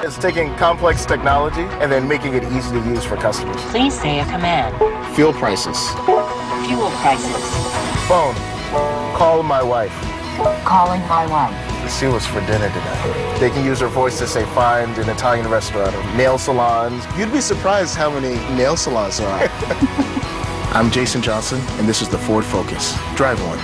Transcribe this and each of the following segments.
It's taking complex technology and then making it easy to use for customers. Please say a command. Fuel prices. Fuel prices. Phone. Call my wife. Calling my wife. See what's for dinner tonight. They can use their voice to say find an Italian restaurant or nail salons. You'd be surprised how many nail salons there are. I'm Jason Johnson, and this is the Ford Focus. Drive one.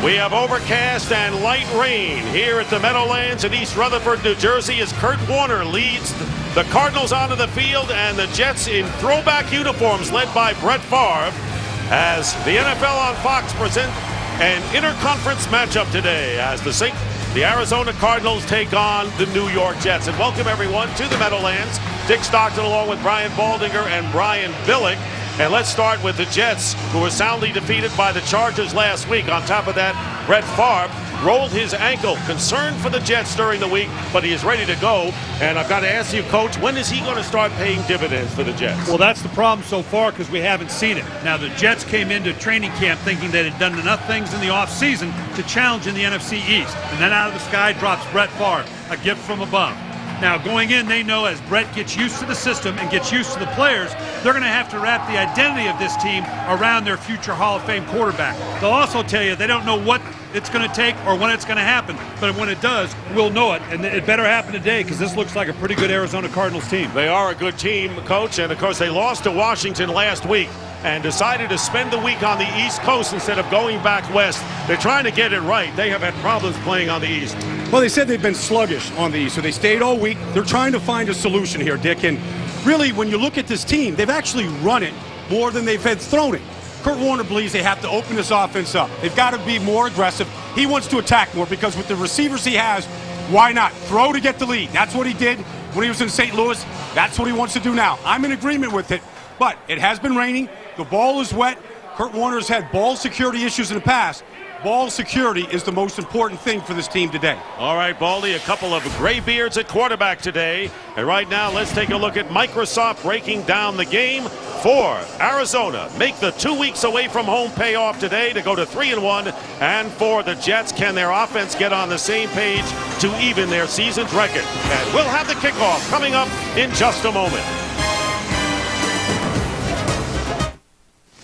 We have overcast and light rain here at the Meadowlands in East Rutherford, New Jersey, as Kurt Warner leads the Cardinals onto the field and the Jets in throwback uniforms led by Brett Favre as the NFL on Fox present an interconference matchup today as the Arizona Cardinals take on the New York Jets. And welcome everyone to the Meadowlands. Dick Stockton along with Brian Baldinger and Brian Billick. And let's start with the Jets, who were soundly defeated by the Chargers last week. On top of that, Brett Favre rolled his ankle. Concerned for the Jets during the week, but he is ready to go. And I've got to ask you, Coach, when is he going to start paying dividends for the Jets? Well, that's the problem so far because we haven't seen it. Now, the Jets came into training camp thinking they had done enough things in the offseason to challenge in the NFC East. And then out of the sky drops Brett Favre, a gift from above. Now, going in, they know as Brett gets used to the system and gets used to the players, they're going to have to wrap the identity of this team around their future Hall of Fame quarterback. They'll also tell you they don't know what it's going to take or when it's going to happen. But when it does, we'll know it. And it better happen today because this looks like a pretty good Arizona Cardinals team. They are a good team, Coach. And, of course, they lost to Washington last week and decided to spend the week on the East Coast instead of going back west. They're trying to get it right. They have had problems playing on the East. Well, they said they've been sluggish on the East, so they stayed all week. They're trying to find a solution here, Dick. And really, when you look at this team, they've actually run it more than they've had thrown it. Kurt Warner believes they have to open this offense up. They've got to be more aggressive. He wants to attack more because with the receivers he has, why not? Throw to get the lead. That's what he did when he was in St. Louis. That's what he wants to do now. I'm in agreement with it, but it has been raining. The ball is wet. Kurt Warner's had ball security issues in the past. Ball security is the most important thing for this team today. All right, Baldy, a couple of gray beards at quarterback today. And right now, let's take a look at Microsoft breaking down the game for Arizona. Make the 2 weeks away from home pay off today to go to 3-1. And for the Jets, can their offense get on the same page to even their season's record? And we'll have the kickoff coming up in just a moment.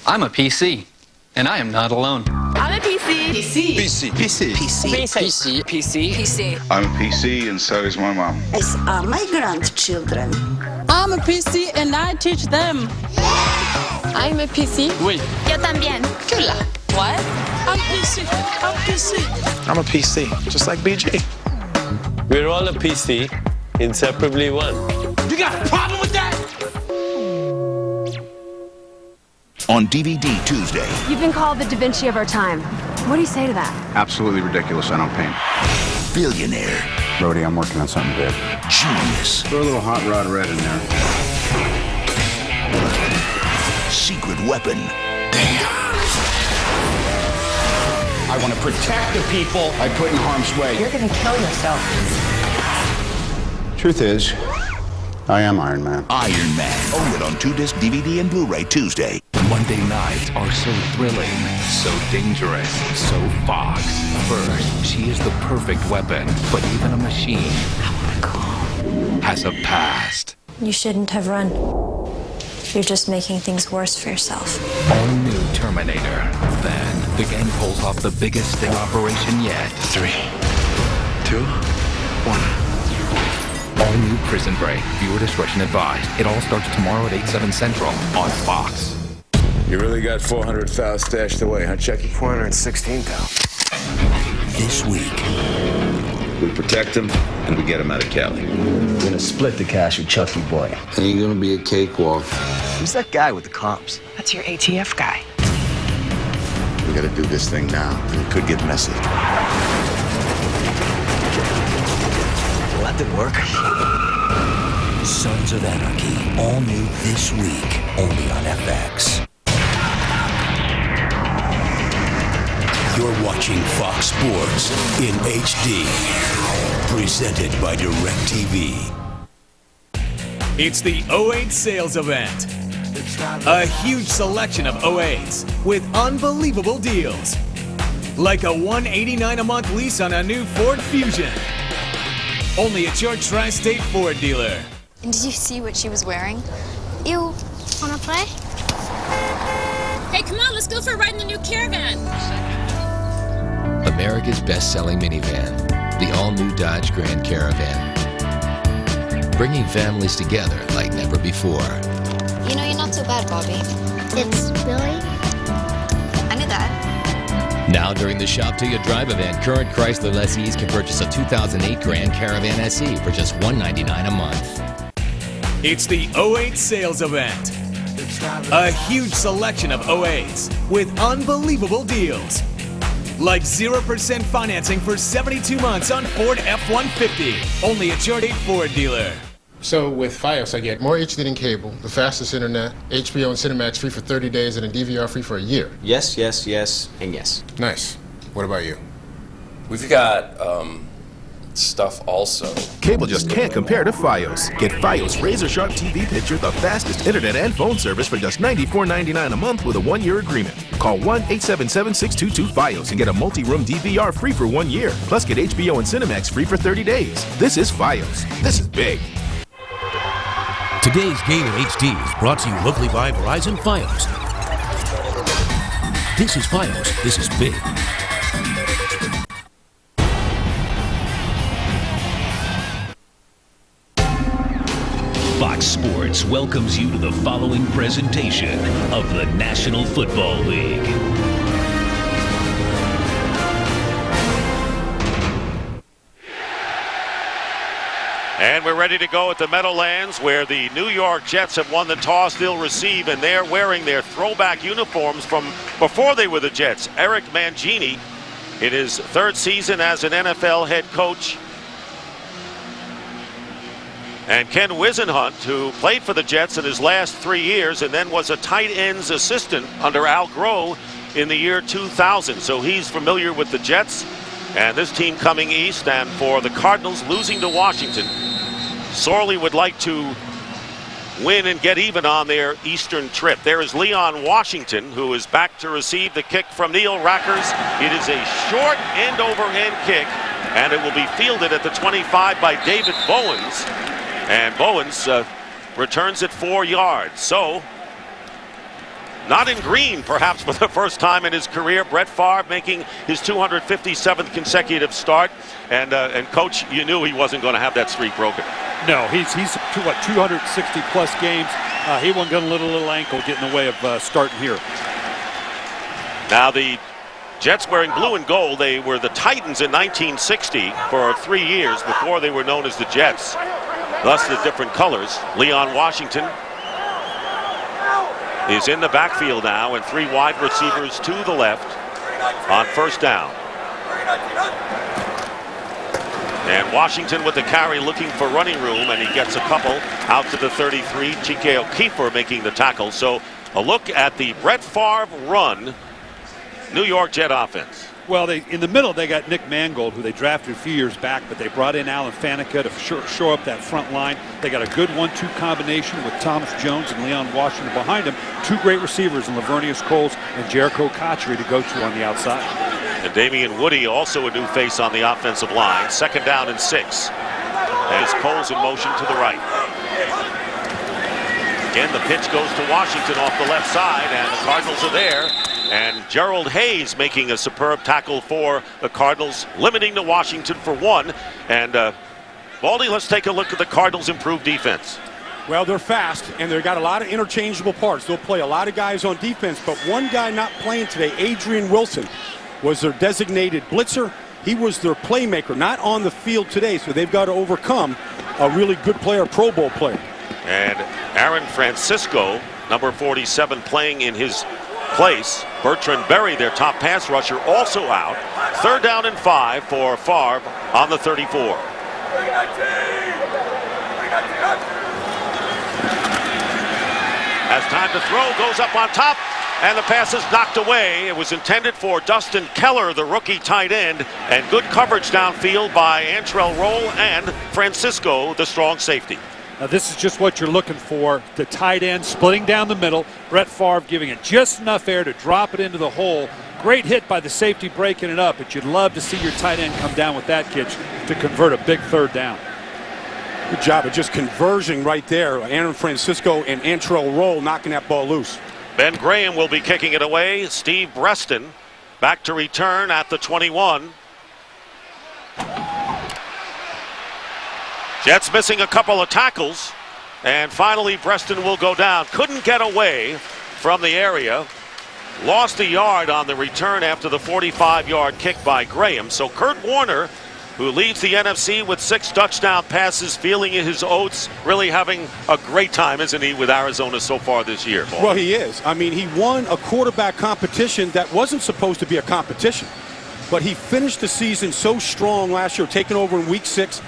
I'm a PC, and I am not alone. I'm a PC. PC. PC. PC. PC. PC. PC. I'm a PC, and so is my mom. As are my grandchildren. I'm a PC, and I teach them. I'm a PC. Oui. Yo también. Chula. What? I'm PC. I'm PC. I'm a PC, just like BG. We're all a PC, inseparably one. You got a problem with that? On DVD Tuesday. You've been called the Da Vinci of our time. What do you say to that? Absolutely ridiculous. I don't paint. Billionaire. Brody, I'm working on something big. Genius. Throw a little hot rod red in there. Secret weapon. Damn. I want to protect the people I put in harm's way. You're going to kill yourself. Truth is, I am Iron Man. Iron Man. Own it on 2-disc DVD and Blu-ray Tuesday. Monday nights are so thrilling, so dangerous, so Fox. First, she is the perfect weapon, but even a machine has a past. You shouldn't have run. You're just making things worse for yourself. All new Terminator. Then, the gang pulls off the biggest sting operation yet. 3, 2, 1. All new Prison Break. Viewer discretion advised. It all starts tomorrow at 8/7 Central on Fox. You really got 400 thou stashed away, huh, Chucky? 416 thou. This week. We protect him, and we get him out of Cali. We're gonna split the cash with Chucky Boy. Ain't gonna be a cakewalk. Who's that guy with the comps? That's your ATF guy. We gotta do this thing now. It could get messy. Well, that didn't work. Sons of Anarchy. All new this week. Only on FX. You're watching Fox Sports in HD. Presented by DirecTV. It's the 08 sales event. A huge selection of 08s with unbelievable deals. Like a $189 a month lease on a new Ford Fusion. Only at your Tri-State Ford dealer. And did you see what she was wearing? You wanna play? Hey, come on, let's go for a ride in the new Caravan. America's best-selling minivan, the all-new Dodge Grand Caravan. Bringing families together like never before. You know, you're not so bad, Bobby. It's Billy. I knew that. Now during the Shop Till You Drive event, current Chrysler lessees can purchase a 2008 Grand Caravan SE for just $199 a month. It's the 08 sales event. A huge selection of 08s with unbelievable deals. Like 0% financing for 72 months on Ford F-150. Only at your Ford dealer. So with Fios, I get more HD than cable, the fastest internet, HBO and Cinemax free for 30 days, and a DVR free for a year. Yes, yes, yes, and yes. Nice. What about you? We've got, stuff also. Cable just can't compare to Fios. Get Fios Razor Sharp TV Picture, the fastest internet and phone service for just $94.99 a month with a 1-year agreement. Call 1-877-622-FIOS and get a multi-room DVR free for 1 year. Plus get HBO and Cinemax free for 30 days. This is Fios. This is big. Today's game in HD is brought to you locally by Verizon Fios. This is Fios. This is big. Fox Sports welcomes you to the following presentation of the National Football League. And we're ready to go at the Meadowlands, where the New York Jets have won the toss. They'll receive, and they're wearing their throwback uniforms from before they were the Jets. Eric Mangini, in his 3rd season as an NFL head coach. And Ken Wisenhunt, who played for the Jets in his last 3 years and then was a tight ends assistant under Al Groh in the year 2000. So he's familiar with the Jets and this team coming east. And for the Cardinals, losing to Washington, sorely would like to win and get even on their eastern trip. There is Leon Washington, who is back to receive the kick from Neil Rackers. It is a short end-over-end kick, and it will be fielded at the 25 by David Bowens. And Bowens returns it 4 yards. So, not in green, perhaps for the first time in his career. Brett Favre making his 257th consecutive start. And Coach, you knew he wasn't going to have that streak broken. No, he's to what, 260-plus games. He wasn't going to let a little ankle get in the way of starting here. Now the Jets wearing blue and gold. They were the Titans in 1960 for 3 years before they were known as the Jets. Thus the different colors. Leon Washington is in the backfield now, and 3 wide receivers to the left on first down. And Washington with the carry, looking for running room, and he gets a couple out to the 33. Chike O'Keefe making the tackle. So a look at the Brett Favre run New York Jet offense. Well, in the middle, they got Nick Mangold, who they drafted a few years back, but they brought in Alan Faneca to shore up that front line. They got a good 1-2 combination with Thomas Jones and Leon Washington behind him. 2 great receivers in Lavernius Coles and Jericho Cotchery to go to on the outside. And Damian Woody, also a new face on the offensive line. 2nd down and 6. As Coles in motion to the right. Again, the pitch goes to Washington off the left side, and the Cardinals are there. And Gerald Hayes making a superb tackle for the Cardinals, limiting to Washington for 1. And Baldy, let's take a look at the Cardinals' improved defense. Well, they're fast, and they've got a lot of interchangeable parts. They'll play a lot of guys on defense, but one guy not playing today, Adrian Wilson, was their designated blitzer. He was their playmaker, not on the field today, so they've got to overcome a really good player, Pro Bowl player. And Aaron Francisco, number 47, playing in his place. Bertrand Berry, their top pass rusher, also out. 3rd down and 5 for Favre on the 34. As time to throw, goes up on top, And the pass is knocked away. It was intended for Dustin Keller, the rookie tight end, and good coverage downfield by Antrell Roll and Francisco, the strong safety. Now this is just what you're looking for. The tight end splitting down the middle. Brett Favre giving it just enough air to drop it into the hole. Great hit by the safety breaking it up, but you'd love to see your tight end come down with that catch to convert a big third down. Good job of just conversion right there. Aaron Francisco and Antrell Roll knocking that ball loose. Ben Graham will be kicking it away. Steve Breston back to return at the 21. Jets missing a couple of tackles. And finally Breston will go down. Couldn't get away from the area. Lost a yard on the return after the 45-yard kick by Graham. So Kurt Warner, who leads the NFC with 6 touchdown passes, feeling his oats, really having a great time, isn't he, with Arizona so far this year? Paul? Well, he is. I mean, he won a quarterback competition that wasn't supposed to be a competition. But he finished the season so strong last year, taking over in week 6,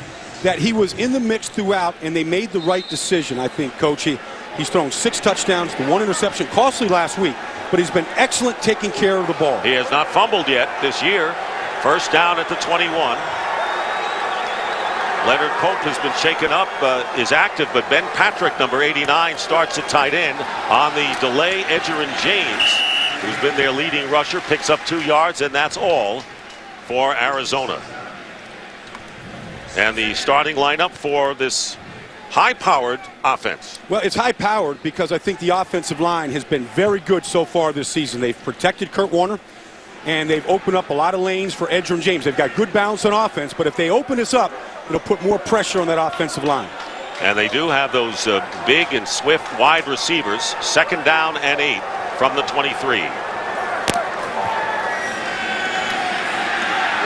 that he was in the mix throughout, and they made the right decision, I think, Coach. He's thrown 6 touchdowns, the 1 interception, costly last week, but he's been excellent taking care of the ball. He has not fumbled yet this year. First down at the 21. Leonard Pope has been shaken up, is active, but Ben Patrick, number 89, starts at tight end on the delay. Edgerrin James, who's been their leading rusher, picks up 2 yards, and that's all for Arizona. And the starting lineup for this high-powered offense. Well, it's high-powered because I think the offensive line has been very good so far this season. They've protected Kurt Warner, and they've opened up a lot of lanes for Edgerrin James. They've got good balance on offense, but if they open this up, it'll put more pressure on that offensive line. And they do have those big and swift wide receivers. Second down and 8 from the 23.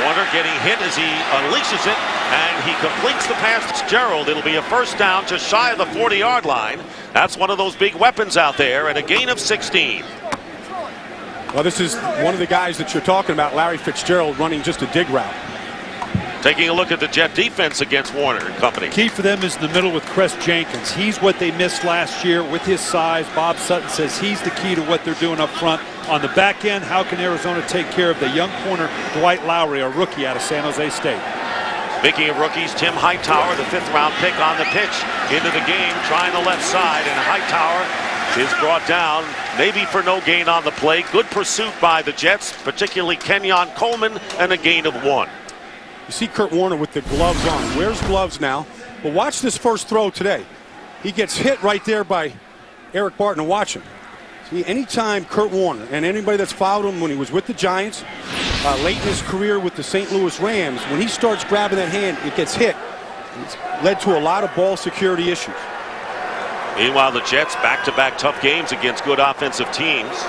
Warner getting hit as he unleashes it, and he completes the pass to Gerald. It'll be a first down just shy of the 40-yard line. That's one of those big weapons out there, and a gain of 16. Well, this is one of the guys that you're talking about, Larry Fitzgerald, running just a dig route. Taking a look at the Jet defense against Warner and company. Key for them is in the middle with Cress Jenkins. He's what they missed last year with his size. Bob Sutton says he's the key to what they're doing up front. On the back end, how can Arizona take care of the young corner Dwight Lowry, a rookie out of San Jose State? Speaking of rookies, Tim Hightower, the 5th-round pick on the pitch into the game, trying the left side, and Hightower is brought down, maybe for no gain on the play. Good pursuit by the Jets, particularly Kenyon Coleman, and a gain of 1. You see Kurt Warner with the gloves on. Wears gloves now. But watch this first throw today. He gets hit right there by Eric Barton. Watch him. See, anytime Kurt Warner, and anybody that's followed him when he was with the Giants, late in his career with the St. Louis Rams, when he starts grabbing that hand, it gets hit. It's led to a lot of ball security issues. Meanwhile, the Jets back-to-back tough games against good offensive teams.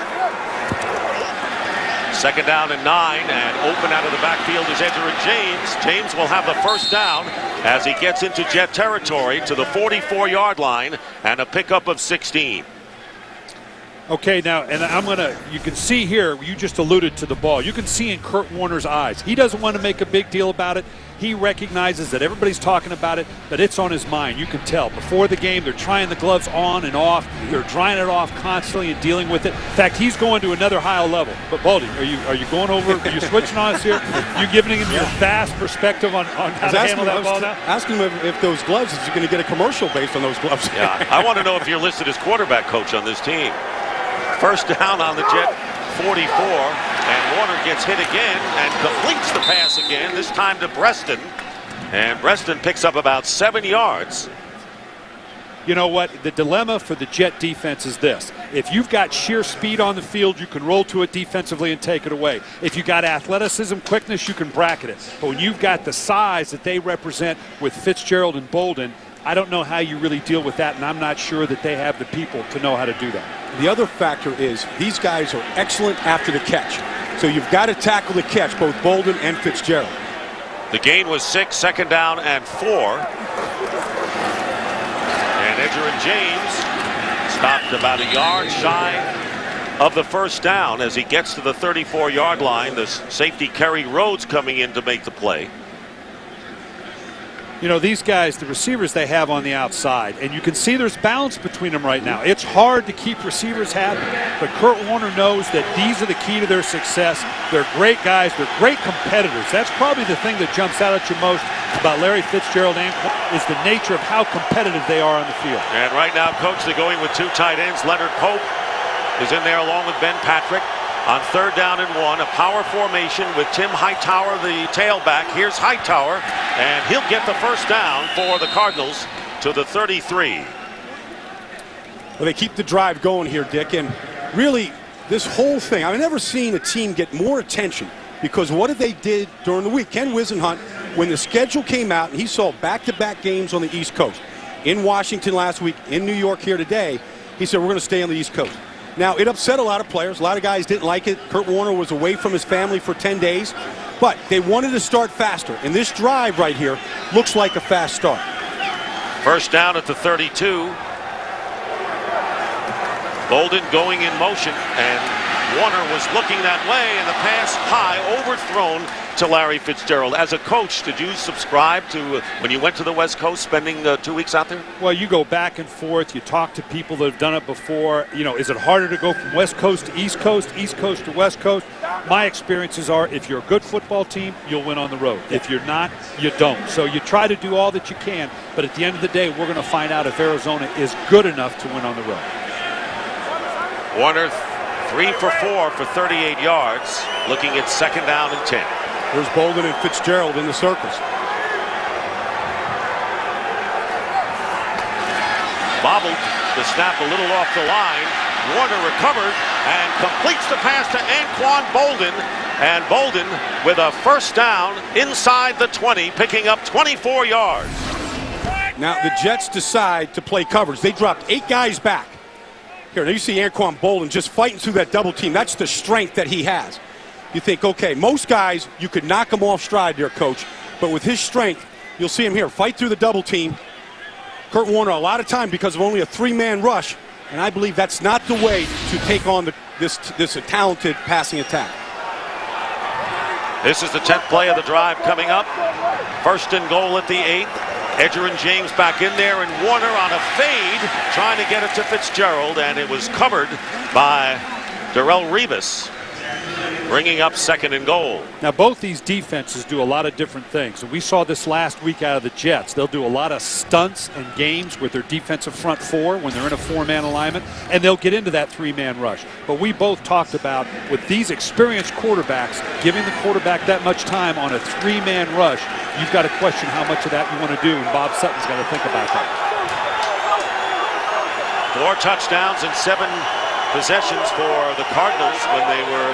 Second down and 9, and open out of the backfield is Edgerrin James. James will have the first down as he gets into Jet territory to the 44-yard line, and a pickup of 16. Okay, now, and you can see here, you just alluded to the ball. You can see in Kurt Warner's eyes. He doesn't want to make a big deal about it. He recognizes that everybody's talking about it, but it's on his mind. You can tell. Before the game, they're trying the gloves on and off. They're drying it off constantly and dealing with it. In fact, he's going to another higher level. But, Baldy, are you going over? Are you switching on us here? You giving him your fast perspective on how to handle that ball now? Asking him if those gloves, is he going to get a commercial based on those gloves? Yeah, I want to know if you're listed as quarterback coach on this team. First down on the Jet 44, and Warner gets hit again and completes the pass again, this time to Breston. And Breston picks up about 7 yards. You know what? The dilemma for the Jet defense is this. If you've got sheer speed on the field, you can roll to it defensively and take it away. If you've got athleticism, quickness, you can bracket it. But when you've got the size that they represent with Fitzgerald and Bolden, I don't know how you really deal with that, and I'm not sure that they have the people to know how to do that. The other factor is these guys are excellent after the catch. So you've got to tackle the catch, both Bolden and Fitzgerald. The gain was 6, second down and 4. And Edgerrin James stopped about a yard shy of the first down as he gets to the 34-yard line. The safety Kerry Rhodes coming in to make the play. You know, these guys, the receivers they have on the outside, and you can see there's balance between them right now. It's hard to keep receivers happy, but Kurt Warner knows that these are the key to their success. They're great guys. They're great competitors. That's probably the thing that jumps out at you most about Larry Fitzgerald and is the nature of how competitive they are on the field. And right now, Coach, they're going with 2 tight ends. Leonard Pope is in there along with Ben Patrick. On 3rd down and 1, a power formation with Tim Hightower, the tailback. Here's Hightower, and he'll get the first down for the Cardinals to the 33. Well, they keep the drive going here, Dick, and really this whole thing, I've never seen a team get more attention because what they did during the week. Ken Wisenhunt, when the schedule came out and he saw back-to-back games on the East Coast, in Washington last week, in New York here today, he said, we're going to stay on the East Coast. Now, it upset a lot of players. A lot of guys didn't like it. Kurt Warner was away from his family for 10 days. But they wanted to start faster. And this drive right here looks like a fast start. First down at the 32. Bolden going in motion. And Warner was looking that way. And the pass high, overthrown to Larry Fitzgerald. As a coach, did you subscribe to when you went to the West Coast, spending 2 weeks out there? Well, you go back and forth. You talk to people that have done it before. You know, is it harder to go from West Coast to East Coast to West Coast? My experiences are if you're a good football team, you'll win on the road. If you're not, you don't. So you try to do all that you can. But at the end of the day, we're going to find out if Arizona is good enough to win on the road. Warner 3 for 4 for 38 yards. Looking at 2nd down and 10. There's Bolden and Fitzgerald in the circles. Bobbled the snap a little off the line. Warner recovered and completes the pass to Anquan Bolden. And Bolden with a first down inside the 20, picking up 24 yards. Now the Jets decide to play coverage. They dropped 8 guys back. Here, now you see Anquan Bolden just fighting through that double team. That's the strength that he has. You think, okay, most guys, you could knock them off stride there, Coach. But with his strength, you'll see him here fight through the double team. Kurt Warner a lot of time because of only a 3-man rush. And I believe that's not the way to take on this talented passing attack. This is the 10th play of the drive coming up. 1st and goal at the 8th. Edger and James back in there, and Warner on a fade trying to get it to Fitzgerald, and it was covered by Darrelle Revis, bringing up 2nd and goal. Now, both these defenses do a lot of different things, and we saw this last week out of the Jets. They'll do a lot of stunts and games with their defensive front 4 when they're in a 4-man alignment, and they'll get into that 3-man rush. But we both talked about, with these experienced quarterbacks, giving the quarterback that much time on a 3-man rush, you've got to question how much of that you want to do, and Bob Sutton's got to think about that. 4 touchdowns and 7 possessions for the Cardinals when they were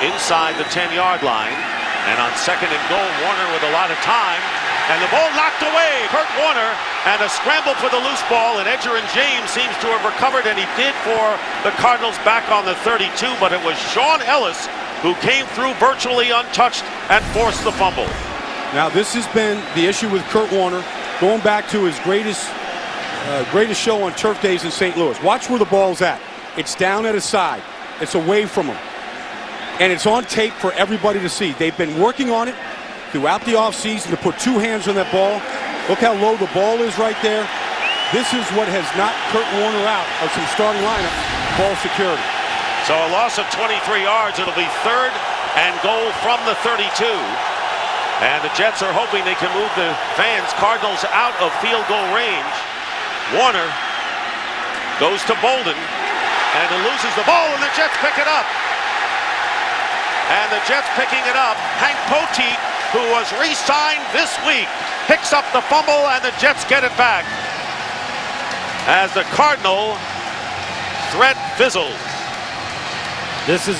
inside the 10-yard line. And on 2nd and goal, Warner with a lot of time. And the ball knocked away. Kurt Warner, and a scramble for the loose ball. And Edger and James seems to have recovered, and he did for the Cardinals back on the 32. But it was Sean Ellis who came through virtually untouched and forced the fumble. Now, this has been the issue with Kurt Warner, going back to his greatest show on turf days in St. Louis. Watch where the ball's at. It's down at his side. It's away from him. And it's on tape for everybody to see. They've been working on it throughout the offseason to put 2 hands on that ball. Look how low the ball is right there. This is what has knocked Kurt Warner out of some starting lineup, ball security. So a loss of 23 yards. It'll be 3rd and goal from the 32. And the Jets are hoping they can move the fans, Cardinals, out of field goal range. Warner goes to Bolden, and he loses the ball, and the Jets pick it up. And the Jets picking it up. Hank Poteet, who was re-signed this week, picks up the fumble, and the Jets get it back. As the Cardinal threat fizzles. This is...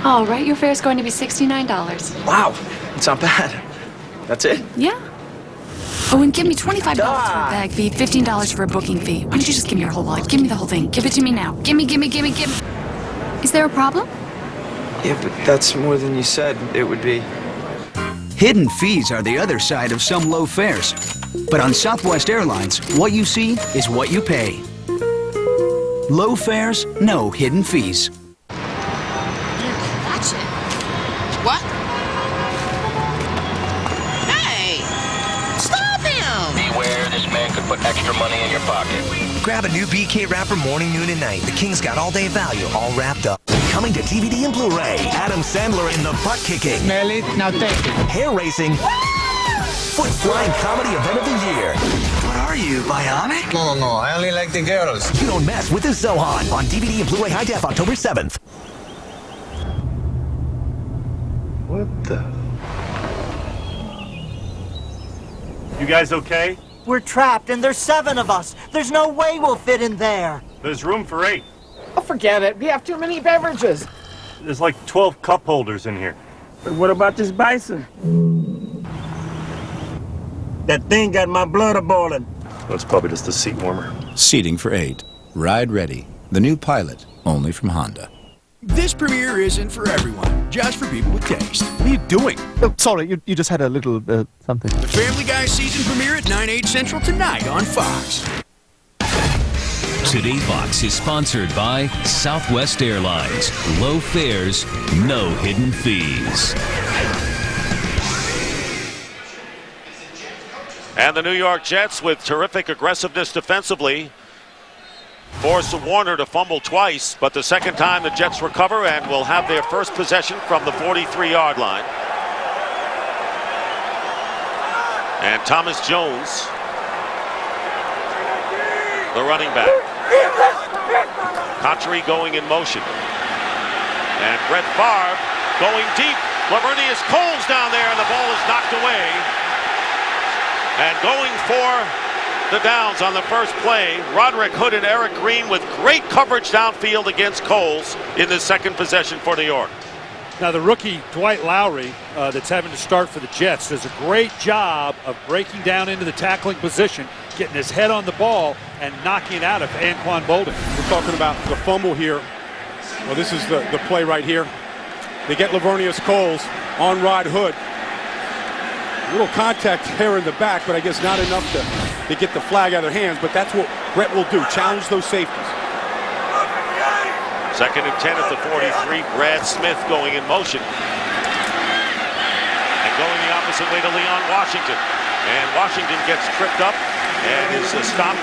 All right, your fare is going to be $69. Wow, it's not bad. That's it? Yeah. Oh, and give me $25 for a bag fee, $15 for a booking fee. Why don't you just give me your whole wallet? Give me the whole thing. Give it to me now. Give me. Is there a problem? Yeah, but that's more than you said it would be. Hidden fees are the other side of some low fares. But on Southwest Airlines, what you see is what you pay. Low fares, no hidden fees. Watch it. What? Hey! Stop him! Beware, this man could put extra money in your pocket. Grab a new BK wrapper morning, noon, and night. The King's got all-day value, all wrapped up. Coming to DVD and Blu-ray. Adam Sandler in the butt-kicking. Smell it, now take it. Hair-racing. Foot-flying comedy event of the year. What are you, bionic? No, I only like the girls. You don't mess with the Zohan on DVD and Blu-ray high def October 7th. What the? You guys okay? We're trapped, and there's 7 of us. There's no way we'll fit in there. There's room for 8. Oh, forget it. We have too many beverages. There's like 12 cup holders in here. But what about this bison? That thing got my blood a-boiling. That's probably just a seat warmer. Seating for 8. Ride Ready. The new Pilot, only from Honda. This premiere isn't for everyone, just for people with taste. What are you doing? Oh, sorry, you just had a little something. The Family Guy season premiere at 9/8 Central tonight on Fox. Today Fox is sponsored by Southwest Airlines. Low fares, no hidden fees. And the New York Jets, with terrific aggressiveness defensively, force Warner to fumble twice, but the second time the Jets recover and will have their first possession from the 43-yard line. And Thomas Jones, the running back. Contry going in motion. And Brett Favre going deep. Lavernius Coles down there, and the ball is knocked away. And going for the downs on the first play, Roderick Hood and Eric Green with great coverage downfield against Coles in the second possession for New York. Now the rookie Dwight Lowry that's having to start for the Jets does a great job of breaking down into the tackling position, getting his head on the ball and knocking it out of Anquan Bolden. We're talking about the fumble here. Well, this is the play right here. They get Lavernius Coles on Rod Hood. A little contact here in the back, but I guess not enough to get the flag out of their hands, but that's what Brett will do, challenge those safeties. Second and 10 at the 43. Brad Smith going in motion. And going the opposite way to Leon Washington. And Washington gets tripped up and is stopped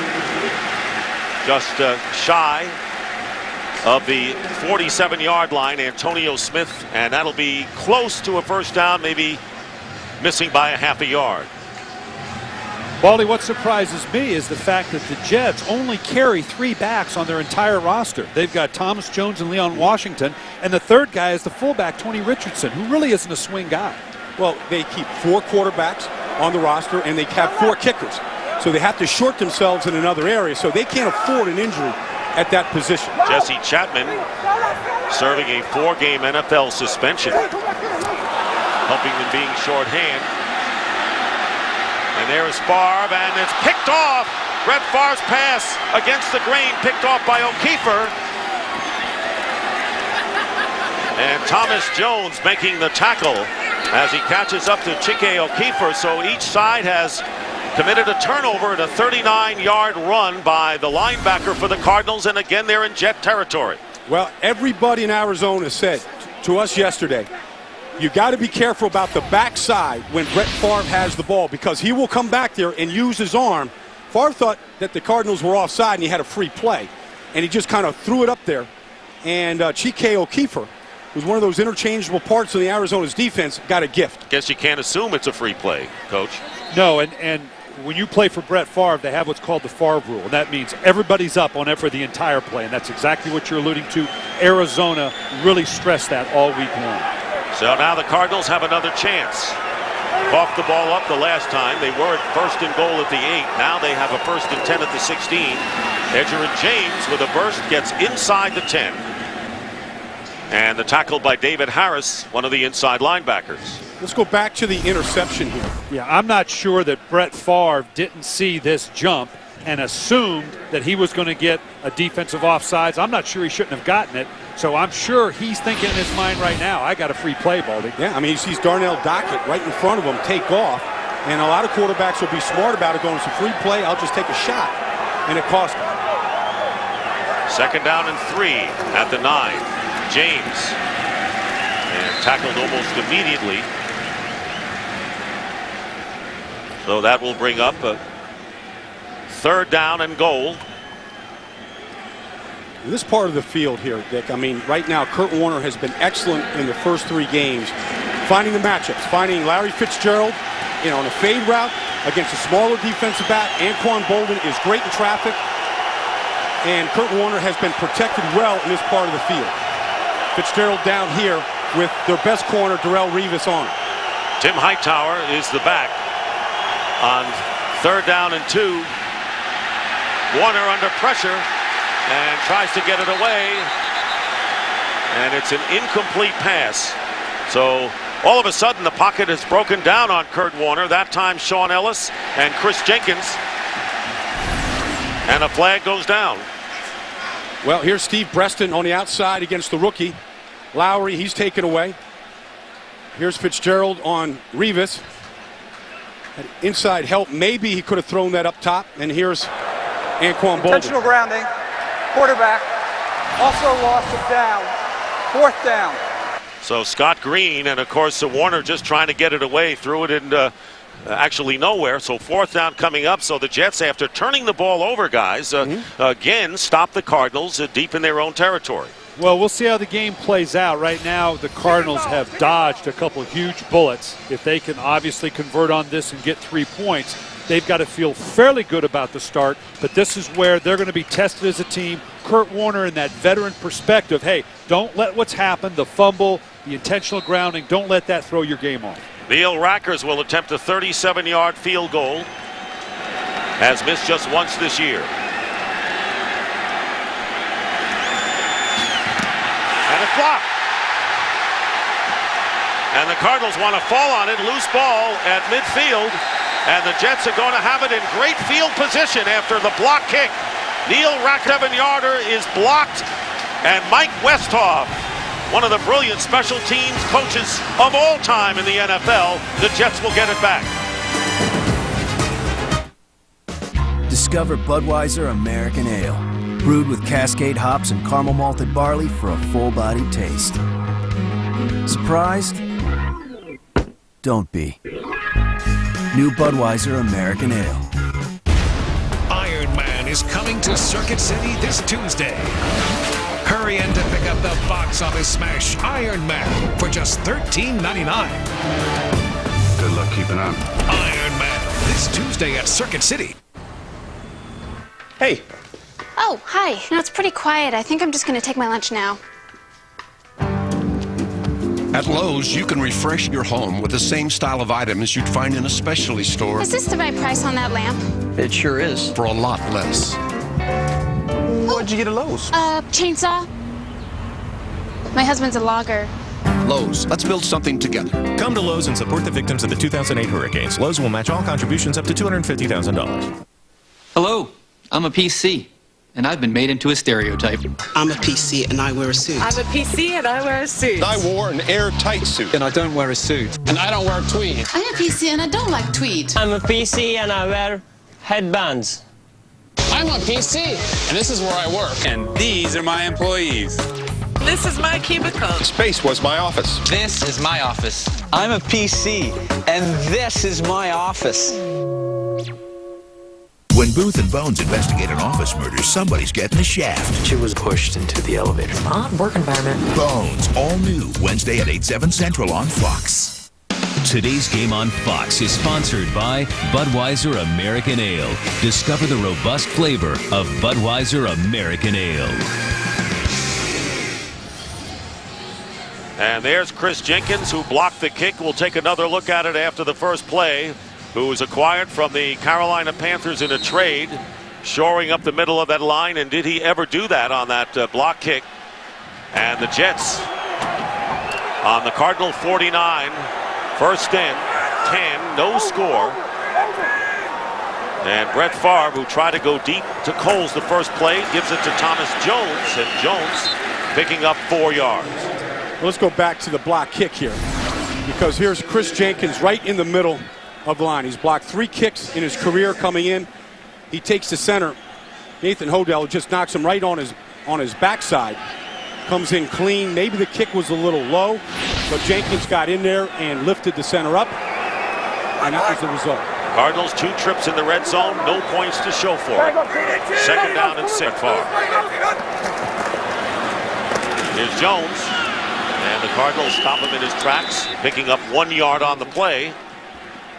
just shy of the 47-yard line. Antonio Smith, and that'll be close to a first down, maybe missing by a half a yard. Baldy, what surprises me is the fact that the Jets only carry 3 backs on their entire roster. They've got Thomas Jones and Leon Washington, and the third guy is the fullback, Tony Richardson, who really isn't a swing guy. Well, they keep 4 quarterbacks on the roster, and they have 4 kickers. So they have to short themselves in another area, so they can't afford an injury at that position. Jesse Chapman serving a 4-game NFL suspension, helping them being shorthand. And there is Favre, and it's picked off. Brett Favre's pass against the grain, picked off by O'Keefer. And Thomas Jones making the tackle as he catches up to Chike O'Keefer. So each side has committed a turnover and a 39-yard run by the linebacker for the Cardinals, and again they're in Jet territory. Well, everybody in Arizona said to us yesterday, you got to be careful about the backside when Brett Favre has the ball, because he will come back there and use his arm. Favre thought that the Cardinals were offside and he had a free play, and he just kind of threw it up there. And Chike O'Keefer, who's one of those interchangeable parts of the Arizona's defense, got a gift. Guess you can't assume it's a free play, Coach. No, and when you play for Brett Favre, they have what's called the Favre rule, and that means everybody's up on it for the entire play, and that's exactly what you're alluding to. Arizona really stressed that all week long. So now the Cardinals have another chance. Coughed the ball up the last time. They were at 1st and goal at the 8. Now they have a 1st and 10 at the 16. Edger and James with a burst gets inside the 10. And the tackle by David Harris, one of the inside linebackers. Let's go back to the interception here. Yeah, I'm not sure that Brett Favre didn't see this jump and assumed that he was going to get a defensive offsides. I'm not sure he shouldn't have gotten it. So I'm sure he's thinking in his mind right now, I got a free play, Baldy. Yeah, I mean, he sees Darnell Dockett right in front of him take off. And a lot of quarterbacks will be smart about it, going, it's a free play, I'll just take a shot. And it cost him. 2nd down and 3 at the 9. James. And tackled almost immediately. So that will bring up a 3rd down and goal. In this part of the field here, Dick, I mean, right now, Kurt Warner has been excellent in the first 3 games, finding the matchups, finding Larry Fitzgerald, on a fade route against a smaller defensive back. Anquan Bolden is great in traffic, and Kurt Warner has been protected well in this part of the field. Fitzgerald down here with their best corner, Darrelle Revis, on it. Tim Hightower is the back on 3rd down and 2. Warner under pressure and tries to get it away, and it's an incomplete pass. So all of a sudden the pocket has broken down on Kurt Warner. That time Sean Ellis and Chris Jenkins, and a flag goes down. Well, here's Steve Breston on the outside against the rookie. Lowry, he's taken away. Here's Fitzgerald on Revis. Inside help, maybe he could have thrown that up top. And here's Anquan Bolden. Intentional grounding, quarterback, also lost it down, 4th down. So Scott Green, and of course Warner just trying to get it away, threw it into actually nowhere. So 4th down coming up. So the Jets, after turning the ball over, guys, again stop the Cardinals deep in their own territory. Well, we'll see how the game plays out. Right now, the Cardinals have dodged a couple of huge bullets. If they can obviously convert on this and get 3 points, they've got to feel fairly good about the start. But this is where they're going to be tested as a team. Kurt Warner in that veteran perspective, hey, don't let what's happened, the fumble, the intentional grounding, don't let that throw your game off. Neil Rackers will attempt a 37-yard field goal. Has missed just once this year. And it's blocked. And the Cardinals want to fall on it. Loose ball at midfield. And the Jets are going to have it in great field position after the block kick. Neil Rack 7-yarder is blocked. And Mike Westhoff, one of the brilliant special teams coaches of all time in the NFL, the Jets will get it back. Discover Budweiser American Ale. Brewed with Cascade hops and caramel malted barley for a full-bodied taste. Surprised? Don't be. New Budweiser American Ale. Iron Man is coming to Circuit City this Tuesday. Hurry in to pick up the box office smash Iron Man for just $13.99. Good luck keeping up. Iron Man this Tuesday at Circuit City. Hey. Oh, hi. It's pretty quiet. I think I'm just going to take my lunch now. At Lowe's, you can refresh your home with the same style of items you'd find in a specialty store. Is this the right price on that lamp? It sure is. For a lot less. What'd you get at Lowe's? Chainsaw. My husband's a logger. Lowe's, let's build something together. Come to Lowe's and support the victims of the 2008 hurricanes. Lowe's will match all contributions up to $250,000. Hello, I'm a PC. And I've been made into a stereotype. I'm a PC and I wear a suit. I'm a PC and I wear a suit. I wore an airtight suit. And I don't wear a suit. And I don't wear tweed. I'm a PC and I don't like tweed. I'm a PC and I wear headbands. I'm a PC and this is where I work. And these are my employees. This is my cubicle. Space was my office. This is my office. I'm a PC and this is my office. When Booth and Bones investigate an office murder, somebody's getting the shaft. She was pushed into the elevator. Odd work environment. Bones, all new, Wednesday at 8/7 Central on Fox. Today's game on Fox is sponsored by Budweiser American Ale. Discover the robust flavor of Budweiser American Ale. And there's Chris Jenkins, who blocked the kick. We'll take another look at it after the first play. Who was acquired from the Carolina Panthers in a trade, shoring up the middle of that line. And did he ever do that on that block kick? And the Jets on the Cardinal 49, first and 10, no score. And Brett Favre, who tried to go deep to Coles the first play, gives it to Thomas Jones, and Jones picking up 4 yards. Let's go back to the block kick here, because here's Chris Jenkins right in the middle of the line. He's blocked 3 kicks in his career coming in. He takes the center. Nathan Hodel just knocks him right on his on his backside. Comes in clean. Maybe the kick was a little low, but Jenkins got in there and lifted the center up, and that was the result. Cardinals 2 trips in the red zone, no points to show for it. 2nd down and 6 far. Here's Jones, and the Cardinals stop him in his tracks, picking up 1 yard on the play,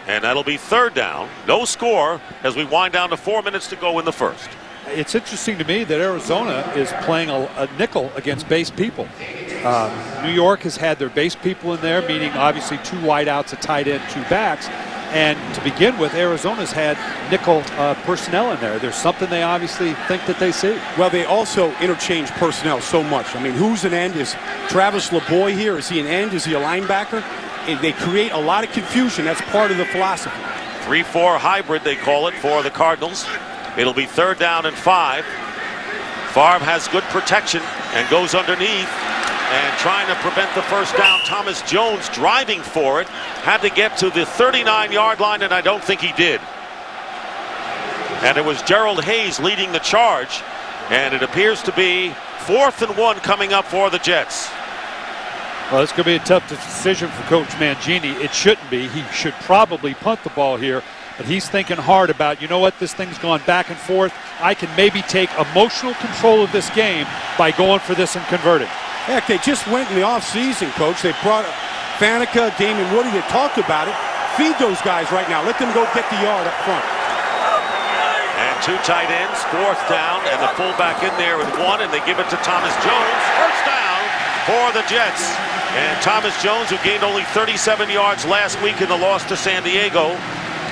and that'll be 3rd down. No score as we wind down to 4 minutes to go in the first. It's interesting to me that Arizona is playing a nickel against base people. New York has had their base people in there, meaning obviously 2 wideouts, a tight end, 2 backs. And to begin with, Arizona's had nickel personnel in there. There's something they obviously think that they see. Well, they also interchange personnel so much. I mean, who's an end? Is Travis LeBoy here? Is he an end? Is he a linebacker? And they create a lot of confusion. That's part of the philosophy. 3-4 hybrid, they call it, for the Cardinals. It'll be 3rd down and 5. Favre has good protection and goes underneath and trying to prevent the first down. Thomas Jones driving for it. Had to get to the 39-yard line, and I don't think he did. And it was Gerald Hayes leading the charge, and it appears to be 4th and 1 coming up for the Jets. Well, it's going to be a tough decision for Coach Mangini. It shouldn't be. He should probably punt the ball here. But he's thinking hard about, you know what, this thing's gone back and forth. I can maybe take emotional control of this game by going for this and converting. Heck, they just went in the offseason, Coach. They brought Faneca, Damon Woody. They talked about it. Feed those guys right now. Let them go get the yard up front. And 2 tight ends, 4th down, and the fullback in there with 1, and they give it to Thomas Jones. First down for the Jets. And Thomas Jones, who gained only 37 yards last week in the loss to San Diego.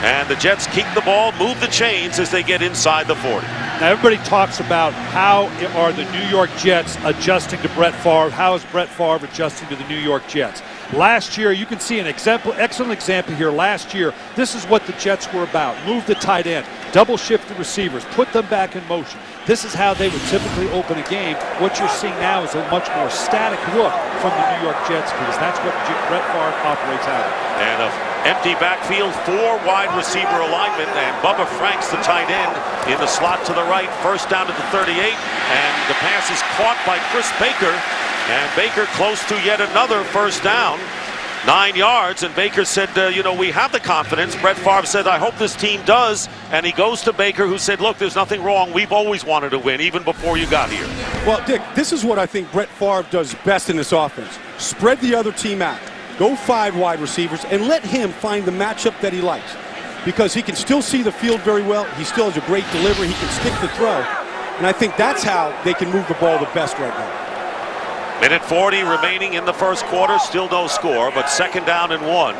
And the Jets keep the ball, move the chains as they get inside the 40. Now everybody talks about how are the New York Jets adjusting to Brett Favre. How is Brett Favre adjusting to the New York Jets? Last year, you can see an excellent example here. Last year, this is what the Jets were about. Move the tight end, double shift the receivers, put them back in motion. This is how they would typically open a game. What you're seeing now is a much more static look from the New York Jets because that's what Brett Favre operates out of. And an empty backfield, 4 wide receiver alignment, and Bubba Franks, the tight end, in the slot to the right. First down at the 38, and the pass is caught by Chris Baker. And Baker close to yet another first down. 9 yards, and Baker said, you know, we have the confidence. Brett Favre said, I hope this team does. And he goes to Baker, who said, look, there's nothing wrong. We've always wanted to win, even before you got here. Well, Dick, this is what I think Brett Favre does best in this offense. Spread the other team out. Go 5 wide receivers, and let him find the matchup that he likes. Because he can still see the field very well. He still has a great delivery. He can stick the throw. And I think that's how they can move the ball the best right now. Minute 40 remaining in the first quarter. Still no score, but 2nd down and 1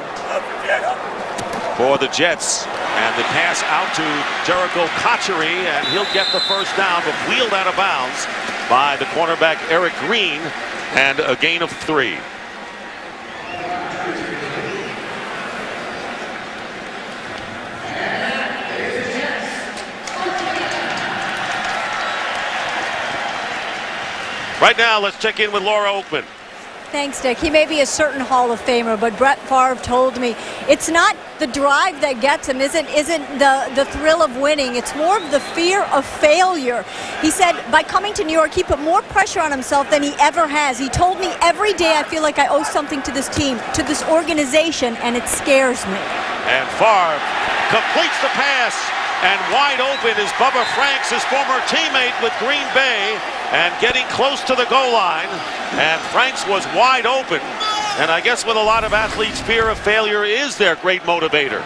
for the Jets. And the pass out to Jericho Cotchery, and he'll get the first down, but wheeled out of bounds by the cornerback Eric Green, and a gain of 3. Right now, let's check in with Laura Oakman. Thanks, Dick. He may be a certain Hall of Famer, but Brett Favre told me it's not the drive that gets him, isn't the thrill of winning. It's more of the fear of failure. He said by coming to New York, he put more pressure on himself than he ever has. He told me every day I feel like I owe something to this team, to this organization, and it scares me. And Favre completes the pass. And wide open is Bubba Franks, his former teammate with Green Bay, and getting close to the goal line. And Franks was wide open. And I guess with a lot of athletes, fear of failure is their great motivator.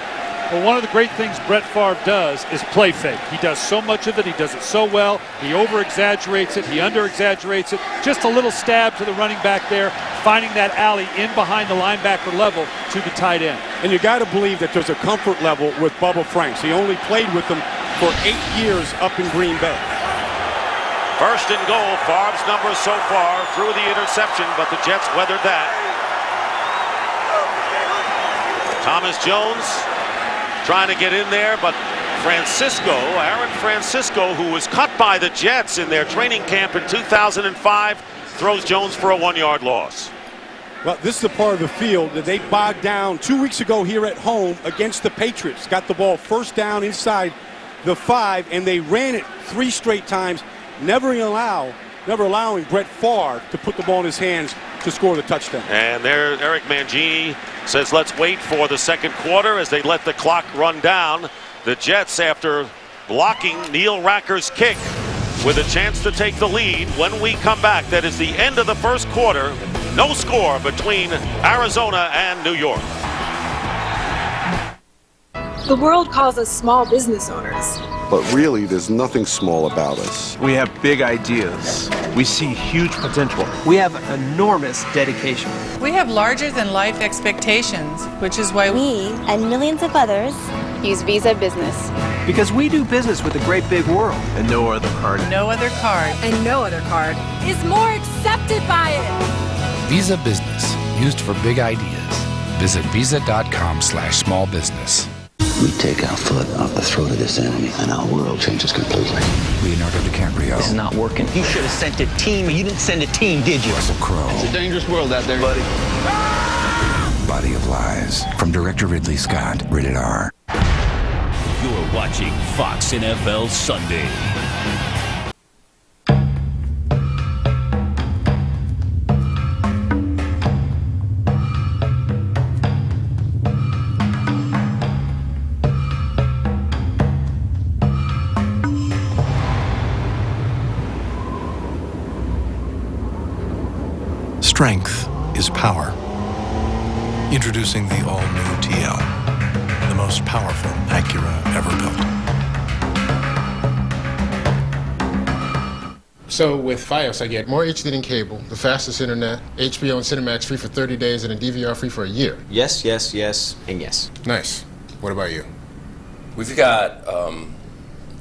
Well, one of the great things Brett Favre does is play fake. He does so much of it. He does it so well. He over-exaggerates it. He under-exaggerates it. Just a little stab to the running back there, finding that alley in behind the linebacker level to the tight end. And you got to believe that there's a comfort level with Bubba Franks. He only played with them for 8 years up in Green Bay. First and goal. Favre's numbers so far through the interception, but the Jets weathered that. Thomas Jones trying to get in there, but Aaron Francisco, who was cut by the Jets in their training camp in 2005, throws Jones for a 1-yard loss. Well, this is the part of the field that they bogged down 2 weeks ago here at home against the Patriots. Got the ball first down inside the 5, and they ran it 3 straight times, never allow never allowing Brett Favre to put the ball in his hands to score the touchdown. And there, Eric Mangini says, let's wait for the second quarter as they let the clock run down. The Jets, after blocking Neil Racker's kick, with a chance to take the lead when we come back. That is the end of the first quarter. No score between Arizona and New York. The world calls us small business owners. But really, there's nothing small about us. We have big ideas. We see huge potential. We have enormous dedication. We have larger than life expectations, which is why we and millions of others use Visa Business. Because we do business with the great big world. And no other card. No other card. And no other card is more accepted by it. Visa Business, used for big ideas. Visit visa.com/smallbusiness. We take our foot off the throat of this enemy, and our world changes completely. Leonardo DiCaprio. This is not working. You should have sent a team. You didn't send a team, did you? Russell Crowe. It's a dangerous world out there, buddy. Body of Lies. From director Ridley Scott. Rated R. You're watching Fox NFL Sunday. Strength is power. Introducing the all-new TL, the most powerful Acura ever built. So with Fios, I get more HD than cable, the fastest internet, HBO and Cinemax free for 30 days, and a DVR free for a year. Yes, yes, yes, and yes. Nice. What about you? We've got,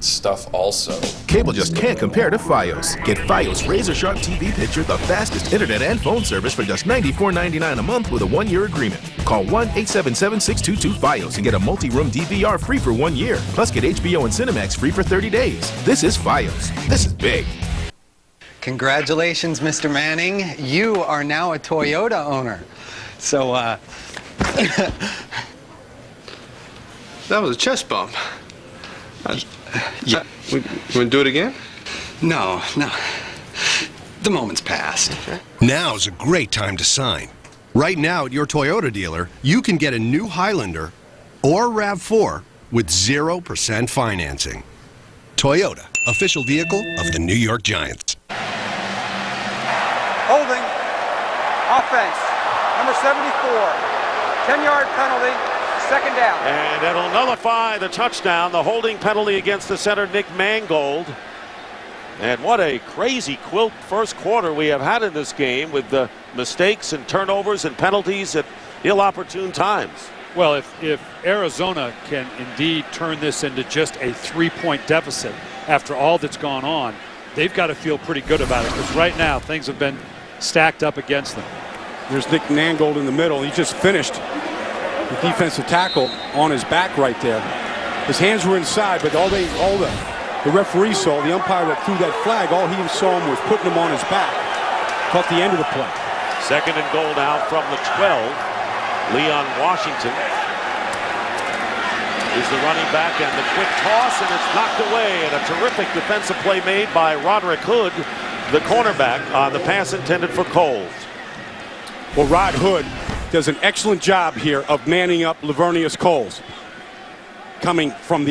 stuff also. Cable just can't compare to Fios. Get Fios Razor Sharp TV Picture, the fastest internet and phone service for just $94.99 a month with a 1-year agreement. Call 1-877-622-FIOS and get a multi-room DVR free for 1 year. Plus get HBO and Cinemax free for 30 days. This is Fios. This is big. Congratulations, Mr. Manning. You are now a Toyota owner. So, That was a chest bump. Yeah. We want to do it again? No. The moment's passed. Okay. Now's a great time to sign. Right now at your Toyota dealer, you can get a new Highlander or RAV4 with 0% financing. Toyota, official vehicle of the New York Giants. Holding. Offense. Number 74. 10-yard penalty. Second down. And that'll nullify the touchdown, the holding penalty against the center, Nick Mangold. And what a crazy quilt first quarter we have had in this game with the mistakes and turnovers and penalties at ill-opportune times. Well, if Arizona can indeed turn this into just a 3-point deficit after all that's gone on, they've got to feel pretty good about it, because right now things have been stacked up against them. There's Nick Mangold in the middle. He just finished the defensive tackle on his back right there. His hands were inside, but all the referee saw, the umpire that threw that flag, all he saw him was putting him on his back. Caught the end of the play. Second and goal now from the 12. Leon Washington is the running back, and the quick toss, and it's knocked away. And a terrific defensive play made by Roderick Hood, the cornerback, on the pass intended for Coles. Well, Rod Hood does an excellent job here of manning up Lavernius Coles. Coming from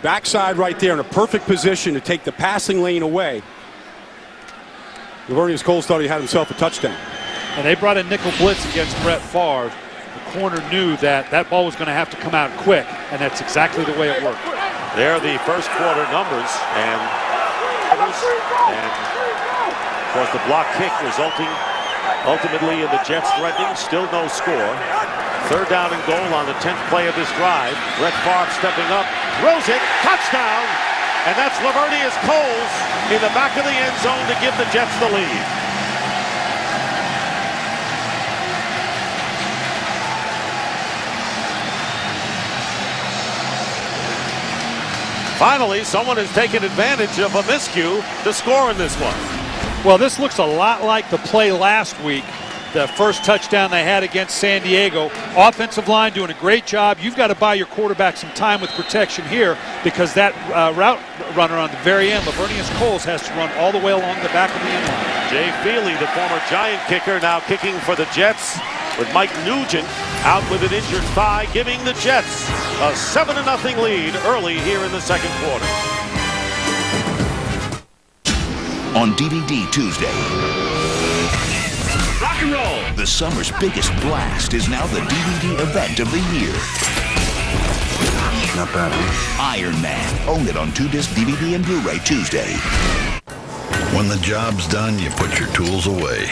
backside right there in a perfect position to take the passing lane away. Lavernius Coles thought he had himself a touchdown. And they brought a nickel blitz against Brett Favre. The corner knew that ball was going to have to come out quick, and that's exactly the way it worked. There are the first quarter numbers, and of course the block kick resulting ultimately in the Jets threatening, still no score. Third down and goal on the 10th play of this drive. Brett Favre stepping up, throws it, touchdown! And that's Lavernius Coles in the back of the end zone to give the Jets the lead. Finally, someone has taken advantage of a miscue to score in this one. Well, this looks a lot like the play last week the first touchdown they had against San Diego. Offensive line doing a great job. You've got to buy your quarterback some time with protection here because that route runner on the very end, Lavernius Coles, has to run all the way along the back of the end line. Jay Feely, the former Giant kicker, now kicking for the Jets, with Mike Nugent out with an injured thigh, giving the Jets a 7-0 lead early here in the second quarter. On DVD Tuesday, rock and roll. The summer's biggest blast is now the DVD event of the year. Not bad, huh? Iron Man. Own it on 2-disc DVD and Blu-ray Tuesday. When the job's done, you put your tools away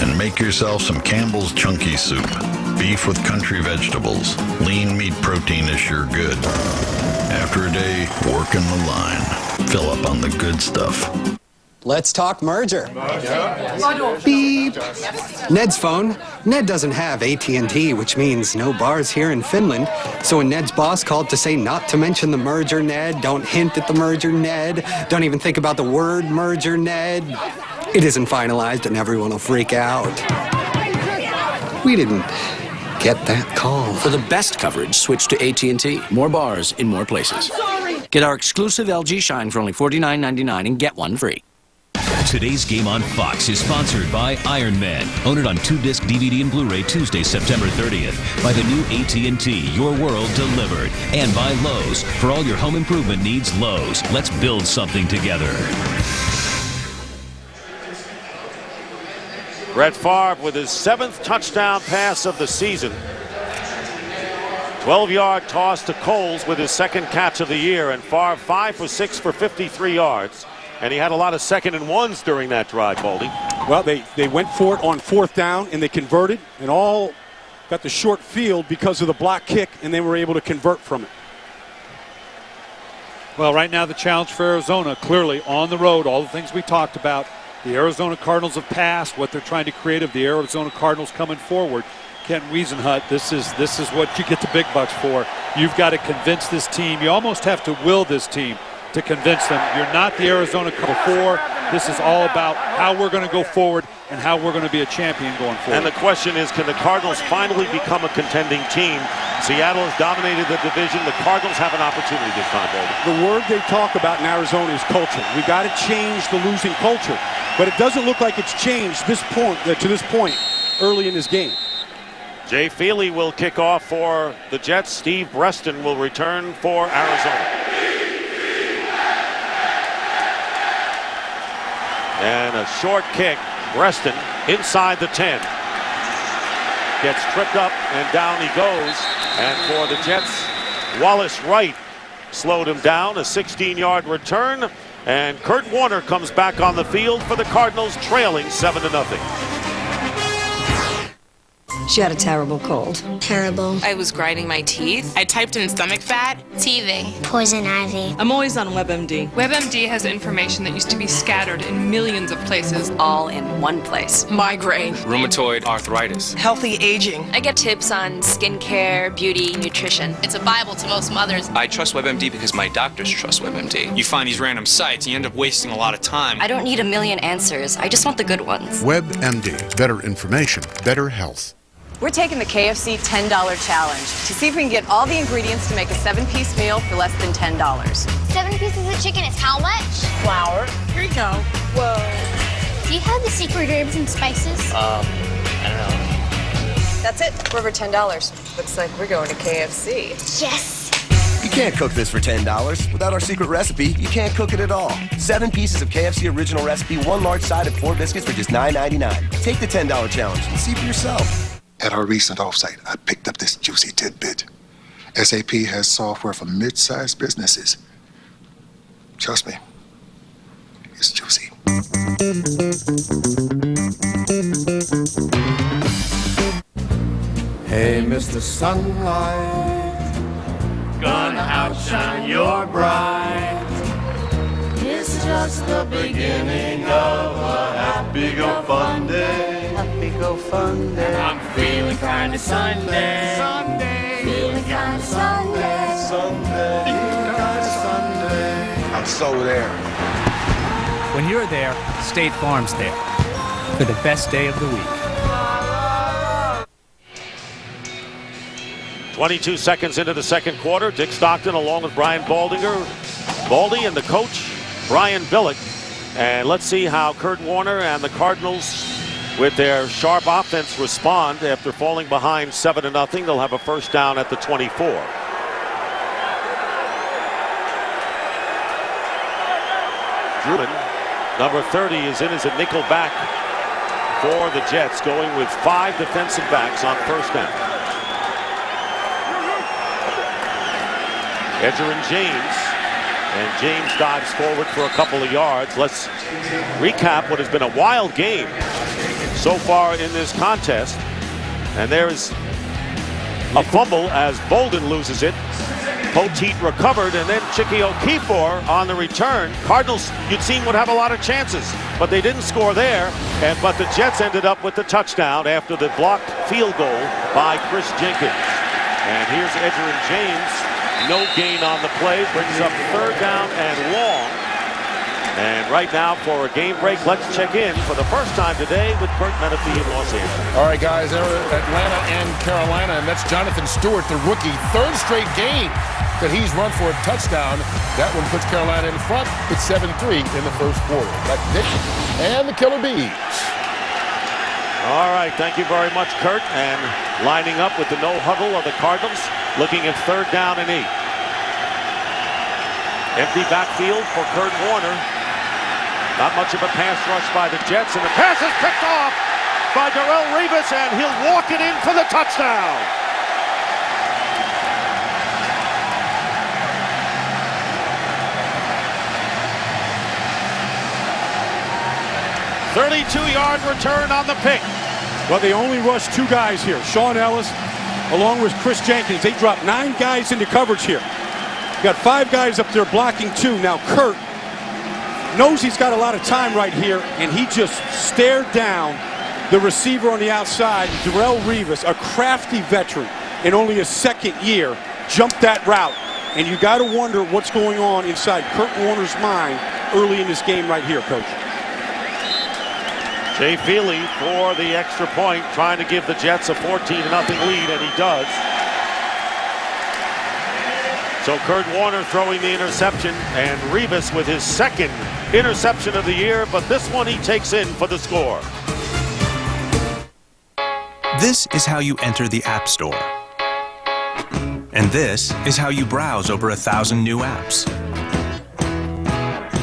and make yourself some Campbell's Chunky Soup. Beef with country vegetables. Lean meat protein is sure good. After a day, working the line. Fill up on the good stuff. Let's talk merger. Beep. Ned's phone. Ned doesn't have AT&T, which means no bars here in Finland. So when Ned's boss called to say not to mention the merger, Ned, don't hint at the merger, Ned, don't even think about the word merger, Ned, it isn't finalized and everyone will freak out. We didn't get that call. For the best coverage, switch to AT&T. More bars in more places. Get our exclusive LG Shine for only $49.99 and get one free. Today's game on Fox is sponsored by Iron Man. Own it on 2-disc DVD and Blu-ray Tuesday, September 30th. By the new AT&T, your world delivered. And by Lowe's. For all your home improvement needs, Lowe's. Let's build something together. Brett Favre with his 7th touchdown pass of the season. 12-yard toss to Coles with his 2nd catch of the year. And Favre 5 for 6 for 53 yards. And he had a lot of 2nd and 1s during that drive, Baldy. Well, they went for it on 4th down, and they converted, and all got the short field because of the block kick, and they were able to convert from it. Well, right now the challenge for Arizona, clearly on the road, all the things we talked about. The Arizona Cardinals have passed, what they're trying to create of the Arizona Cardinals coming forward. Ken Wiesenhut, this is what you get the big bucks for. You've got to convince this team. You almost have to will this team to convince them you're not the Arizona before. This is all about how we're going to go forward and how we're going to be a champion going forward. And the question is, can the Cardinals finally become a contending team? Seattle has dominated the division. The Cardinals have an opportunity this time, Baldy. The word they talk about in Arizona is culture. We got to change the losing culture, but it doesn't look like it's changed to this point early in this game. Jay Feely will kick off for the Jets. Steve Breston will return for Arizona. And a short kick. Breston inside the 10. Gets tripped up and down he goes. And for the Jets, Wallace Wright slowed him down. A 16-yard return. And Kurt Warner comes back on the field for the Cardinals, trailing 7-0. She had a terrible cold. Terrible. I was grinding my teeth. I typed in stomach fat. TV. Poison ivy. I'm always on WebMD. WebMD has information that used to be scattered in millions of places. All in one place. Migraine. Rheumatoid arthritis. Healthy aging. I get tips on skincare, beauty, nutrition. It's a Bible to most mothers. I trust WebMD because my doctors trust WebMD. You find these random sites, you end up wasting a lot of time. I don't need a million answers. I just want the good ones. WebMD. Better information, better health. We're taking the KFC $10 challenge to see if we can get all the ingredients to make a 7-piece meal for less than $10. 7 pieces of chicken is how much? Flour. Here you go. Whoa. Do you have the secret herbs and spices? I don't know. That's it. For over $10. Looks like we're going to KFC. Yes. You can't cook this for $10. Without our secret recipe, you can't cook it at all. 7 pieces of KFC original recipe, 1 large side, and 4 biscuits for just $9.99. Take the $10 challenge and see for yourself. At our recent offsite, I picked up this juicy tidbit. SAP has software for mid-sized businesses. Trust me, it's juicy. Hey, Mr. Sunlight, gonna outshine your bright. It's just the beginning of a happy go fun day. Happy go fun day. I'm feeling kinda Sunday. Sunday. Feeling kinda Sunday. Sunday. Feeling kinda Sunday. I'm so there. When you're there, State Farm's there for the best day of the week. 22 seconds into the second quarter, Dick Stockton along with Brian Baldy and the coach, Brian Billick. And let's see how Kurt Warner and the Cardinals, with their sharp offense, respond after falling behind 7-0. They'll have a first down at the 24. Drummond, number 30, is in as a nickel back for the Jets, going with 5 defensive backs on first down. Edger and James dives forward for a couple of yards. Let's recap what has been a wild game so far in this contest. And there's a fumble as Bolden loses it. Poteet recovered, and then Chicky Okifor on the return. Cardinals, you'd seen, would have a lot of chances, but they didn't score there. But the Jets ended up with the touchdown after the blocked field goal by Chris Jenkins. And here's Edger and James. No gain on the play, brings up third down and long. And right now for a game break, let's check in for the first time today with Kurt Menefee in Los Angeles. All right, guys, Atlanta and Carolina, and that's Jonathan Stewart, the rookie. Third straight game that he's run for a touchdown. That one puts Carolina in front. It's 7-3 in the first quarter. That's Dick and the Killer Bees. All right, thank you very much, Kurt. And lining up with the no huddle of the Cardinals, looking at third down and 8. Empty backfield for Kurt Warner. Not much of a pass rush by the Jets, and the pass is picked off by Darrelle Revis, and he'll walk it in for the touchdown. "32-yard return on the pick." Well, they only rushed 2 guys here. Sean Ellis, along with Chris Jenkins. They dropped 9 guys into coverage here. Got 5 guys up there blocking 2. Now Kurt knows he's got a lot of time right here, and he just stared down the receiver on the outside. Darrelle Revis, a crafty veteran in only his second year, jumped that route. And you got to wonder what's going on inside Kurt Warner's mind early in this game right here, Coach. Jay Feely for the extra point, trying to give the Jets a 14-0 lead, and he does. So Kurt Warner throwing the interception, and Revis with his second interception of the year, but this one he takes in for the score. This is how you enter the App Store. And this is how you browse over 1,000 new apps.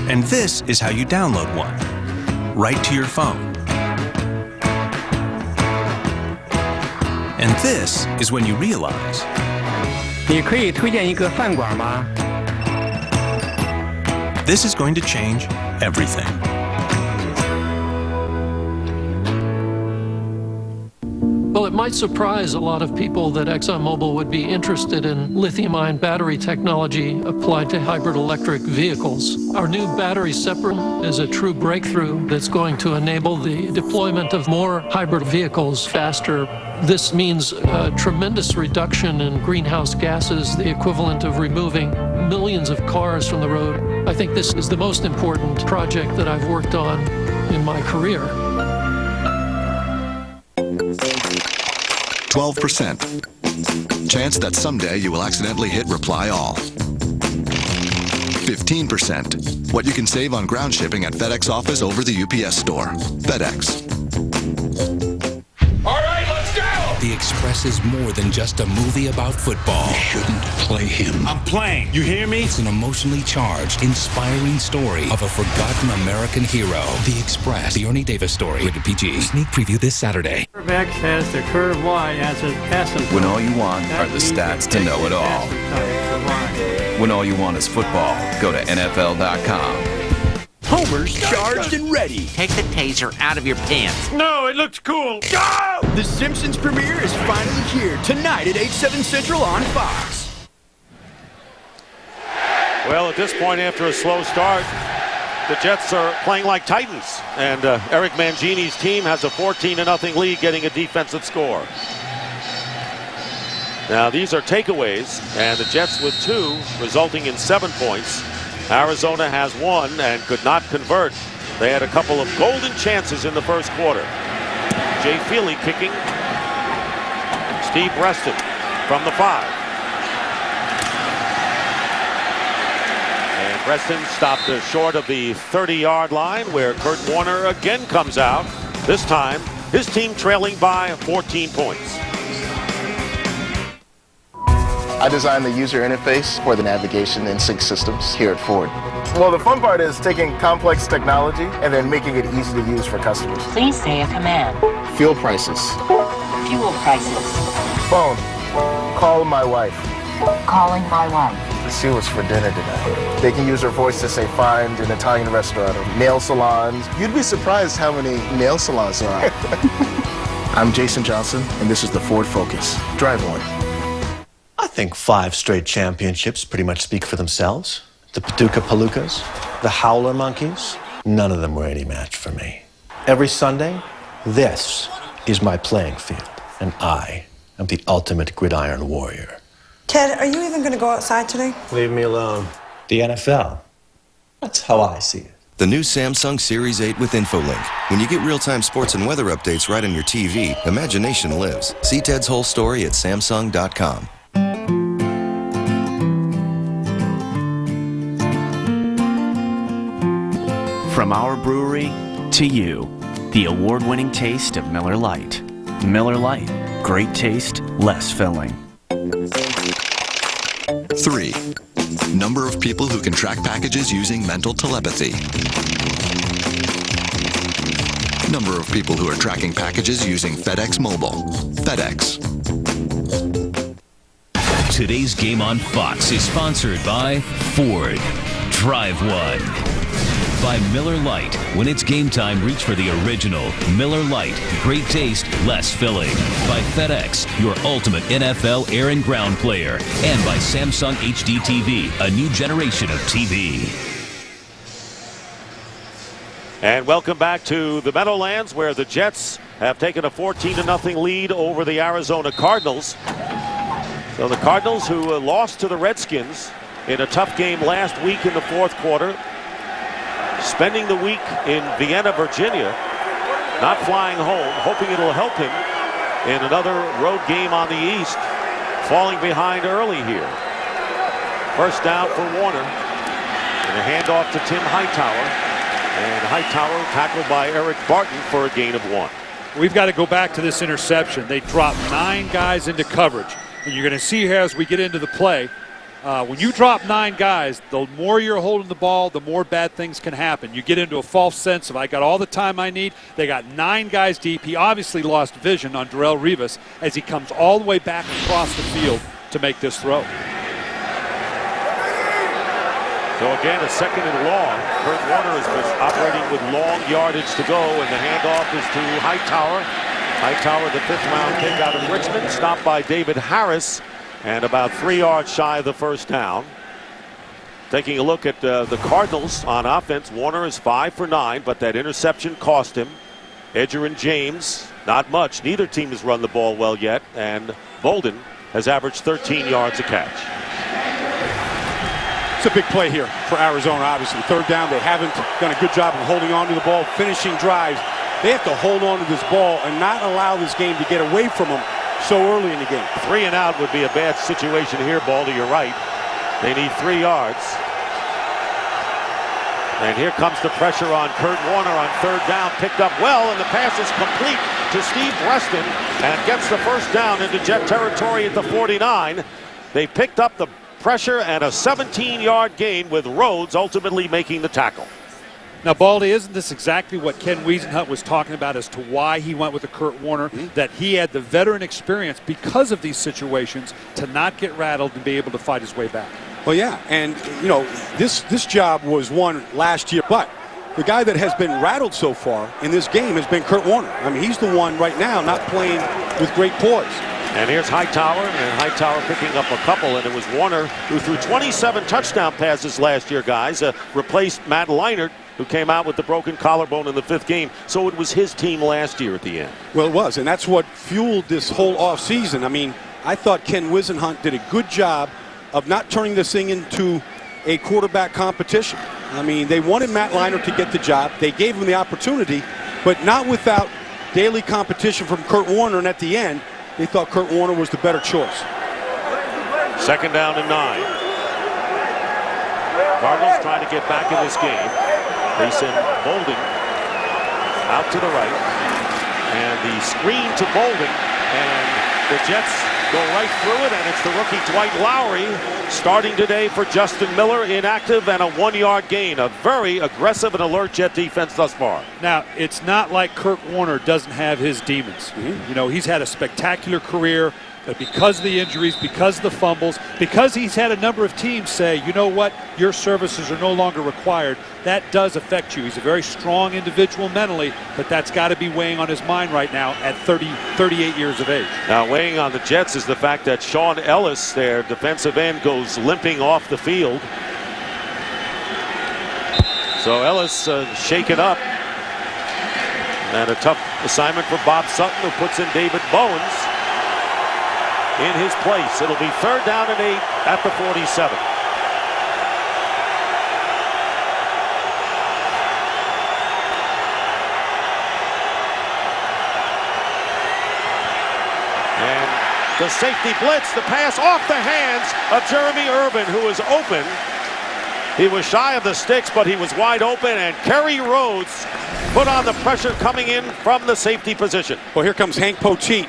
And this is how you download one, right to your phone. And this is when you realize, 你可以推荐一个饭馆吗? This is going to change everything. Well, it might surprise a lot of people that ExxonMobil would be interested in lithium-ion battery technology applied to hybrid electric vehicles. Our new battery separate is a true breakthrough that's going to enable the deployment of more hybrid vehicles faster. This means a tremendous reduction in greenhouse gases, the equivalent of removing millions of cars from the road. I think this is the most important project that I've worked on in my career. 12%. Chance that someday you will accidentally hit reply all. 15%. What you can save on ground shipping at FedEx office over the UPS store. FedEx. All right, let's go! The Express is more than just a movie about football. You shouldn't play him. I'm playing. You hear me? It's an emotionally charged, inspiring story of a forgotten American hero. The Express, the Ernie Davis story. Rated PG. Sneak preview this Saturday. Quarterback has the curve Y as an asymptote. When all you want are the stats to know it all. When all you want is football, go to NFL.com. Homer's charged and ready. Take the taser out of your pants. No, it looks cool. Go! The Simpsons premiere is finally here tonight at 8/7 Central on Fox. Well, at this point, after a slow start, the Jets are playing like Titans, and Eric Mangini's team has a 14-0 lead, getting a defensive score. Now, these are takeaways, and the Jets with 2, resulting in 7 points. Arizona has 1 and could not convert. They had a couple of golden chances in the first quarter. Jay Feely kicking. Steve Reston from the 5. And Preston stopped short of the 30-yard line, where Kurt Warner again comes out. This time, his team trailing by 14 points. I designed the user interface for the navigation and sync systems here at Ford. Well, the fun part is taking complex technology and then making it easy to use for customers. Please say a command. Fuel prices. Fuel prices. Phone. Call my wife. Calling my wife. Let's see what's for dinner tonight. They can use their voice to say find an Italian restaurant or nail salons. You'd be surprised how many nail salons there are. I'm Jason Johnson, and this is the Ford Focus. Drive one. I think 5 straight championships pretty much speak for themselves. The Paducah Palookas, the Howler Monkeys, none of them were any match for me. Every Sunday, this is my playing field, and I am the ultimate gridiron warrior. Ted, are you even going to go outside today? Leave me alone. The NFL. That's how I see it. The new Samsung Series 8 with InfoLink. When you get real-time sports and weather updates right on your TV, imagination lives. See Ted's whole story at Samsung.com. From our brewery to you, the award-winning taste of Miller Lite. Miller Lite, great taste, less filling. 3. Number of people who can track packages using mental telepathy. Number of people who are tracking packages using FedEx Mobile. FedEx. Today's game on Fox is sponsored by Ford. Drive one. By Miller Lite. When it's game time, reach for the original Miller Lite. Great taste, less filling. By FedEx, your ultimate NFL air and ground player. And by Samsung HD TV, a new generation of TV. And welcome back to the Meadowlands, where the Jets have taken a 14-0 lead over the Arizona Cardinals. So the Cardinals, who lost to the Redskins in a tough game last week in the 4th quarter, spending the week in Vienna, Virginia, not flying home, hoping it'll help him in another road game on the East, falling behind early here. First down for Warner, and a handoff to Tim Hightower, and Hightower tackled by Eric Barton for a gain of 1. We've got to go back to this interception. They dropped 9 guys into coverage, and you're going to see here as we get into the play, when you drop 9 guys, the more you're holding the ball, the more bad things can happen. You get into a false sense of, I got all the time I need. They got 9 guys deep. He obviously lost vision on Darrelle Revis as he comes all the way back across the field to make this throw. So again, a 2nd and long. Kurt Warner has been operating with long yardage to go, and the handoff is to Hightower. Hightower, the 5th-round pick out of Richmond, stopped by David Harris, and about 3 yards shy of the first down. Taking a look at the Cardinals on offense, Warner is 5 for 9, but that interception cost him. Edger and James, not much. Neither team has run the ball well yet, and Bolden has averaged 13 yards a catch. It's a big play here for Arizona, obviously. 3rd down, they haven't done a good job of holding on to the ball, finishing drives. They have to hold on to this ball and not allow this game to get away from them so early in the game. 3 and out would be a bad situation here, Baldy. You're right. They need 3 yards. And here comes the pressure on Kurt Warner on 3rd down. Picked up well, and the pass is complete to Steve Preston and gets the first down into Jet territory at the 49. They picked up the pressure and a 17-yard gain, with Rhodes ultimately making the tackle. Now, Baldy, isn't this exactly what Ken Wiesenhunt was talking about as to why he went with the Kurt Warner, that he had the veteran experience because of these situations to not get rattled and be able to fight his way back? Well, yeah, and, you know, this job was won last year, but the guy that has been rattled so far in this game has been Kurt Warner. I mean, he's the one right now not playing with great poise. And here's Hightower, and Hightower picking up a couple, and it was Warner who threw 27 touchdown passes last year, guys, replaced Matt Leinart, who came out with the broken collarbone in the 5th game. So it was his team last year at the end. Well, it was, and that's what fueled this whole offseason. I mean, I thought Ken Wiesenhunt did a good job of not turning this thing into a quarterback competition. I mean, they wanted Matt Leinart to get the job. They gave him the opportunity, but not without daily competition from Kurt Warner, and at the end, they thought Kurt Warner was the better choice. Second down and 9. Cardinals trying to get back in this game. They send Bolden out to the right. And the screen to Bolden. And the Jets go right through it. And it's the rookie Dwight Lowry starting today for Justin Miller, inactive, and a 1-yard gain. A very aggressive and alert Jet defense thus far. Now, it's not like Kurt Warner doesn't have his demons. You know, he's had a spectacular career. But because of the injuries, because of the fumbles, because he's had a number of teams say, you know what, your services are no longer required, that does affect you. He's a very strong individual mentally, but that's got to be weighing on his mind right now at 38 years of age. Now, weighing on the Jets is the fact that Sean Ellis, their defensive end, goes limping off the field. So Ellis shaken up. And a tough assignment for Bob Sutton, who puts in David Bowens in his place. It'll be 3rd down and 8 at the 47. And the safety blitz, the pass off the hands of Jeremy Urban, who was open. He was shy of the sticks, but he was wide open, and Kerry Rhodes put on the pressure coming in from the safety position. Well, here comes Hank Poteet.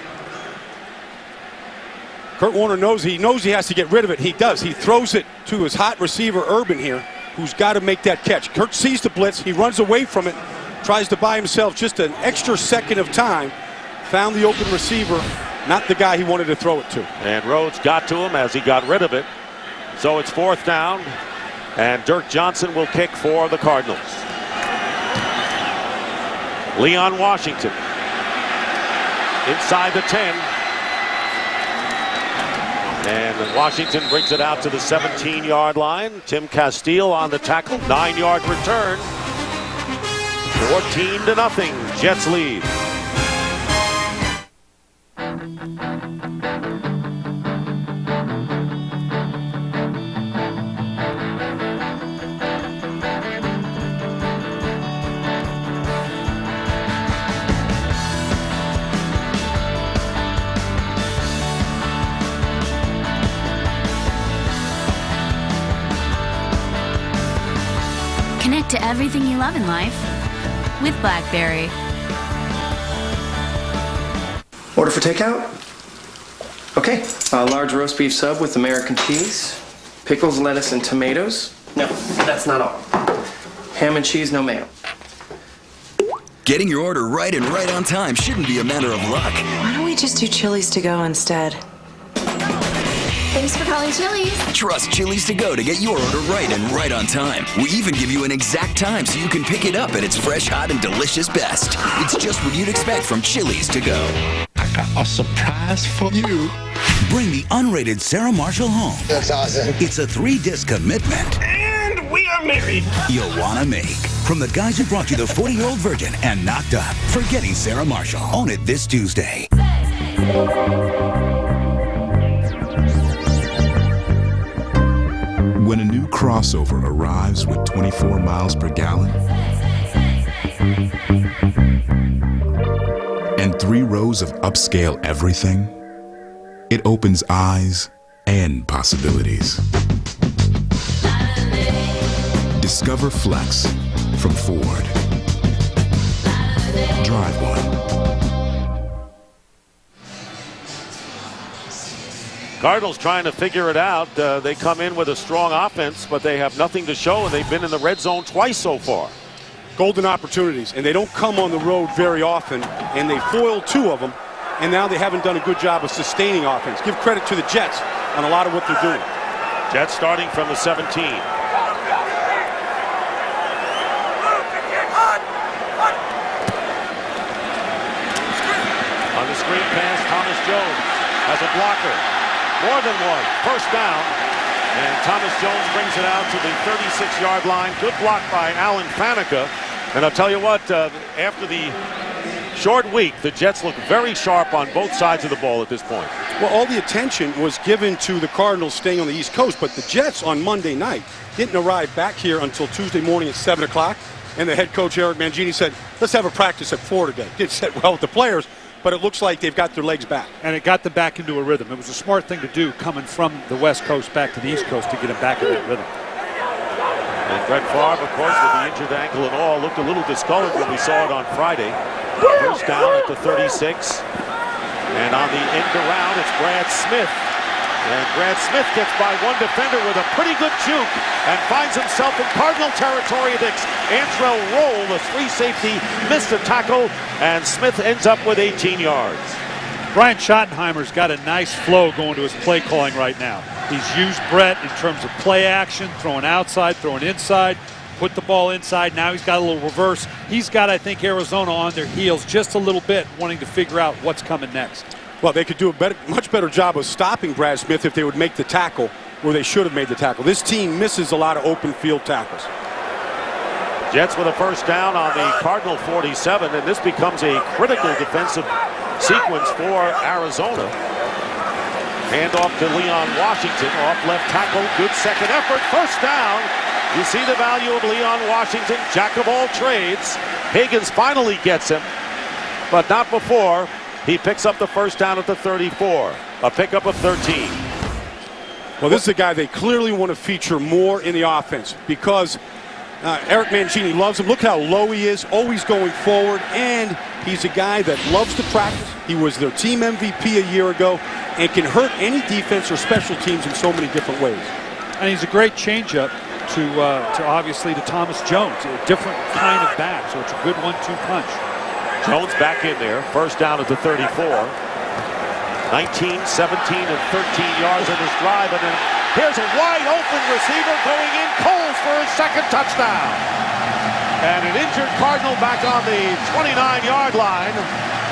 Kurt Warner knows he has to get rid of it. He does. He throws it to his hot receiver, Urban, here, who's got to make that catch. Kurt sees the blitz. He runs away from it, tries to buy himself just an extra second of time. Found the open receiver, not the guy he wanted to throw it to. And Rhodes got to him as he got rid of it. So it's 4th down, and Dirk Johnson will kick for the Cardinals. Leon Washington inside the 10. And Washington brings it out to the 17-yard line. Tim Castile on the tackle. 9-yard return. 14-0. Jets lead. Connect to everything you love in life with BlackBerry. Order for takeout? Okay. A large roast beef sub with American cheese, pickles, lettuce, and tomatoes. No, that's not all. Ham and cheese, no mayo. Getting your order right and right on time shouldn't be a matter of luck. Why don't we just do Chili's to go instead? Thanks for calling Chili's. Trust Chili's to go to get your order right and right on time. We even give you an exact time so you can pick it up at its fresh, hot, and delicious best. It's just what you'd expect from Chili's to go. I got a surprise for you. Bring the unrated Sarah Marshall home. That's awesome. It's a 3-disc commitment. And we are married. You'll want to make. From the guys who brought you the 40-Year-Old Virgin and Knocked Up. Forgetting Sarah Marshall. Own it this Tuesday. When a new crossover arrives with 24 miles per gallon and 3 rows of upscale everything, it opens eyes and possibilities. Discover Flex from Ford. Drive one. Cardinals trying to figure it out. They come in with a strong offense, but they have nothing to show, and they've been in the red zone twice so far. Golden opportunities, and they don't come on the road very often, and they foiled 2 of them, and now they haven't done a good job of sustaining offense. Give credit to the Jets on a lot of what they're doing. Jets starting from the 17. On the screen pass, Thomas Jones has a blocker. More than one. First down. And Thomas Jones brings it out to the 36-yard line. Good block by Alan Faneca. And I'll tell you what, after the short week, the Jets look very sharp on both sides of the ball at this point. Well, all the attention was given to the Cardinals staying on the East Coast, but the Jets on Monday night didn't arrive back here until Tuesday morning at 7 o'clock. And the head coach, Eric Mangini, said, let's have a practice at 4 today. Did set well with the players. but it looks like they've got their legs back. And it got them back into a rhythm. It was a smart thing to do coming from the West Coast back to the East Coast to get them back in that rhythm. And Brett Favre, of course, with the injured ankle and all, looked a little discolored when we saw it on Friday. First down at the 36. And on the end around, it's Brad Smith. And Brad Smith gets by one defender with a pretty good juke and finds himself in Cardinal territory. Antrell Roll, the free safety, missed the tackle, and Smith ends up with 18 yards. Brian Schottenheimer's got a nice flow going to his play calling right now. He's used Brett in terms of play action, throwing outside, throwing inside, put the ball inside. Now he's got a little reverse. He's got, I think, Arizona on their heels just a little bit, wanting to figure out what's coming next. Well, they could do a much better job of stopping Brad Smith if they would make the tackle where they should have made the tackle. This team misses a lot of open field tackles. Jets with a first down on the Cardinal 47, and this becomes a critical defensive sequence for Arizona. Hand off to Leon Washington, off left tackle, good second effort, first down. You see the value of Leon Washington, jack of all trades. Higgins finally gets him, but not before he picks up the first down at the 34, a pickup of 13. Well, this is a guy they clearly want to feature more in the offense because Eric Mangini loves him. Look how low he is, always going forward, and he's a guy that loves to practice. He was their team MVP a year ago and can hurt any defense or special teams in so many different ways. And he's a great changeup to obviously to Thomas Jones, a different kind of back, so it's a good 1-2 punch. Jones back in there, first down at the 34. 19, 17, and 13 yards in this drive, and then here's a wide open receiver going in, Coles for his second touchdown. And an injured Cardinal back on the 29-yard line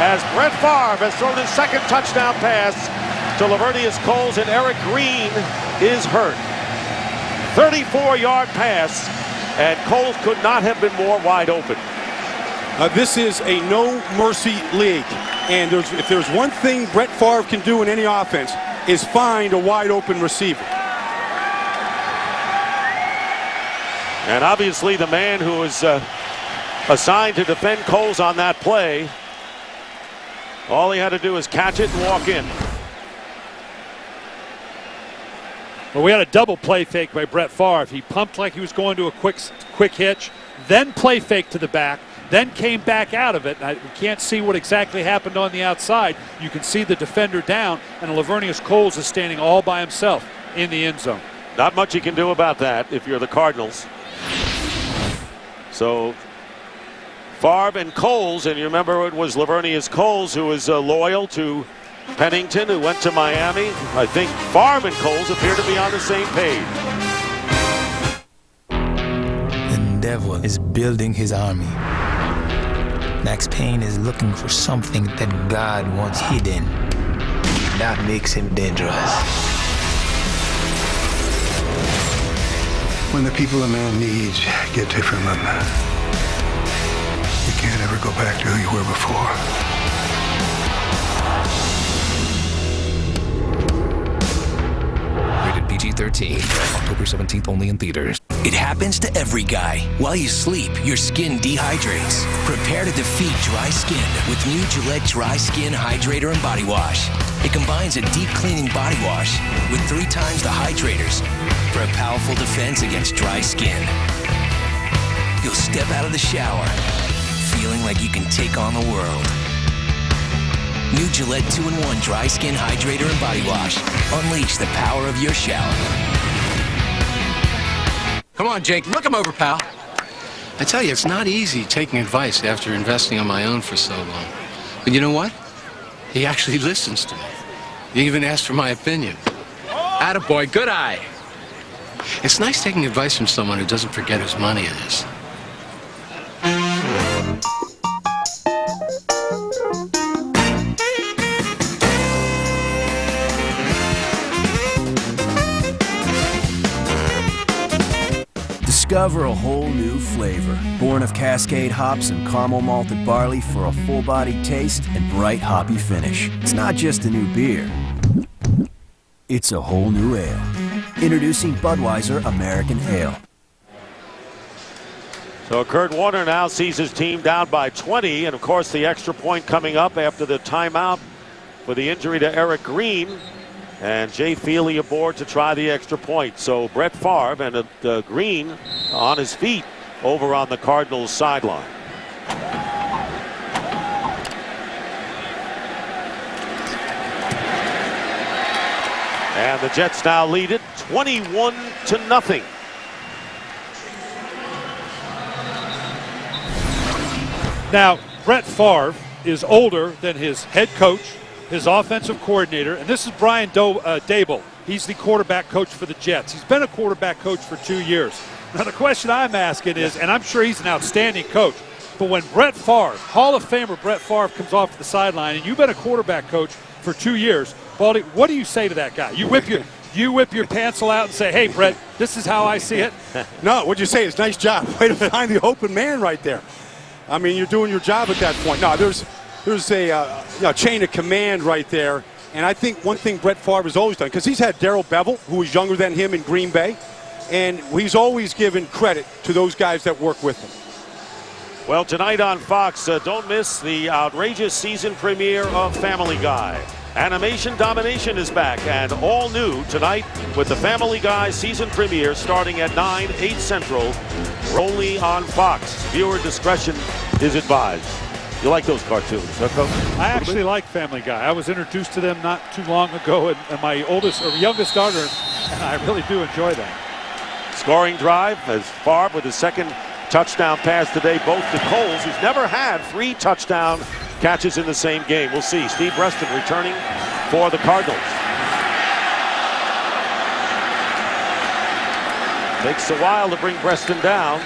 as Brett Favre has thrown his second touchdown pass to Lavernius Coles, and Eric Green is hurt. 34-yard pass, and Coles could not have been more wide open. This is a no-mercy league, and if there's one thing Brett Favre can do in any offense is find a wide-open receiver. And obviously the man who was assigned to defend Coles on that play, all he had to do was catch it and walk in. Well, we had a double play fake by Brett Favre. He pumped like he was going to a quick hitch, then play fake to the back, then came back out of it. We can't see what exactly happened on the outside. You can see the defender down, and Lavernius Coles is standing all by himself in the end zone. Not much you can do about that if you're the Cardinals. So Favre and Coles, and you remember it was Lavernius Coles who was loyal to Pennington, who went to Miami. I think Favre and Coles appear to be on the same page. The devil is building his army. Max Payne is looking for something that God wants hidden. That makes him dangerous. When the people a man needs get to from him, you can't ever go back to who you were before. PG-13. October 17th only in theaters. It happens to every guy. While you sleep, your skin dehydrates. Prepare to defeat dry skin with new Gillette Dry Skin Hydrator and Body Wash. It combines a deep cleaning body wash with 3 times the hydrators for a powerful defense against dry skin. You'll step out of the shower feeling like you can take on the world. New Gillette 2-in-1 Dry Skin Hydrator and Body Wash. Unleash the power of your shower. Come on, Jake. Look him over, pal. I tell you, it's not easy taking advice after investing on my own for so long. But you know what? He actually listens to me. He even asked for my opinion. Attaboy, good eye. It's nice taking advice from someone who doesn't forget whose money it is. Discover a whole new flavor, born of Cascade hops and caramel malted barley for a full-bodied taste and bright hoppy finish. It's not just a new beer, it's a whole new ale. Introducing Budweiser American Ale. So Kurt Warner now sees his team down by 20, and of course the extra point coming up after the timeout for the injury to Eric Green, and Jay Feely aboard to try the extra point. So Brett Favre and Green on his feet over on the Cardinals sideline. And the Jets now lead it 21-0. Now, Brett Favre is older than his head coach, his offensive coordinator, and this is Brian Daboll. He's the quarterback coach for the Jets. He's been a quarterback coach for 2 years. Now, the question I'm asking is, and I'm sure he's an outstanding coach, but when Brett Favre, Hall of Famer Brett Favre, comes off the sideline, and you've been a quarterback coach for 2 years, Baldy, what do you say to that guy? You whip your pencil out and say, hey, Brett, this is how I see it? No, what'd you say? It's nice job. Way to find the open man right there. I mean, you're doing your job at that point. No, there's a chain of command right there. And I think one thing Brett Favre has always done, because he's had Darrell Bevell, who was younger than him in Green Bay, and he's always given credit to those guys that work with him. Well, tonight on Fox, don't miss the outrageous season premiere of Family Guy. Animation Domination is back, and all new tonight with the Family Guy season premiere starting at 8 Central, only on Fox. Viewer discretion is advised. You like those cartoons, huh, Coach? I actually like Family Guy. I was introduced to them not too long ago, and my youngest daughter, and I really do enjoy them. Scoring drive as Favre with his second touchdown pass today, both to Coles, who's never had 3 touchdown catches in the same game. We'll see. Steve Reston returning for the Cardinals. Takes a while to bring Preston down,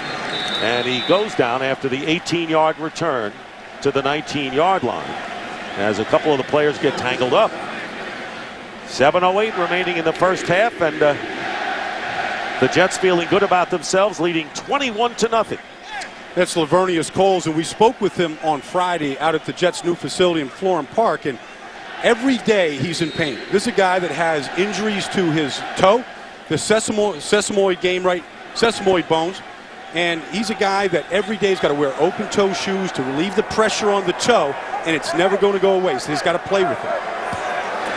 and he goes down after the 18-yard return to the 19-yard line as a couple of the players get tangled up. 7:08 remaining in the first half, and the Jets feeling good about themselves, leading 21-0. That's Lavernius Coles, and we spoke with him on Friday out at the Jets' new facility in Florham Park, and every day he's in pain. This is a guy that has injuries to his toe, the sesamoid bones, and he's a guy that every day he's got to wear open-toe shoes to relieve the pressure on the toe, and it's never going to go away, so he's got to play with it.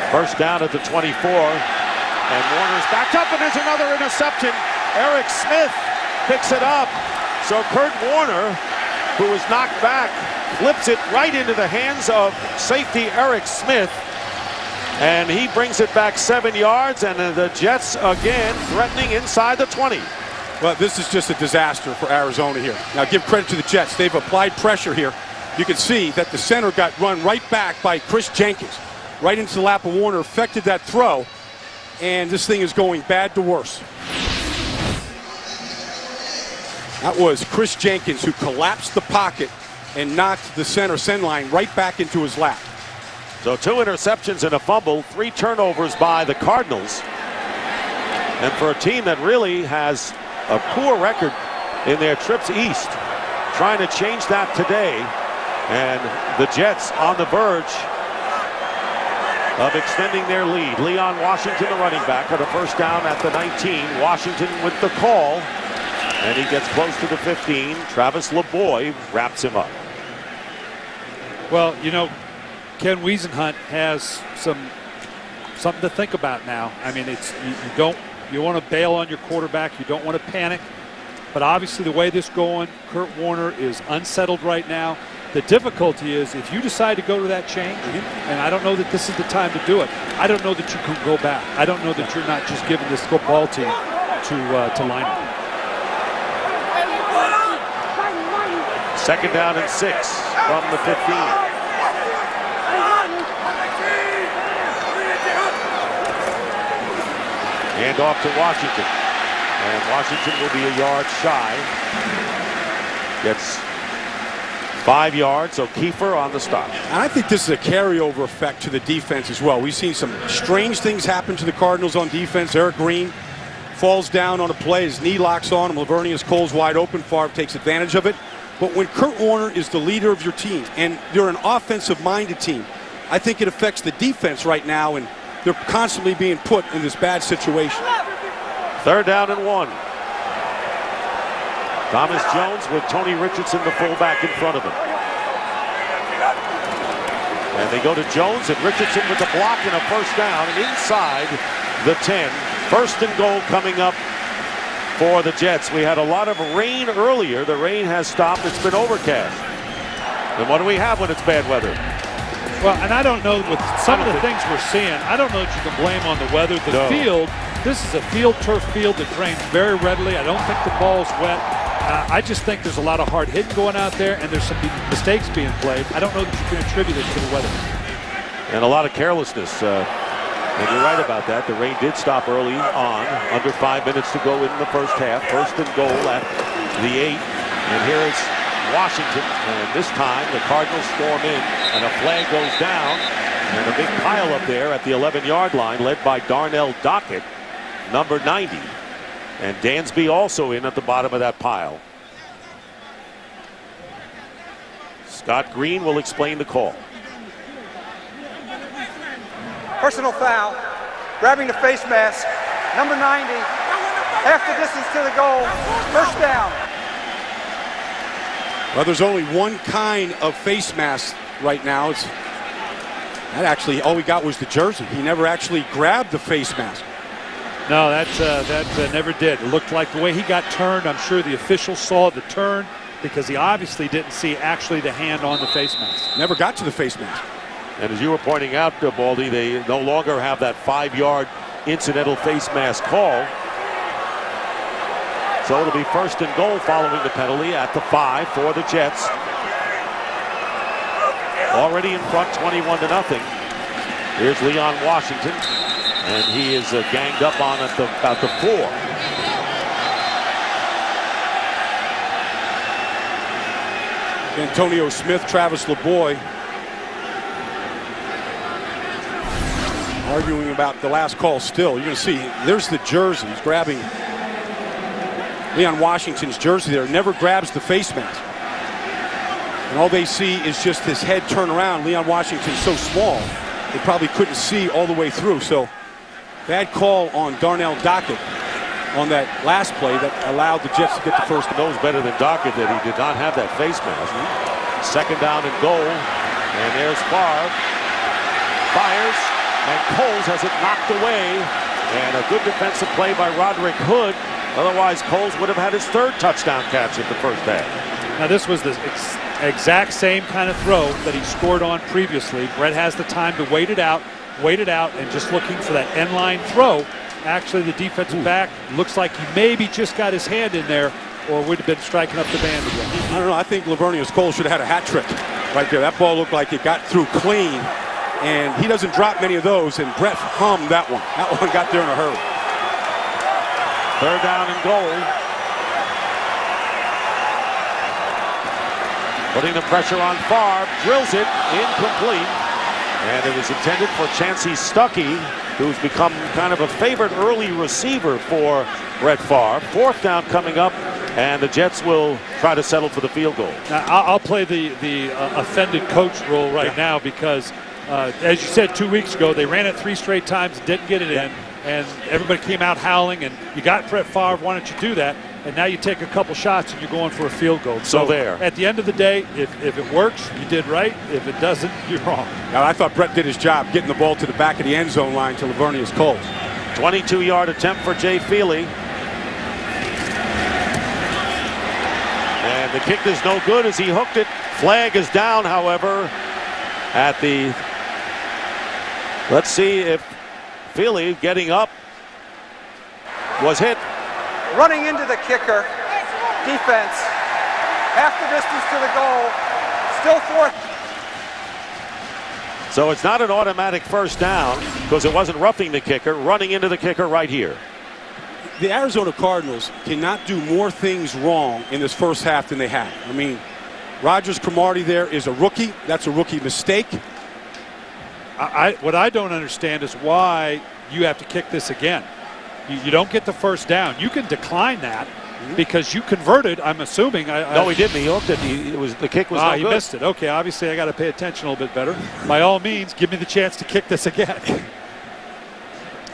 First down at the 24, and Warner's backed up, and there's another interception. Eric Smith picks it up. So Kurt Warner, who was knocked back, flips it right into the hands of safety Eric Smith, and he brings it back 7 yards, and the Jets again threatening inside the 20. Well, this is just a disaster for Arizona here. Now give credit to the Jets. They've applied pressure here. You can see that the center got run right back by Chris Jenkins, right into the lap of Warner, affected that throw, and this thing is going bad to worse. That was Chris Jenkins who collapsed the pocket and knocked the center line right back into his lap. So 2 interceptions and a fumble, 3 turnovers by the Cardinals. And for a team that really has a poor record in their trips east, trying to change that today. And the Jets on the verge of extending their lead. Leon Washington, the running back, on a first down at the 19. Washington with the call. And he gets close to the 15. Travis LeBoy wraps him up. Well, you know, Ken Wiesenhunt has something to think about now. I mean, you want to bail on your quarterback. You don't want to panic. But obviously the way this is going, Kurt Warner is unsettled right now. The difficulty is if you decide to go to that change, and I don't know that this is the time to do it, I don't know that you can go back. I don't know that you're not just giving this football team to line up. Second down and 6 from the 15. Hand off to Washington. And Washington will be a yard shy. Gets 5 yards. So Kiefer on the stop. And I think this is a carryover effect to the defense as well. We've seen some strange things happen to the Cardinals on defense. Eric Green falls down on a play. His knee locks on him. Lavernius Coles wide open. Favre takes advantage of it. But when Kurt Warner is the leader of your team and you're an offensive-minded team, I think it affects the defense right now, and they're constantly being put in this bad situation. Third down and 1. Thomas Jones with Tony Richardson, the fullback, in front of him. And they go to Jones and Richardson with the block and a first down inside the 10. First and goal coming up for the Jets. We had a lot of rain earlier. The rain has stopped. It's been overcast. And what do we have when it's bad weather? Well, and I don't know, with some of the things we're seeing, I don't know that you can blame on the weather. The field, this is a turf field that drains very readily. I don't think the ball's wet. I just think there's a lot of hard hitting going out there, and there's some mistakes being played. I don't know that you can attribute it to the weather. And a lot of carelessness. And you're right about that. The rain did stop early on. Under 5 minutes to go in the first half. First and goal at the 8. And here is Washington. And this time the Cardinals storm in. And a flag goes down. And a big pile up there at the 11-yard line, led by Darnell Dockett, number 90. And Dansby also in at the bottom of that pile. Scott Green will explain the call. Personal foul, grabbing the face mask, number 90, half the distance to the goal, first down. Well, there's only one kind of face mask right now. That actually, all we got was the jersey. He never actually grabbed the face mask. No, that never did. It looked like the way he got turned, I'm sure the official saw the turn because he obviously didn't see actually the hand on the face mask. Never got to the face mask. And as you were pointing out, Baldy, they no longer have that 5-yard incidental face mask call. So it'll be first and goal following the penalty at the 5 for the Jets. Already in front, 21-0. Here's Leon Washington, and he is ganged up on at about the 4. Antonio Smith, Travis LeBoy arguing about the last call still. You're going to see, there's the jersey. He's grabbing Leon Washington's jersey there. Never grabs the face mask. And all they see is just his head turn around. Leon Washington's so small, they probably couldn't see all the way through. So bad call on Darnell Dockett on that last play that allowed the Jets to get the first. Knows better than Dockett that he did not have that face mask. Second down and goal. And there's Favre. Fires. And Coles has it knocked away. And a good defensive play by Roderick Hood. Otherwise, Coles would have had his 3rd touchdown catch at the first half. Now, this was the exact same kind of throw that he scored on previously. Brett has the time to wait it out, and just looking for that end line throw. Actually, the defensive back looks like he maybe just got his hand in there or would have been striking up the band again. I don't know. I think Lavernius Cole should have had a hat trick right there. That ball looked like it got through clean, and he doesn't drop many of those, and Brett hummed that one. That one got there in a hurry. 3rd down and goal. Putting the pressure on Favre, drills it, incomplete. And it was intended for Chancey Stuckey, who's become kind of a favorite early receiver for Brett Favre. 4th down coming up, and the Jets will try to settle for the field goal. Now, I'll play the offended coach role right now because, as you said 2 weeks ago, they ran it 3 straight times, didn't get it in, and everybody came out howling, and you got Brett Favre, why don't you do that? And now you take a couple shots and you're going for a field goal. So there. At the end of the day, if it works, you did right. If it doesn't, you're wrong. Now, I thought Brett did his job getting the ball to the back of the end zone line to Lavernius Cole. 22-yard attempt for Jay Feely. And the kick is no good as he hooked it. Flag is down, however, at the... Let's see if Feely getting up was hit. Running into the kicker, defense, half the distance to the goal, still 4th. So it's not an automatic first down because it wasn't roughing the kicker, running into the kicker right here. The Arizona Cardinals cannot do more things wrong in this first half than they have. I mean, Rogers Cromartie there is a rookie. That's a rookie mistake. What I don't understand is why you have to kick this again. You don't get the first down. You can decline that because you converted, I'm assuming. No, he didn't. He hooked it. The kick was no good. He missed it. Okay, obviously I got to pay attention a little bit better. By all means, give me the chance to kick this again.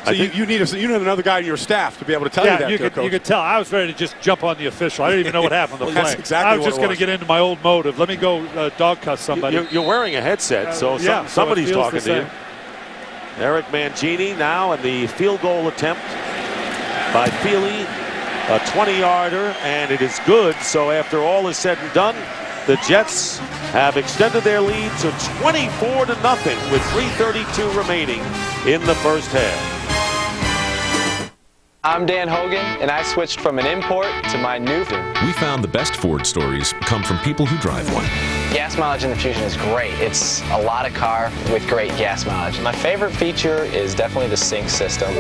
So you need another guy on your staff to be able to tell you that. You could tell. I was ready to just jump on the official. I didn't even know what happened on the play. That's exactly I was just going to get into my old mode of let me go dog cuss somebody. You're wearing a headset, so somebody's talking to you. Eric Mangini now in the field goal attempt by Feely, a 20-yarder, and it is good. So after all is said and done, the Jets have extended their lead to 24-0 with 3:32 remaining in the first half. I'm Dan Hogan, and I switched from an import to my new. We found the best Ford stories come from people who drive one. Gas mileage in the Fusion is great. It's a lot of car with great gas mileage. My favorite feature is definitely the sync system.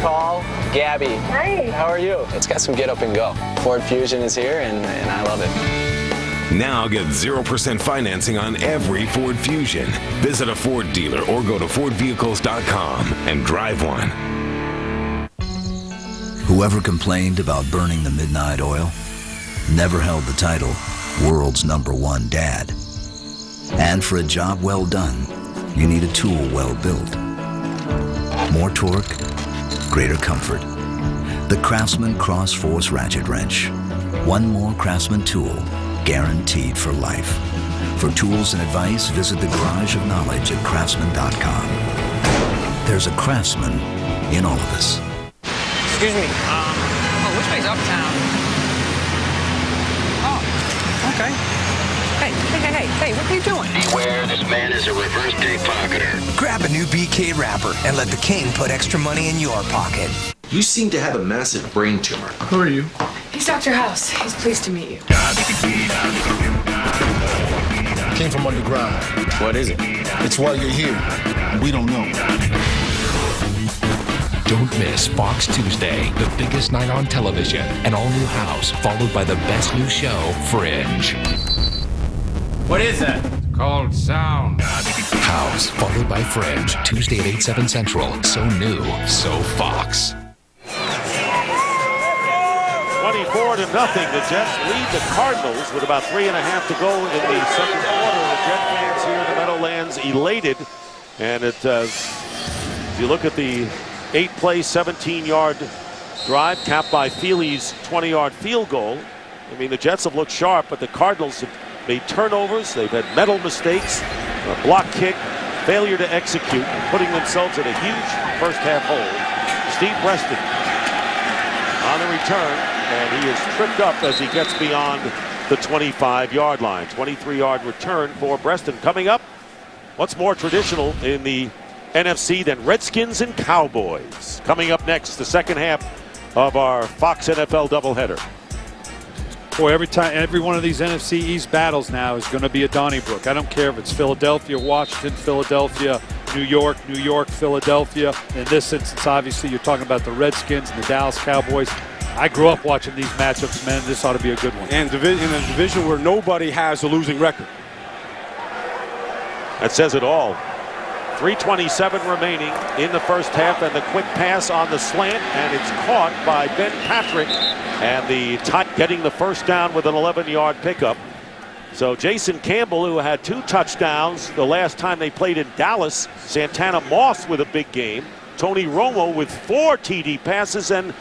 Call Gabby. Hey. How are you? It's got some get up and go. Ford Fusion is here, and I love it. Now get 0% financing on every Ford Fusion. Visit a Ford dealer or go to FordVehicles.com and drive one. Whoever complained about burning the midnight oil never held the title World's #1 Dad. And for a job well done, you need a tool well built. More torque, greater comfort. The Craftsman Cross-Force Ratchet Wrench. One more Craftsman tool, guaranteed for life. For tools and advice, visit the Garage of Knowledge at Craftsman.com. There's a craftsman in all of us. Excuse me, which way's uptown? Oh, okay. Hey, what are you doing? Beware, this man is a reverse pickpocketer. Grab a new BK wrapper and let the king put extra money in your pocket. You seem to have a massive brain tumor. Who are you? He's Dr. House. He's pleased to meet you. Came from underground. What is it? It's why you're here. We don't know. Don't miss Fox Tuesday, the biggest night on television. An all-new House, followed by the best new show, Fringe. What is that? Called sound. House, followed by Fringe, Tuesday at 8/7 Central. So new, so Fox. 24-0. The Jets lead the Cardinals with about 3.5 to go in the second quarter. The Jet fans here in the Meadowlands elated. And if you look at the 8-play, 17-yard drive capped by Feely's 20-yard field goal. I mean, the Jets have looked sharp, but the Cardinals have made turnovers. They've had mental mistakes, a block kick, failure to execute, putting themselves in a huge first-half hole. Steve Preston on the return, and he is tripped up as he gets beyond the 25-yard line. 23-yard return for Preston. Coming up, what's more traditional in the NFC than Redskins and Cowboys? Coming up next, the second half of our Fox NFL doubleheader. Boy, every one of these NFC East battles now is going to be a Donnybrook. I don't care if it's Philadelphia, Washington, Philadelphia, New York, Philadelphia. In this instance, obviously, you're talking about the Redskins and the Dallas Cowboys. I grew up watching these matchups, man. This ought to be a good one. And in a division where nobody has a losing record. That says it all. 3:27 remaining in the first half, and the quick pass on the slant, and it's caught by Ben Patrick, and the getting the first down with an 11-yard pickup. So Jason Campbell, who had 2 touchdowns the last time they played in Dallas, Santana Moss with a big game, Tony Romo with 4 TD passes, and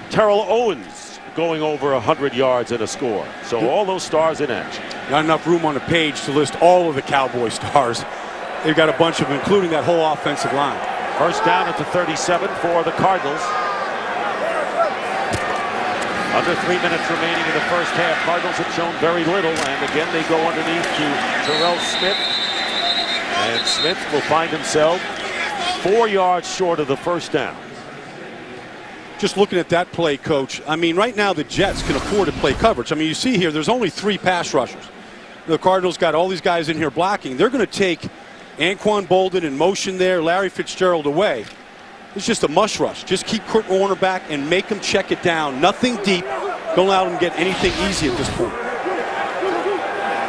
Terrell Owens going over 100 yards and a score. So all those stars in action. Not enough room on the page to list all of the Cowboy stars. They've got a bunch of them, including that whole offensive line. First down at the 37 for the Cardinals. Under 3 minutes remaining in the first half. Cardinals have shown very little, and again they go underneath to Terrell Smith. And Smith will find himself 4 yards short of the first down. Just looking at that play, Coach, I mean, right now the Jets can afford to play coverage. I mean, you see here, there's only 3 pass rushers. The Cardinals got all these guys in here blocking. They're going to take Anquan Bolden in motion there, Larry Fitzgerald away. It's just a mush rush. Just keep Kurt Warner back and make him check it down. Nothing deep. Don't allow him to get anything easy at this point.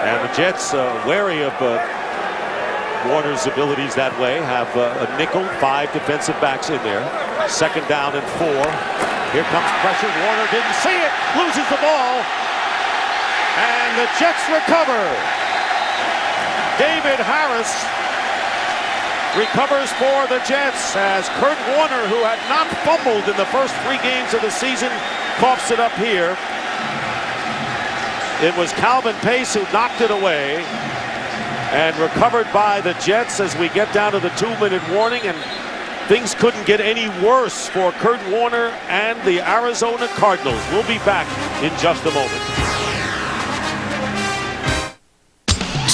And the Jets, wary of Warner's abilities that way, have a nickel, 5 defensive backs in there. Second down and 4. Here comes pressure. Warner didn't see it. Loses the ball. And the Jets recover. David Harris recovers for the Jets as Kurt Warner, who had not fumbled in the first 3 games of the season, coughs it up here. It was Calvin Pace who knocked it away, and recovered by the Jets as we get down to the 2-minute warning, and things couldn't get any worse for Kurt Warner and the Arizona Cardinals. We'll be back in just a moment.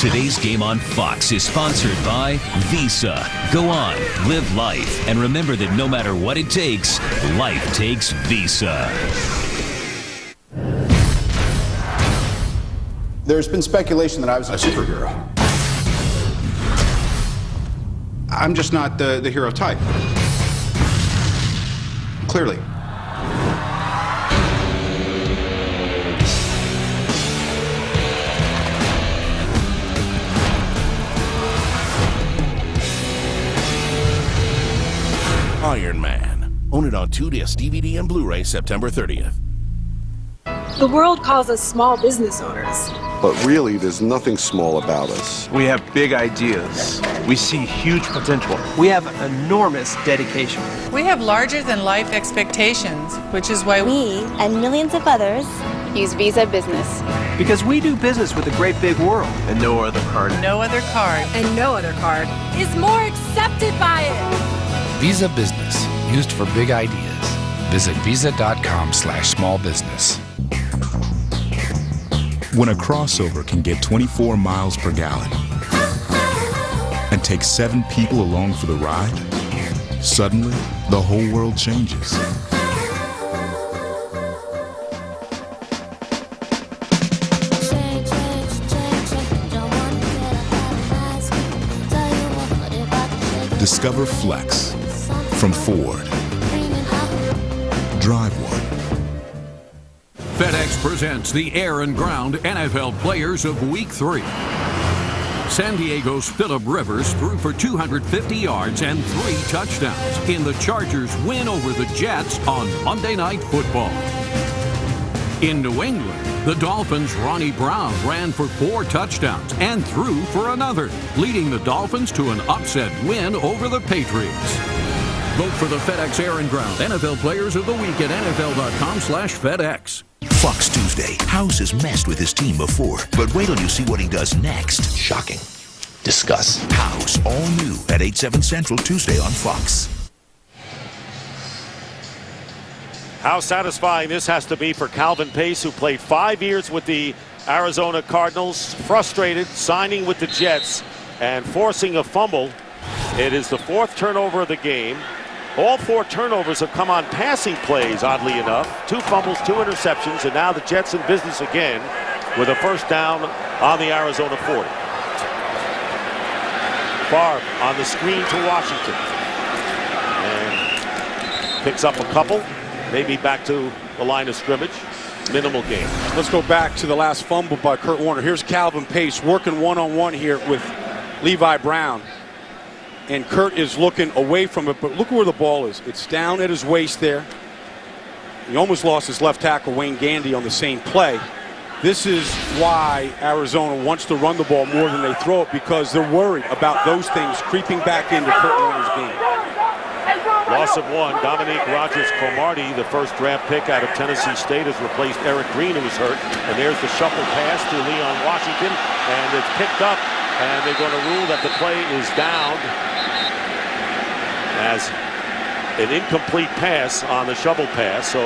Today's game on Fox is sponsored by Visa. Go on, live life, and remember that no matter what it takes, life takes Visa. There's been speculation that I was a superhero. I'm just not the hero type. Clearly. Iron Man. Own it on 2-disc DVD and Blu-ray September 30th. The world calls us small business owners. But really, there's nothing small about us. We have big ideas. We see huge potential. We have enormous dedication. We have larger-than-life expectations, which is why we and millions of others use Visa Business. Because we do business with a great big world, and no other card. No other card. And no other card is more accepted by it. Visa Business, used for big ideas. Visit visa.com/smallbusiness. When a crossover can get 24 miles per gallon and take 7 people along for the ride, suddenly the whole world changes. Discover Flex from Ford. Drive one. FedEx presents the Air and Ground NFL Players of Week 3. San Diego's Phillip Rivers threw for 250 yards and 3 touchdowns in the Chargers' win over the Jets on Monday Night Football. In New England, the Dolphins' Ronnie Brown ran for 4 touchdowns and threw for another, leading the Dolphins to an upset win over the Patriots. Vote for the FedEx Air and Ground NFL Players of the Week at NFL.com/FedEx. Fox Tuesday. House has messed with his team before, but wait till you see what he does next. Shocking. Discuss. House, all new at 8/7 Central Tuesday on Fox. How satisfying this has to be for Calvin Pace, who played 5 years with the Arizona Cardinals, frustrated, signing with the Jets, and forcing a fumble. It is the 4th turnover of the game. All 4 turnovers have come on passing plays, oddly enough. 2 fumbles, 2 interceptions, and now the Jets in business again with a first down on the Arizona 40. Favre on the screen to Washington. And picks up a couple, maybe back to the line of scrimmage. Minimal gain. Let's go back to the last fumble by Kurt Warner. Here's Calvin Pace working one-on-one here with Levi Brown. And Kurt is looking away from it, but look where the ball is. It's down at his waist there. He almost lost his left tackle, Wayne Gandy, on the same play. This is why Arizona wants to run the ball more than they throw it, because they're worried about those things creeping back into Kurt Warner's game. Loss of 1. Dominique Rodgers-Cromartie, the first draft pick out of Tennessee State, has replaced Eric Green, who was hurt. And there's the shuffle pass to Leon Washington, and it's picked up, and they're going to rule that the play is down as an incomplete pass on the shovel pass. So,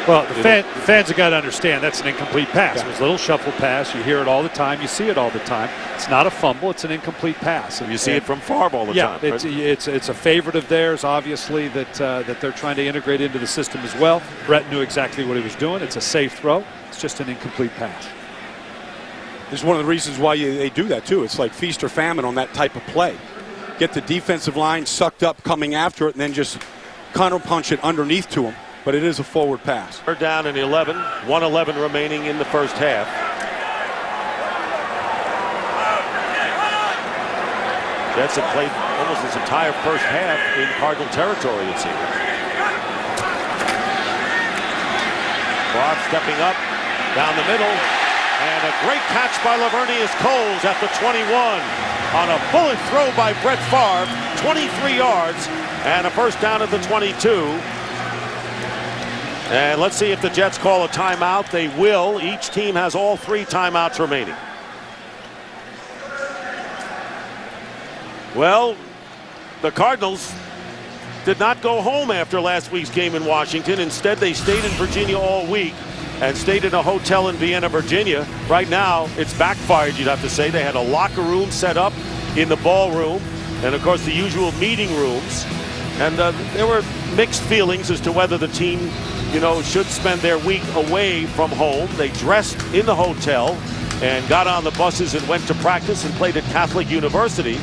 well, the fans have got to understand that's an incomplete pass. It was a little shuffle pass. You hear it all the time. You see it all the time. It's not a fumble. It's an incomplete pass. You see it from Favre all the time. Yeah, right? it's a favorite of theirs, obviously, that they're trying to integrate into the system as well. Brett knew exactly what he was doing. It's a safe throw. It's just an incomplete pass. This is one of the reasons why they do that, too. It's like feast or famine on that type of play. Get the defensive line sucked up coming after it and then just counter-punch it underneath to them. But it is a forward pass. They're down in 11. 1:11 remaining in the first half. Jets have played almost this entire first half in Cardinal territory, it seems. Favre stepping up down the middle. And a great catch by Lavernius Coles at the 21. on a bullet throw by Brett Favre, 23 yards, and a first down at the 22. And let's see if the Jets call a timeout. They will. Each team has all 3 timeouts remaining. Well, the Cardinals did not go home after last week's game in Washington. Instead, they stayed in Virginia all week and stayed in a hotel in Vienna, Virginia. Right now, it's backfired, you'd have to say. They had a locker room set up in the ballroom and, of course, the usual meeting rooms. And there were mixed feelings as to whether the team, should spend their week away from home. They dressed in the hotel and got on the buses and went to practice and played at Catholic University.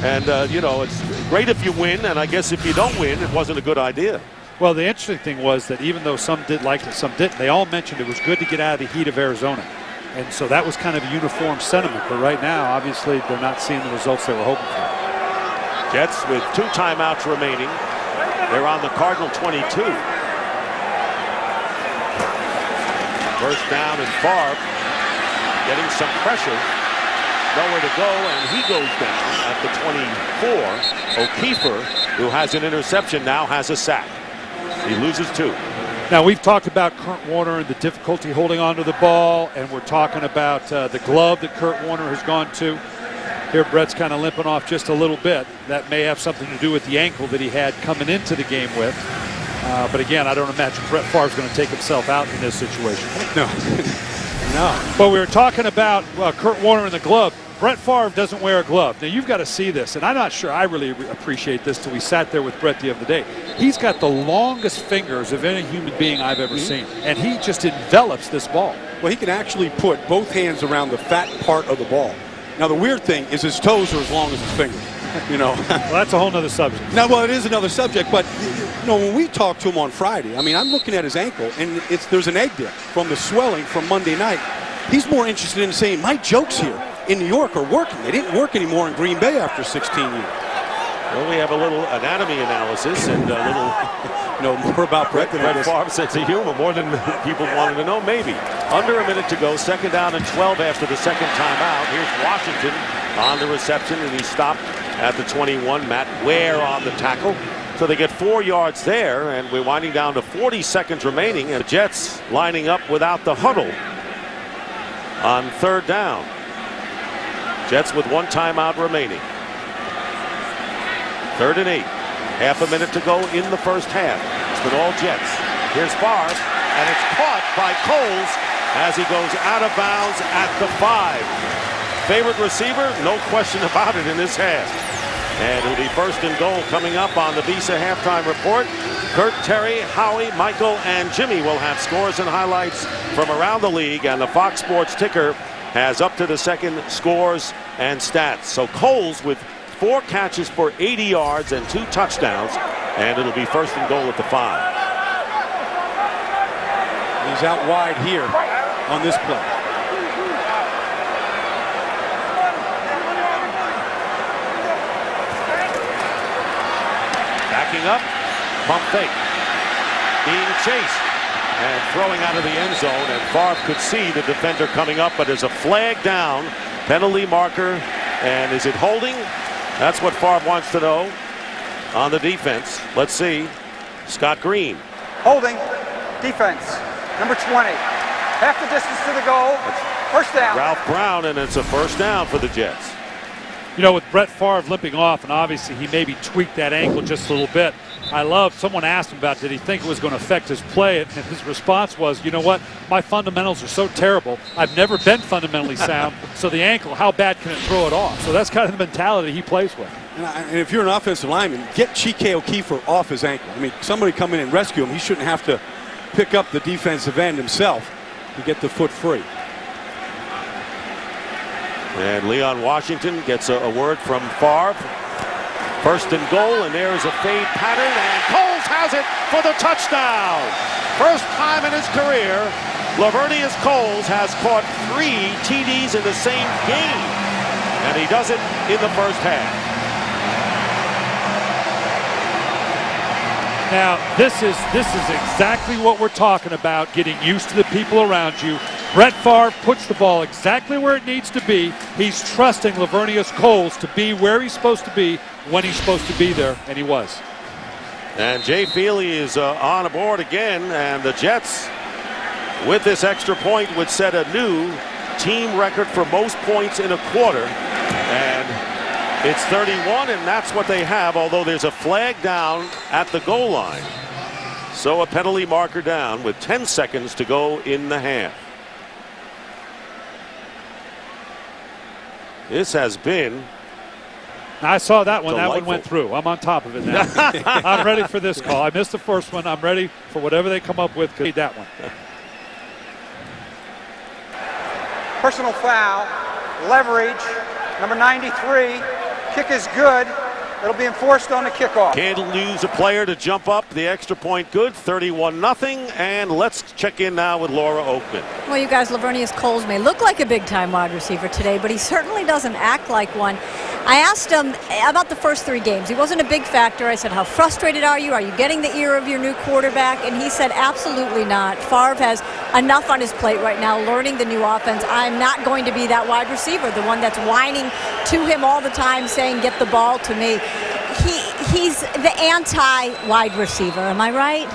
And, it's great if you win, and I guess if you don't win, it wasn't a good idea. Well, the interesting thing was that even though some did like it, some didn't, they all mentioned it was good to get out of the heat of Arizona. And so that was kind of a uniform sentiment. But right now, obviously, they're not seeing the results they were hoping for. Jets with 2 timeouts remaining. They're on the Cardinal 22. First down and Favre getting some pressure. Nowhere to go, and he goes down at the 24. O'Keefer, who has an interception, now has a sack. He loses 2. Now, we've talked about Kurt Warner and the difficulty holding on to the ball, and we're talking about the glove that Kurt Warner has gone to. Here, Brett's kind of limping off just a little bit. That may have something to do with the ankle that he had coming into the game with. But again, I don't imagine Brett Favre's going to take himself out in this situation. No. No. But we were talking about Kurt Warner and the glove. Brett Favre doesn't wear a glove. Now, you've got to see this, and I'm not sure I really appreciate this till we sat there with Brett the other day. He's got the longest fingers of any human being I've ever seen, and he just envelops this ball. Well, he can actually put both hands around the fat part of the ball. Now, the weird thing is his toes are as long as his fingers. Well, that's a whole nother subject. Now, well, it is another subject, but when we talked to him on Friday, I mean, I'm looking at his ankle, and there's an egg there from the swelling from Monday night. He's more interested in saying, my jokes here in New York are working. They didn't work anymore in Green Bay after 16 years. Well, we have a little anatomy analysis and a little, more about Brett than Brett Favre's sense of humor, more than people wanted to know, maybe. Under a minute to go, 2nd down and 12 after the second timeout. Here's Washington on the reception, and he stopped at the 21. Matt Ware on the tackle. So they get 4 yards there, and we're winding down to 40 seconds remaining, and the Jets lining up without the huddle on 3rd down. Jets with 1 timeout remaining. 3rd and 8. Half a minute to go in the first half. It's been all Jets. Here's Favre, and it's caught by Coles as he goes out of bounds at the 5. Favorite receiver? No question about it in this half. And it'll be 1st and goal coming up on the Visa halftime report. Kurt, Terry, Howie, Michael, and Jimmy will have scores and highlights from around the league, and the Fox Sports ticker has up to the second scores and stats. So Coles with 4 catches for 80 yards and 2 touchdowns, and it'll be 1st and goal at the 5. He's out wide here on this play. Backing up, pump fake, being chased and throwing out of the end zone, and Favre could see the defender coming up, but there's a flag down, penalty marker, and is it holding? That's what Favre wants to know on the defense. Let's see. Scott Green. Holding. Defense. Number 20. Half the distance to the goal. First down. Ralph Brown, and it's a first down for the Jets. With Brett Favre limping off, and obviously he maybe tweaked that ankle just a little bit. Someone asked him about, did he think it was going to affect his play? And his response was, you know what? My fundamentals are so terrible. I've never been fundamentally sound. So the ankle, how bad can it throw it off? So that's kind of the mentality he plays with. And if you're an offensive lineman, get Chike O'Keefer off his ankle. I mean, somebody come in and rescue him. He shouldn't have to pick up the defensive end himself to get the foot free. And Leon Washington gets a word from Favre. 1st and goal, and there's a fade pattern, and Coles has it for the touchdown. First time in his career, Lavernius Coles has caught 3 TDs in the same game, and he does it in the first half. Now, this is exactly what we're talking about, getting used to the people around you. Brett Favre puts the ball exactly where it needs to be. He's trusting Lavernius Coles to be where he's supposed to be when he's supposed to be there, and he was. And Jay Feely is on aboard again, and the Jets, with this extra point, would set a new team record for most points in a quarter. And it's 31, and that's what they have, although there's a flag down at the goal line. So a penalty marker down with 10 seconds to go in the half. This has been I saw that one. delightful. That one went through. I'm on top of it now. I'm ready for this call. I missed the first one. I'm ready for whatever they come up with. Need that one. Personal foul, leverage, number 93. Kick is good. It'll be enforced on the kickoff. Can't lose a player to jump up. The extra point good. 31-0. And let's check in now with Laura Oakman. Well, you guys, Lavernius Coles may look like a big-time wide receiver today, but he certainly doesn't act like one. I asked him about the first 3 games. He wasn't a big factor. I said, how frustrated are you? Are you getting the ear of your new quarterback? And he said, absolutely not. Favre has enough on his plate right now, learning the new offense. I'm not going to be that wide receiver, the one that's whining to him all the time, saying, get the ball to me. He's the anti-wide receiver. Am I right?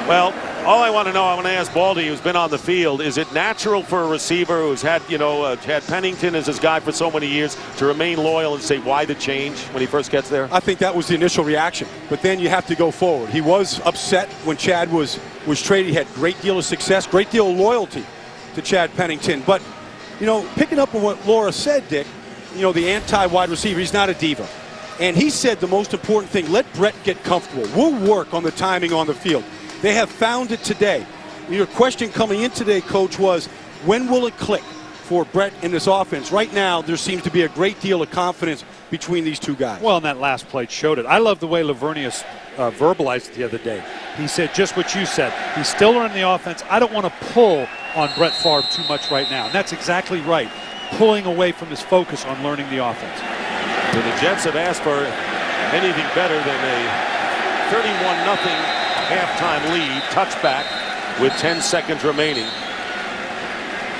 Well, all I want to know, I want to ask Baldy, who's been on the field, is it natural for a receiver who's had, had Pennington as his guy for so many years to remain loyal and say, why the change when he first gets there? I think that was the initial reaction, but then you have to go forward. He was upset when Chad was traded. He had a great deal of success, great deal of loyalty to Chad Pennington. But, picking up on what Laura said, Dick, the anti-wide receiver, he's not a diva. And he said the most important thing, let Brett get comfortable. We'll work on the timing on the field. They have found it today. Your question coming in today, Coach, was when will it click for Brett in this offense? Right now, there seems to be a great deal of confidence between these two guys. Well, and that last play showed it. I love the way Lavernius verbalized it the other day. He said just what you said. He's still learning the offense. I don't want to pull on Brett Favre too much right now. And that's exactly right. Pulling away from his focus on learning the offense. So the Jets have asked for anything better than a 31-0 halftime lead, touchback with 10 seconds remaining.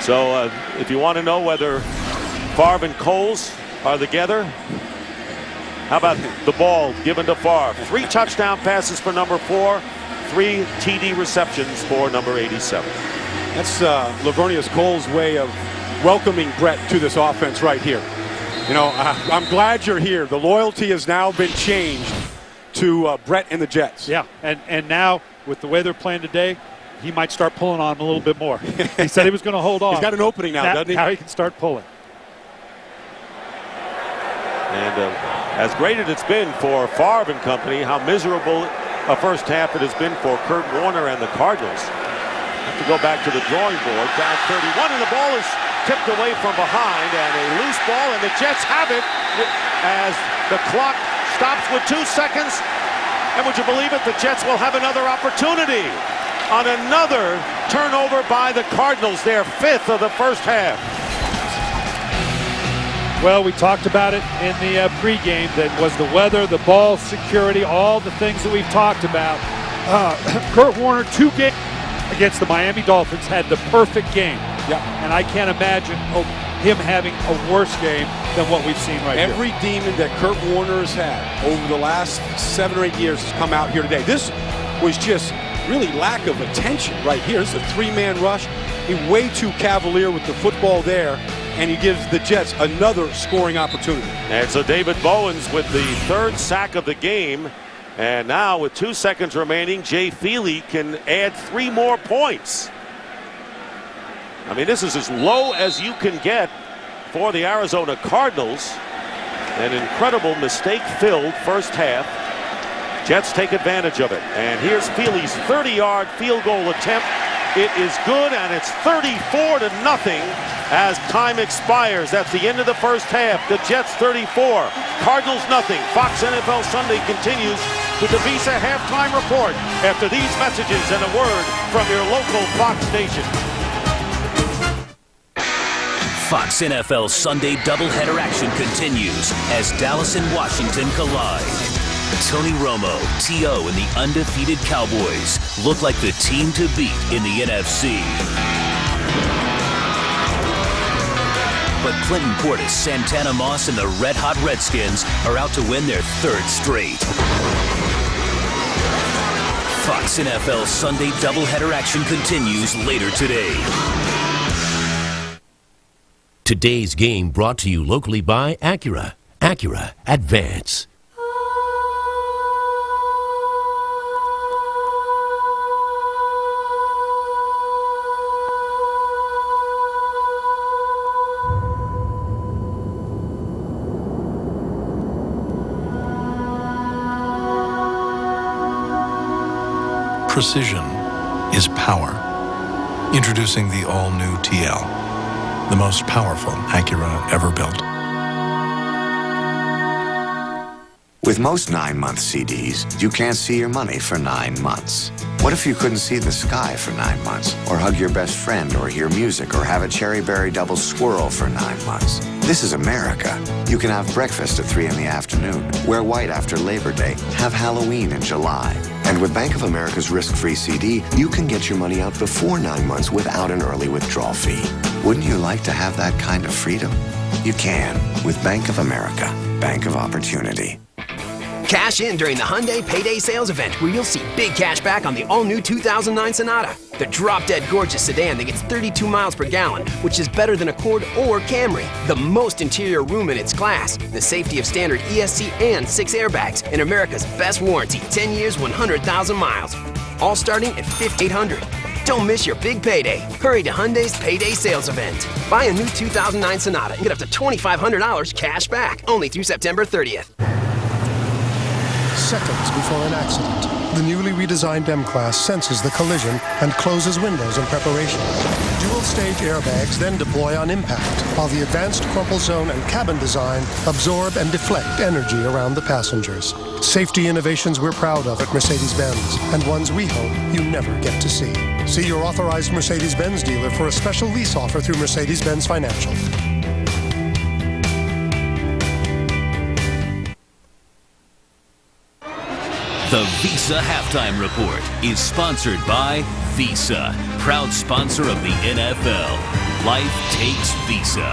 So if you want to know whether Favre and Coles are together, how about the ball given to Favre? 3 touchdown passes for number 4, 3 TD receptions for number 87. That's Lavernius Coles' way of welcoming Brett to this offense right here. I'm glad you're here. The loyalty has now been changed to Brett and the Jets. Yeah, and now with the way they're playing today, he might start pulling on him a little bit more. He said he was going to hold on. He's got an opening now, doesn't he? Now he can start pulling. And as great as it's been for Favre and company, how miserable a first half it has been for Kurt Warner and the Cardinals. Have to go back to the drawing board. Down 31, and the ball is tipped away from behind, and a loose ball, and the Jets have it as the clock stops with 2 seconds. And would you believe it, the Jets will have another opportunity on another turnover by the Cardinals, their 5th of the first half. Well, we talked about it in the pregame. That was the weather, the ball security, all the things that we've talked about. Kurt Warner, 2 games against the Miami Dolphins, had the perfect game. Yeah. And I can't imagine him having a worse game than what we've seen right Every here. demon that Kurt Warner has had over the last 7 or 8 years has come out here today. This was just really lack of attention right here. This is a 3-man rush. He's way too cavalier with the football there, and he gives the Jets another scoring opportunity. And so David Bowens with the 3rd sack of the game. And now with 2 seconds remaining, Jay Feely can add 3 more points. I mean, this is as low as you can get for the Arizona Cardinals. An incredible mistake-filled first half. Jets take advantage of it. And here's Feely's 30-yard field goal attempt. It is good, and it's 34-0 as time expires. That's the end of the first half. The Jets 34, Cardinals nothing. Fox NFL Sunday continues with the Visa halftime report after these messages and a word from your local Fox station. Fox NFL Sunday doubleheader action continues as Dallas and Washington collide. Tony Romo, T.O. and the undefeated Cowboys look like the team to beat in the NFC. But Clinton Portis, Santana Moss, and the Red Hot Redskins are out to win their third straight. Fox NFL Sunday doubleheader action continues later today. Today's game brought to you locally by Acura. Acura Advance. Precision is power. Introducing the all-new TL, the most powerful Acura ever built. With most 9-month CDs, you can't see your money for 9 months. What if you couldn't see the sky for 9 months, or hug your best friend, or hear music, or have a cherry berry double swirl for 9 months? This is America. You can have breakfast at 3 in the afternoon, wear white after Labor Day, have Halloween in July. And with Bank of America's risk-free CD, you can get your money out before 9 months without an early withdrawal fee. Wouldn't you like to have that kind of freedom? You can with Bank of America, Bank of Opportunity. Cash in during the Hyundai Payday Sales Event, where you'll see big cash back on the all-new 2009 Sonata. The drop-dead gorgeous sedan that gets 32 miles per gallon, which is better than Accord or Camry. The most interior room in its class, the safety of standard ESC and 6 airbags, and America's best warranty, 10 years, 100,000 miles. All starting at $5,800. Don't miss your big payday. Hurry to Hyundai's Payday Sales Event. Buy a new 2009 Sonata and get up to $2,500 cash back, only through September 30th. Seconds before an accident, the newly redesigned M-Class senses the collision and closes windows in preparation. Dual-stage airbags then deploy on impact, while the advanced crumple zone and cabin design absorb and deflect energy around the passengers. Safety innovations we're proud of at Mercedes-Benz, and ones we hope you never get to see. See your authorized Mercedes-Benz dealer for a special lease offer through Mercedes-Benz Financial. The Visa Halftime Report is sponsored by Visa, proud sponsor of the NFL. Life takes Visa.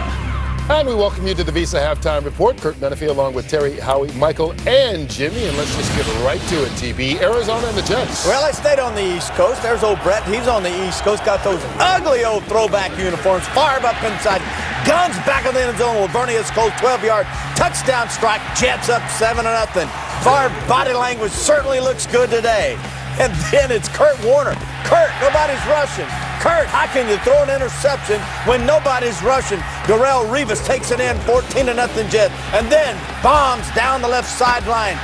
And we welcome you to the Visa Halftime Report. Kurt Menefee along with Terry, Howie, Michael, and Jimmy. And let's just get right to it, TB. Arizona and the Jets. Well, I stayed on the East Coast. There's old Brett. He's on the East Coast. Got those ugly old throwback uniforms. Fired up inside. Guns back in the end zone. Lavernius Cole, 12-yard touchdown strike. Jets up 7-0. Favre body language certainly looks good today. And then it's Kurt Warner. Kurt, nobody's rushing. Kurt, how can you throw an interception when nobody's rushing? Darrelle Revis takes it in, 14-0 Jets. And then bombs down the left sideline.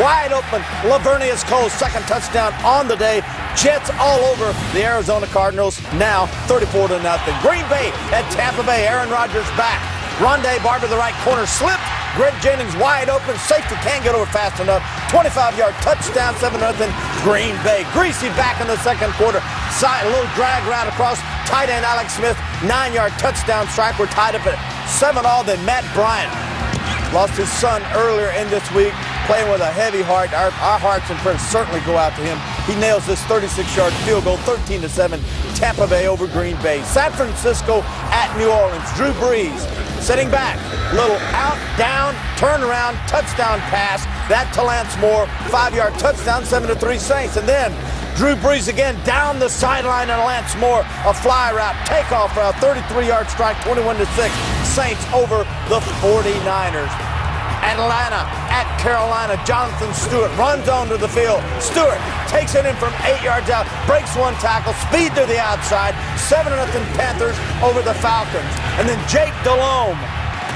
Wide open, Lavernius Cole, second touchdown on the day. Jets all over the Arizona Cardinals, now 34-0. Green Bay at Tampa Bay, Aaron Rodgers back. Rondé Barber, the right corner, slipped. Greg Jennings wide open. Safety can't get over fast enough. 25-yard touchdown, 7-0 Green Bay. Greasy back in the second quarter. A little drag route across. Tight end Alex Smith, 9-yard touchdown strike. We're tied up at 7-0. Then Matt Bryant lost his son earlier in this week, playing with a heavy heart. Our hearts and prayers certainly go out to him. He nails this 36-yard field goal, 13-7, Tampa Bay over Green Bay. San Francisco at New Orleans. Drew Brees sitting back, little out, down, turnaround, touchdown pass. That to Lance Moore, 5-yard touchdown, 7-3 Saints. And then Drew Brees again down the sideline, and Lance Moore, a fly route, takeoff route, 33-yard strike, 21-6. Saints over the 49ers. Atlanta at Carolina. Jonathan Stewart runs onto the field. Stewart takes it in from 8 yards out, breaks one tackle, speed to the outside. 7-0 Panthers over the Falcons. And then Jake Delhomme,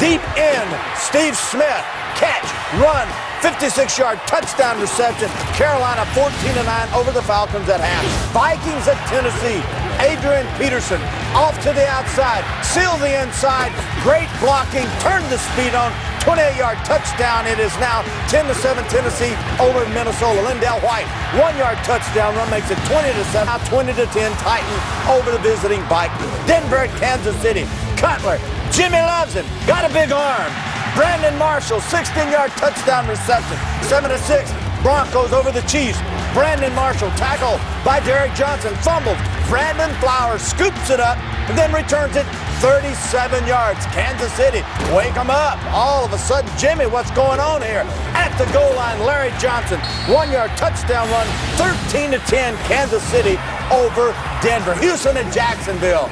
deep in, Steve Smith, catch, run, 56-yard touchdown reception. Carolina 14-9 over the Falcons at half. Vikings at Tennessee. Adrian Peterson off to the outside, seal the inside, great blocking, turn the speed on, 28-yard touchdown. It is now 10-7 Tennessee over Minnesota. Lindell White, 1-yard touchdown run makes it 20-7. Now 20-10 Titans over the visiting Vikings. Denver at Kansas City. Cutler, Jimmy loves him, got a big arm. Brandon Marshall, 16-yard touchdown reception. 7-6 Broncos over the Chiefs. Brandon Marshall tackled by Derek Johnson, fumbled. Brandon Flowers scoops it up and then returns it 37 yards. Kansas City, wake them up. All of a sudden, Jimmy, what's going on here? At the goal line, Larry Johnson, 1-yard touchdown run, 13-10, Kansas City over Denver. Houston and Jacksonville.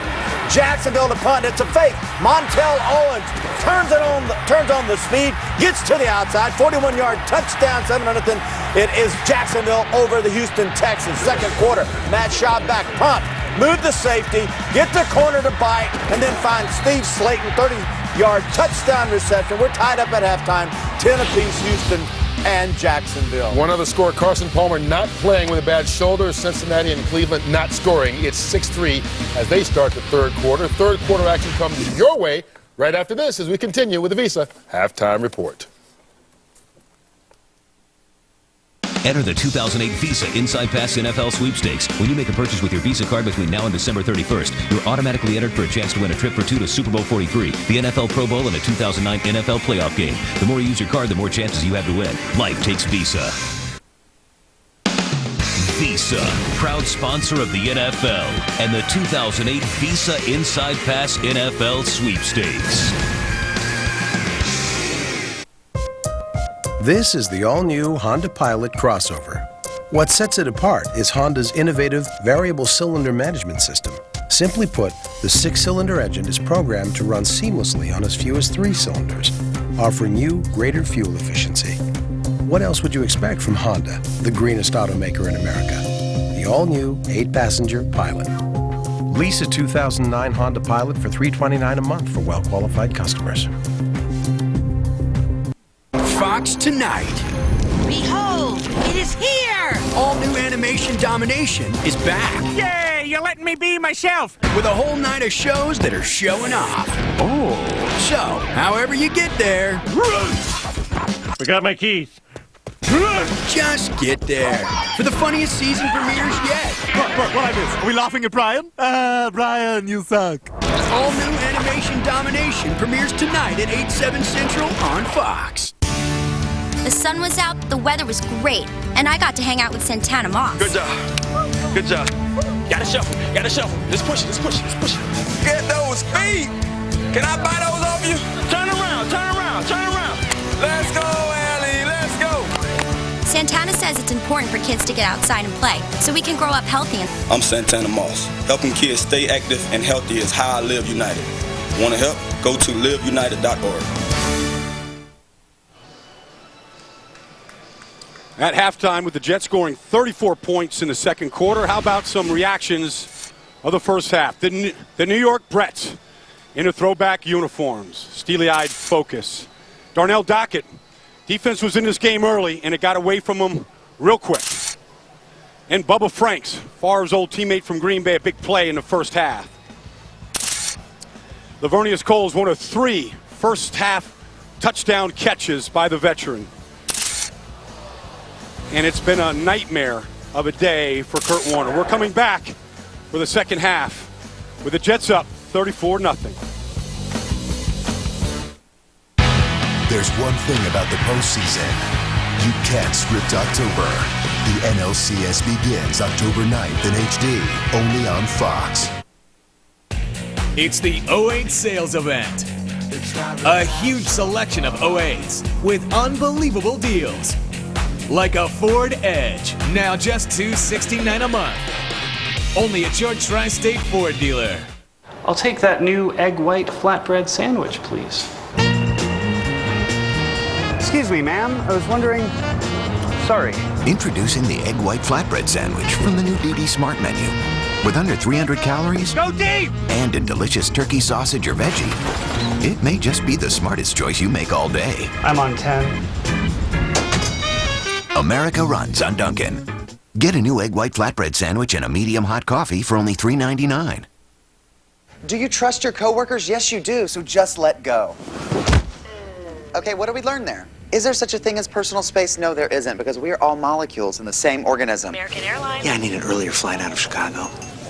Jacksonville to punt. It's a fake. Montel Owens turns on the speed, gets to the outside, 41-yard touchdown, 7-0. It is Jacksonville over the Houston Texans. Second quarter, Matt Schaub back, punt, move the safety, get the corner to bite, and then find Steve Slayton, 30-yard touchdown reception. We're tied up at halftime, 10 apiece, Houston and Jacksonville. One other score, Carson Palmer not playing with a bad shoulder. Cincinnati and Cleveland not scoring. It's 6-3 as they start the third quarter. Third quarter action comes your way right after this as we continue with the Visa Halftime Report. Enter the 2008 Visa Inside Pass NFL Sweepstakes. When you make a purchase with your Visa card between now and December 31st, you're automatically entered for a chance to win a trip for two to Super Bowl 43, the NFL Pro Bowl, and a 2009 NFL playoff game. The more you use your card, the more chances you have to win. Life takes Visa. Visa, proud sponsor of the NFL and the 2008 Visa Inside Pass NFL Sweepstakes. This is the all-new Honda Pilot crossover. What sets it apart is Honda's innovative variable cylinder management system. Simply put, the 6-cylinder engine is programmed to run seamlessly on as few as 3 cylinders, offering you greater fuel efficiency. What else would you expect from Honda, the greenest automaker in America? The all-new 8-passenger Pilot. Lease a 2009 Honda Pilot for $329 a month for well-qualified customers. Fox tonight. Behold, it is here! All new animation domination is back. Yay, you're letting me be myself! With a whole night of shows that are showing off. Oh. So, however you get there. Forgot my keys. Just get there. For the funniest season premieres yet. What I miss? Are we laughing at Brian? Brian, you suck. All new animation domination premieres tonight at 8/7 Central on Fox. The sun was out, the weather was great, and I got to hang out with Santana Moss. Good job. Good job. Gotta shuffle. Gotta shuffle. Let's push it. Let's push it. Let's push it. Get those feet! Can I buy those off you? Turn around. Turn around. Turn around. Let's go, Ellie. Let's go. Santana says it's important for kids to get outside and play, so we can grow up healthy. I'm Santana Moss. Helping kids stay active and healthy is how I live United. Want to help? Go to liveunited.org. At halftime, with the Jets scoring 34 points in the second quarter, how about some reactions of the first half? The New York Bretts in their throwback uniforms, steely-eyed focus. Darnell Dockett, defense was in this game early, and it got away from him real quick. And Bubba Franks, Favre's old teammate from Green Bay, a big play in the first half. Lavernius Coles, one of 3 first-half touchdown catches by the veteran. And it's been a nightmare of a day for Kurt Warner. We're coming back for the second half with the Jets up 34-0. There's one thing about the postseason. You can't script October. The NLCS begins October 9th in HD, only on Fox. It's the 08 sales event. A huge selection of 08s with unbelievable deals. Like a Ford Edge, now just $269 a month. Only at your Tri-State Ford dealer. I'll take that new egg white flatbread sandwich, please. Excuse me, ma'am. I was wondering... Sorry. Introducing the egg white flatbread sandwich from the new DD Smart menu. With under 300 calories... Go deep! And a delicious turkey sausage or veggie. It may just be the smartest choice you make all day. I'm on 10. America runs on Dunkin'. Get a new egg white flatbread sandwich and a medium hot coffee for only $3.99. Do you trust your coworkers? Yes, you do, so just let go. Okay, what did we learn there? Is there such a thing as personal space? No, there isn't, because we are all molecules in the same organism. American Airlines. Yeah, I need an earlier flight out of Chicago.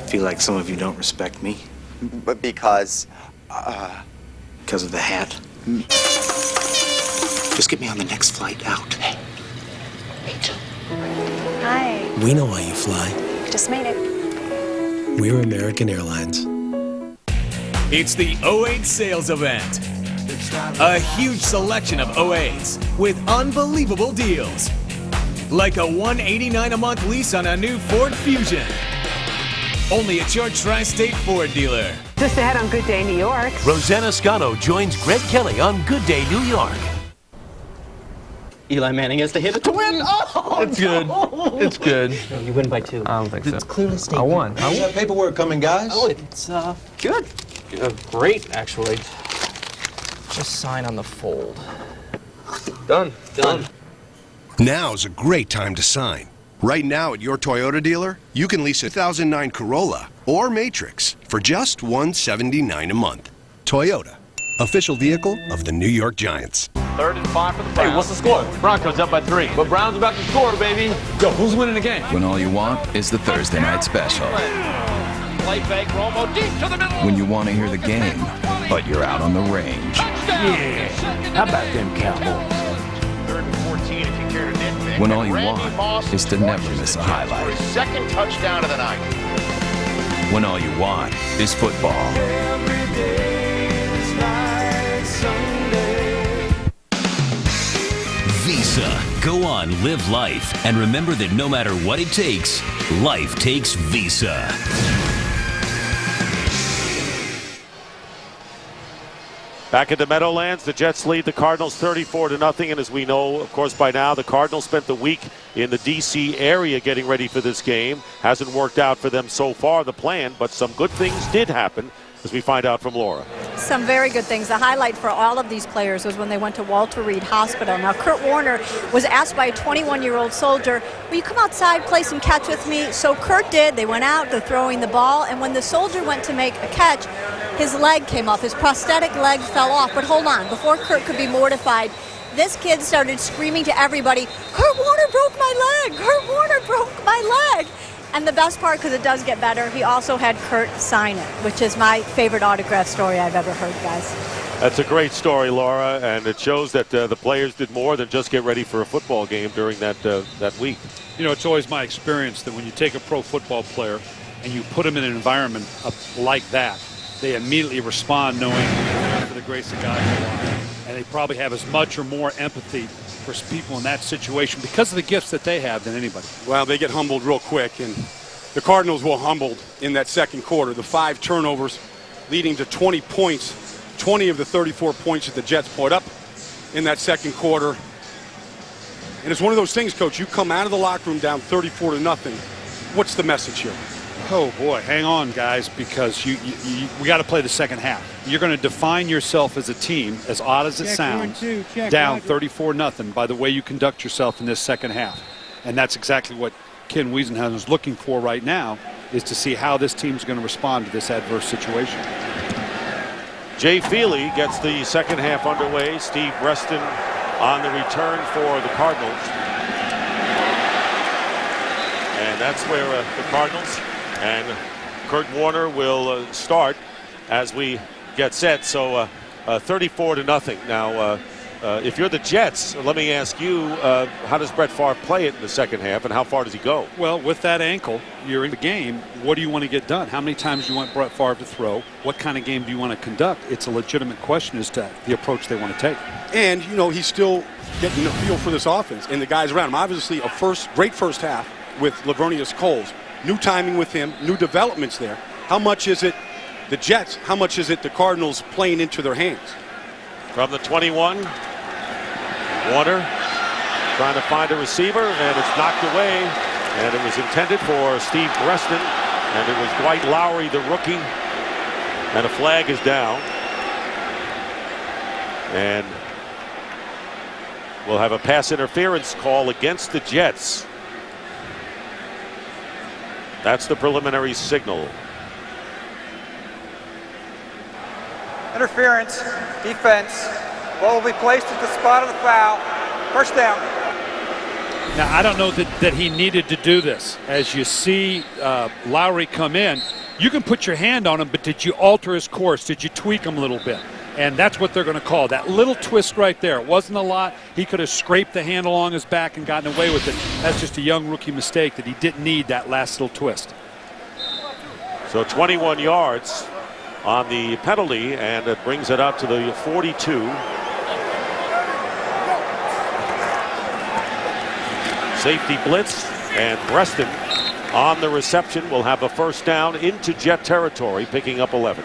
Feel like some of you don't respect me. But because of the hat. Just get me on the next flight out. Hey. Rachel. Hi. We know why you fly. Just made it. We're American Airlines. It's the 08 sales event. A huge selection of 08s with unbelievable deals. Like a $189 a month lease on a new Ford Fusion. Only at your Tri-State Ford dealer. Just ahead on Good Day New York. Rosanna Scotto joins Greg Kelly on Good Day New York. Eli Manning has to hit it to win. Oh, it's good. It's good. No, you win by 2. I don't think so. It's clearly stated. I won. How's that paperwork coming, guys? Oh, it's good. Great, actually. Just sign on the fold. Done. Now's a great time to sign. Right now at your Toyota dealer, you can lease a 2009 Corolla or Matrix for just $179 a month. Toyota, official vehicle of the New York Giants. 3rd and 5 for the Browns. Hey, what's the score? Broncos up by 3. But Browns about to score, baby. Yo, who's winning the game? When all you want is the Thursday night special. Play fake, Romo deep to the middle. When you want to hear the game, but you're out on the range. Yeah. How about them Cowboys? 3rd and 14 if you care to nitpick. When all you want is to never miss a highlight. For his 2nd touchdown of the night. When all you want is football. Every day is like Sunday. Visa. Go on, live life. And remember that no matter what it takes, life takes Visa. Back at the Meadowlands, the Jets lead the Cardinals 34-0. And as we know, of course, by now, the Cardinals spent the week in the D.C. area getting ready for this game. Hasn't worked out for them so far, the plan, but some good things did happen, as we find out from Laura. Some very good things. The highlight for all of these players was when they went to Walter Reed Hospital. Now, Kurt Warner was asked by a 21-year-old soldier, will you come outside, play some catch with me? So Kurt did. They went out, they're throwing the ball, and when the soldier went to make a catch, his leg came off. His prosthetic leg fell off. But hold on, before Kurt could be mortified, this kid started screaming to everybody, Kurt Warner broke my leg! Kurt Warner broke my leg! And the best part, because it does get better, he also had Kurt sign it, which is my favorite autograph story I've ever heard, guys. That's a great story, Laura, and it shows that the players did more than just get ready for a football game during that week. You know, it's always my experience that when you take a pro football player and you put them in an environment like that, they immediately respond knowing for the grace of God and they probably have as much or more empathy for people in that situation because of the gifts that they have than anybody. Well, they get humbled real quick, and the Cardinals were humbled in that second quarter. The 5 turnovers leading to 20 points, 20 of the 34 points that the Jets put up in that second quarter. And it's one of those things, Coach, you come out of the locker room down 34-0. What's the message here? Oh, boy, hang on, guys, because we got to play the second half. You're going to define yourself as a team, as odd as it sounds, down 34-0 by the way you conduct yourself in this second half. And that's exactly what Ken Wiesenhausen is looking for right now, is to see how this team's going to respond to this adverse situation. Jay Feely gets the second half underway. Steve Breston on the return for the Cardinals. And that's where the Cardinals and Kurt Warner will start as we get set. So 34-0. Now, if you're the Jets, let me ask you, how does Brett Favre play it in the second half, and how far does he go? Well, with that ankle, you're in the game. What do you want to get done? How many times do you want Brett Favre to throw? What kind of game do you want to conduct? It's a legitimate question as to the approach they want to take. And, you know, he's still getting a feel for this offense and the guys around him. Obviously, great first half with Lavernius Coles. New timing with him, new developments there. How much is it the Jets? How much is it the Cardinals playing into their hands? From the 21, Warner trying to find a receiver, and it's knocked away. And it was intended for Steve Breston, and it was Dwight Lowry, the rookie. And a flag is down. And we'll have a pass interference call against the Jets. That's the preliminary signal. Interference, defense. Ball will be placed at the spot of the foul. First down. Now, I don't know that he needed to do this. As you see Lowry come in, you can put your hand on him, but did you alter his course? Did you tweak him a little bit? And that's what they're going to call that little twist right there. It wasn't a lot. He could have scraped the hand along his back and gotten away with it. That's just a young rookie mistake that he didn't need that last little twist. So 21 yards on the penalty, and it brings it up to the 42. Safety blitz, and Preston on the reception will have a first down into Jet territory, picking up 11.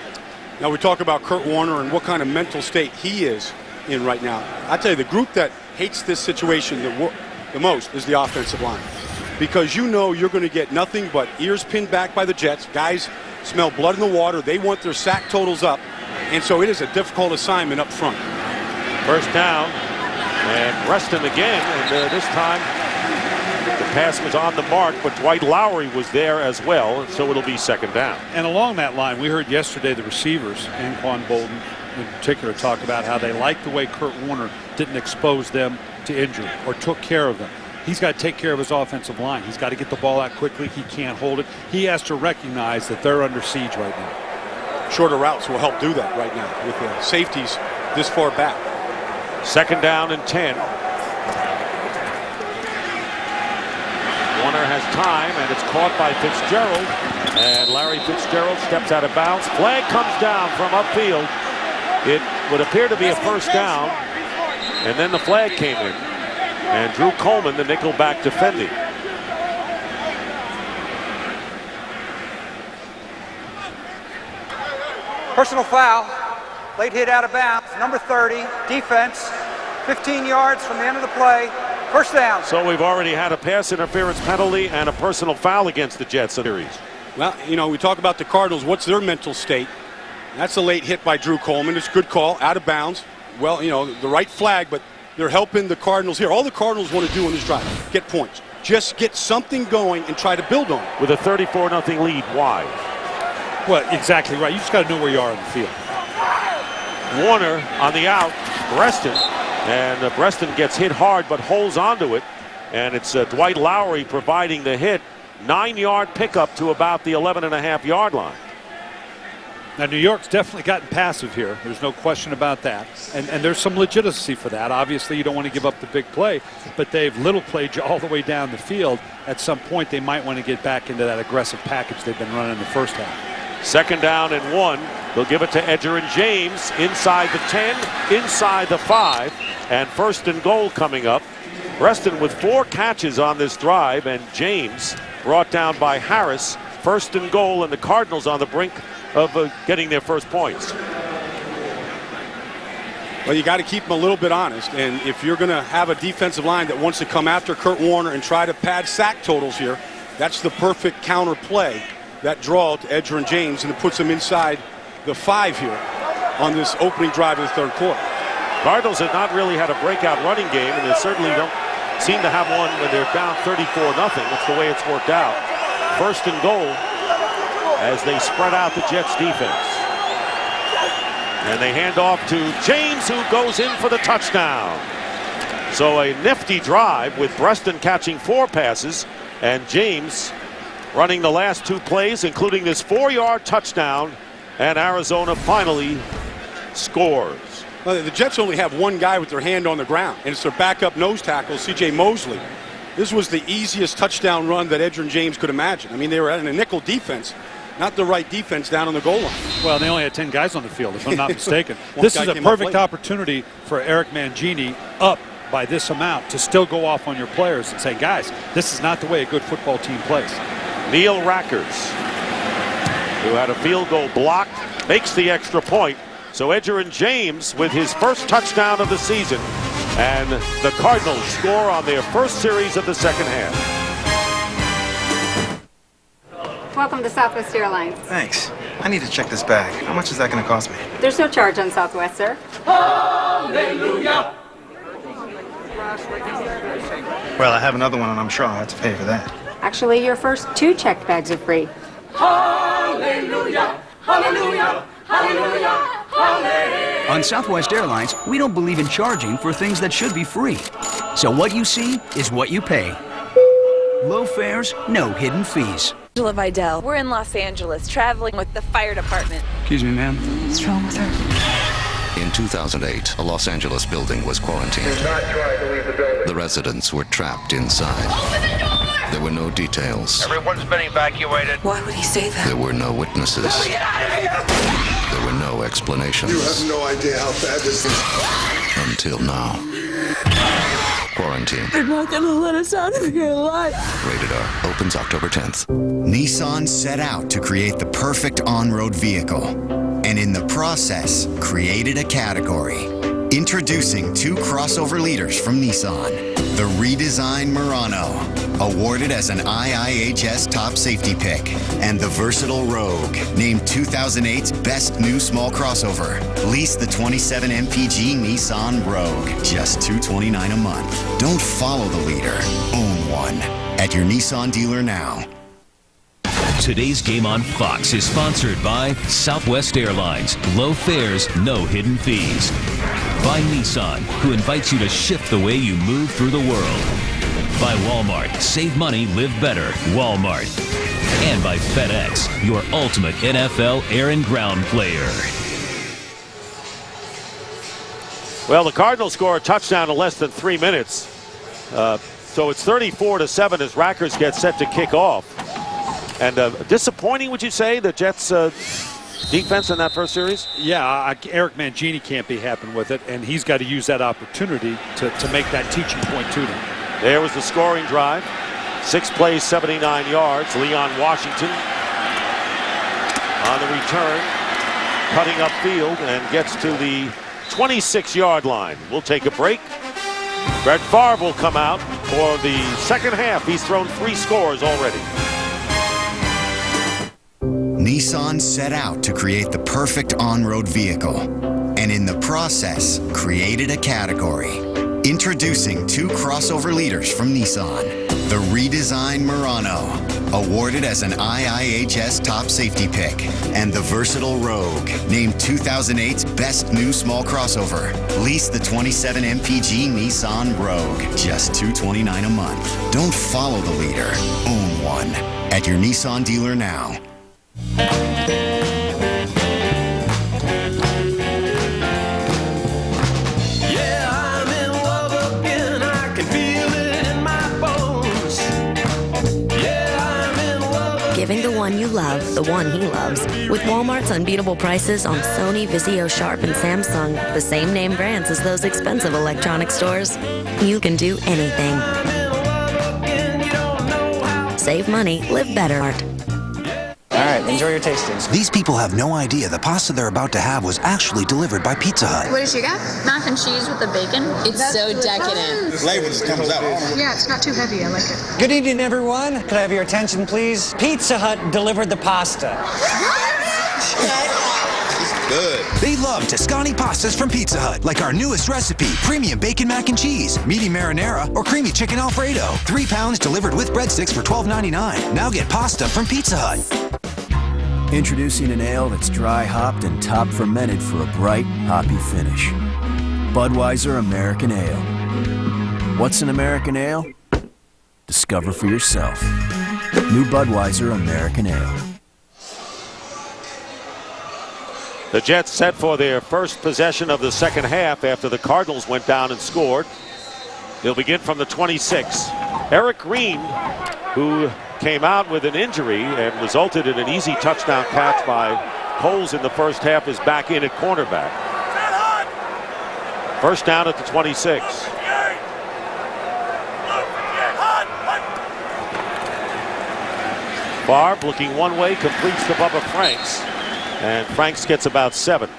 Now we talk about Kurt Warner and what kind of mental state he is in right now. I tell you, the group that hates this situation the most is the offensive line, because you know you're going to get nothing but ears pinned back by the Jets. Guys smell blood in the water. They want their sack totals up, and so it is a difficult assignment up front. First down, and Preston again, and this time the pass was on the mark, but Dwight Lowry was there as well, so it'll be second down. And along that line, we heard yesterday the receivers, Anquan Bolden in particular, talk about how they like the way Kurt Warner didn't expose them to injury or took care of them. He's got to take care of his offensive line. He's got to get the ball out quickly. He can't hold it. He has to recognize that they're under siege right now. Shorter routes will help do that right now with the safeties this far back. Second down and 10. Warner has time, and it's caught by Fitzgerald, and Larry Fitzgerald steps out of bounds. Flag comes down from upfield. It would appear to be a first down, and then the flag came in, and Drew Coleman, the nickelback, defending. Personal foul. Late hit out of bounds. Number 30, defense. 15 yards from the end of the play. First down. So we've already had a pass interference penalty and a personal foul against the Jets series. Well, you know, we talk about the Cardinals. What's their mental state? That's a late hit by Drew Coleman. It's a good call, out of bounds. Well, you know, the right flag, but they're helping the Cardinals here. All the Cardinals want to do in this drive, get points. Just get something going and try to build on it. With a 34-0 lead, why? Well, exactly right. You just got to know where you are on the field. Warner on the out, Preston. And Preston gets hit hard but holds onto it. And it's Dwight Lowry providing the hit. 9-yard pickup to about the 11.5-yard line. Now, New York's definitely gotten passive here. There's no question about that. And there's some legitimacy for that. Obviously, you don't want to give up the big play, but they've little played you all the way down the field. At some point, they might want to get back into that aggressive package they've been running in the first half. Second down and 1. They'll give it to Edger and James inside the 10, inside the 5, and first and goal coming up. Preston with 4 catches on this drive, and James brought down by Harris. First and goal, and the Cardinals on the brink of getting their first points. Well, you got to keep them a little bit honest, and if you're going to have a defensive line that wants to come after Kurt Warner and try to pad sack totals here, that's the perfect counter play. That draw to Edger and James, and it puts them inside the 5 here on this opening drive of the third quarter. Cardinals have not really had a breakout running game, and they certainly don't seem to have one when they're down 34-0. That's the way it's worked out. First and goal as they spread out the Jets defense. And they hand off to James, who goes in for the touchdown. So a nifty drive with Preston catching 4 passes and James running the last 2 plays, including this 4-yard touchdown, and Arizona finally scores. Well, the Jets only have one guy with their hand on the ground, and it's their backup nose tackle, C.J. Mosley. This was the easiest touchdown run that Edger and James could imagine. I mean, they were in a nickel defense, not the right defense down on the goal line. Well, they only had 10 guys on the field, if I'm not mistaken. This is a perfect opportunity for Eric Mangini, up by this amount, to still go off on your players and say, guys, this is not the way a good football team plays. Neil Rackers, who had a field goal blocked, makes the extra point. So Edger and James with his first touchdown of the season, and the Cardinals score on their first series of the second half. Welcome to Southwest Airlines. Thanks. I need to check this bag. How much is that going to cost me? There's no charge on Southwest, sir. Hallelujah! Well, I have another one, and I'm sure I'll have to pay for that. Actually, your first 2 checked bags are free. Hallelujah! Hallelujah! Hallelujah! Hallelujah! On Southwest Airlines, we don't believe in charging for things that should be free. So what you see is what you pay. Low fares, no hidden fees. Angela Vidal. We're in Los Angeles, traveling with the fire department. Excuse me, ma'am. What's wrong with her? In 2008, a Los Angeles building was quarantined. The residents were trapped inside. Open the door! There were no details. Everyone's been evacuated. Why would he say that? There were no witnesses. Get out of here! The no explanations. You have no idea how bad this is. Until now. Quarantine. They're not gonna let us out of here alive. Rated R. Opens October 10th. Nissan set out to create the perfect on-road vehicle, and in the process, created a category. Introducing 2 crossover leaders from Nissan. The redesigned Murano, awarded as an IIHS top safety pick, and the versatile Rogue, named 2008's best new small crossover. Lease the 27 MPG Nissan Rogue, just $229 a month. Don't follow the leader, own one. At your Nissan dealer now. Today's game on Fox is sponsored by Southwest Airlines. Low fares, no hidden fees. By Nissan, who invites you to shift the way you move through the world. By Walmart, save money, live better. Walmart. And by FedEx, your ultimate NFL air and ground player. Well, the Cardinals score a touchdown in less than 3 minutes. So it's 34-7 as Rackers get set to kick off. And disappointing, would you say, the Jets' defense in that first series? Yeah, Eric Mangini can't be happy with it, and he's got to use that opportunity to make that teaching point to them. There was the scoring drive. 6 plays, 79 yards. Leon Washington on the return, cutting upfield and gets to the 26-yard line. We'll take a break. Brett Favre will come out for the second half. He's thrown 3 scores already. Nissan set out to create the perfect on-road vehicle, and in the process, created a category. Introducing 2 crossover leaders from Nissan. The redesigned Murano, awarded as an IIHS top safety pick, and the versatile Rogue, named 2008's best new small crossover. Lease the 27 MPG Nissan Rogue, just $229 a month. Don't follow the leader, own one. At your Nissan dealer now. Giving the one you love, the one he loves. With Walmart's unbeatable prices on Sony, Vizio, Sharp, and Samsung, the same name brands as those expensive electronic stores, you can do anything. Save money, live better. All right, enjoy your tastings. These people have no idea the pasta they're about to have was actually delivered by Pizza Hut. What does she got? Mac and cheese with the bacon. It's so decadent. The flavor just comes out. Yeah, it's not too heavy. I like it. Good evening, everyone. Could I have your attention, please? Pizza Hut delivered the pasta. Good. They love Toscani pastas from Pizza Hut, like our newest recipe, premium bacon mac and cheese, medium marinara, or creamy chicken Alfredo. 3 pounds delivered with breadsticks for $12.99. Now get pasta from Pizza Hut. Introducing an ale that's dry hopped and top fermented for a bright, hoppy finish. Budweiser American Ale. What's an American ale? Discover for yourself. New Budweiser American Ale. The Jets set for their first possession of the second half after the Cardinals went down and scored. They'll begin from the 26. Eric Green, who came out with an injury and resulted in an easy touchdown catch by Coles in the first half, is back in at cornerback. First down at the 26. Favre looking one way, completes to Bubba Franks, and Franks gets about 7.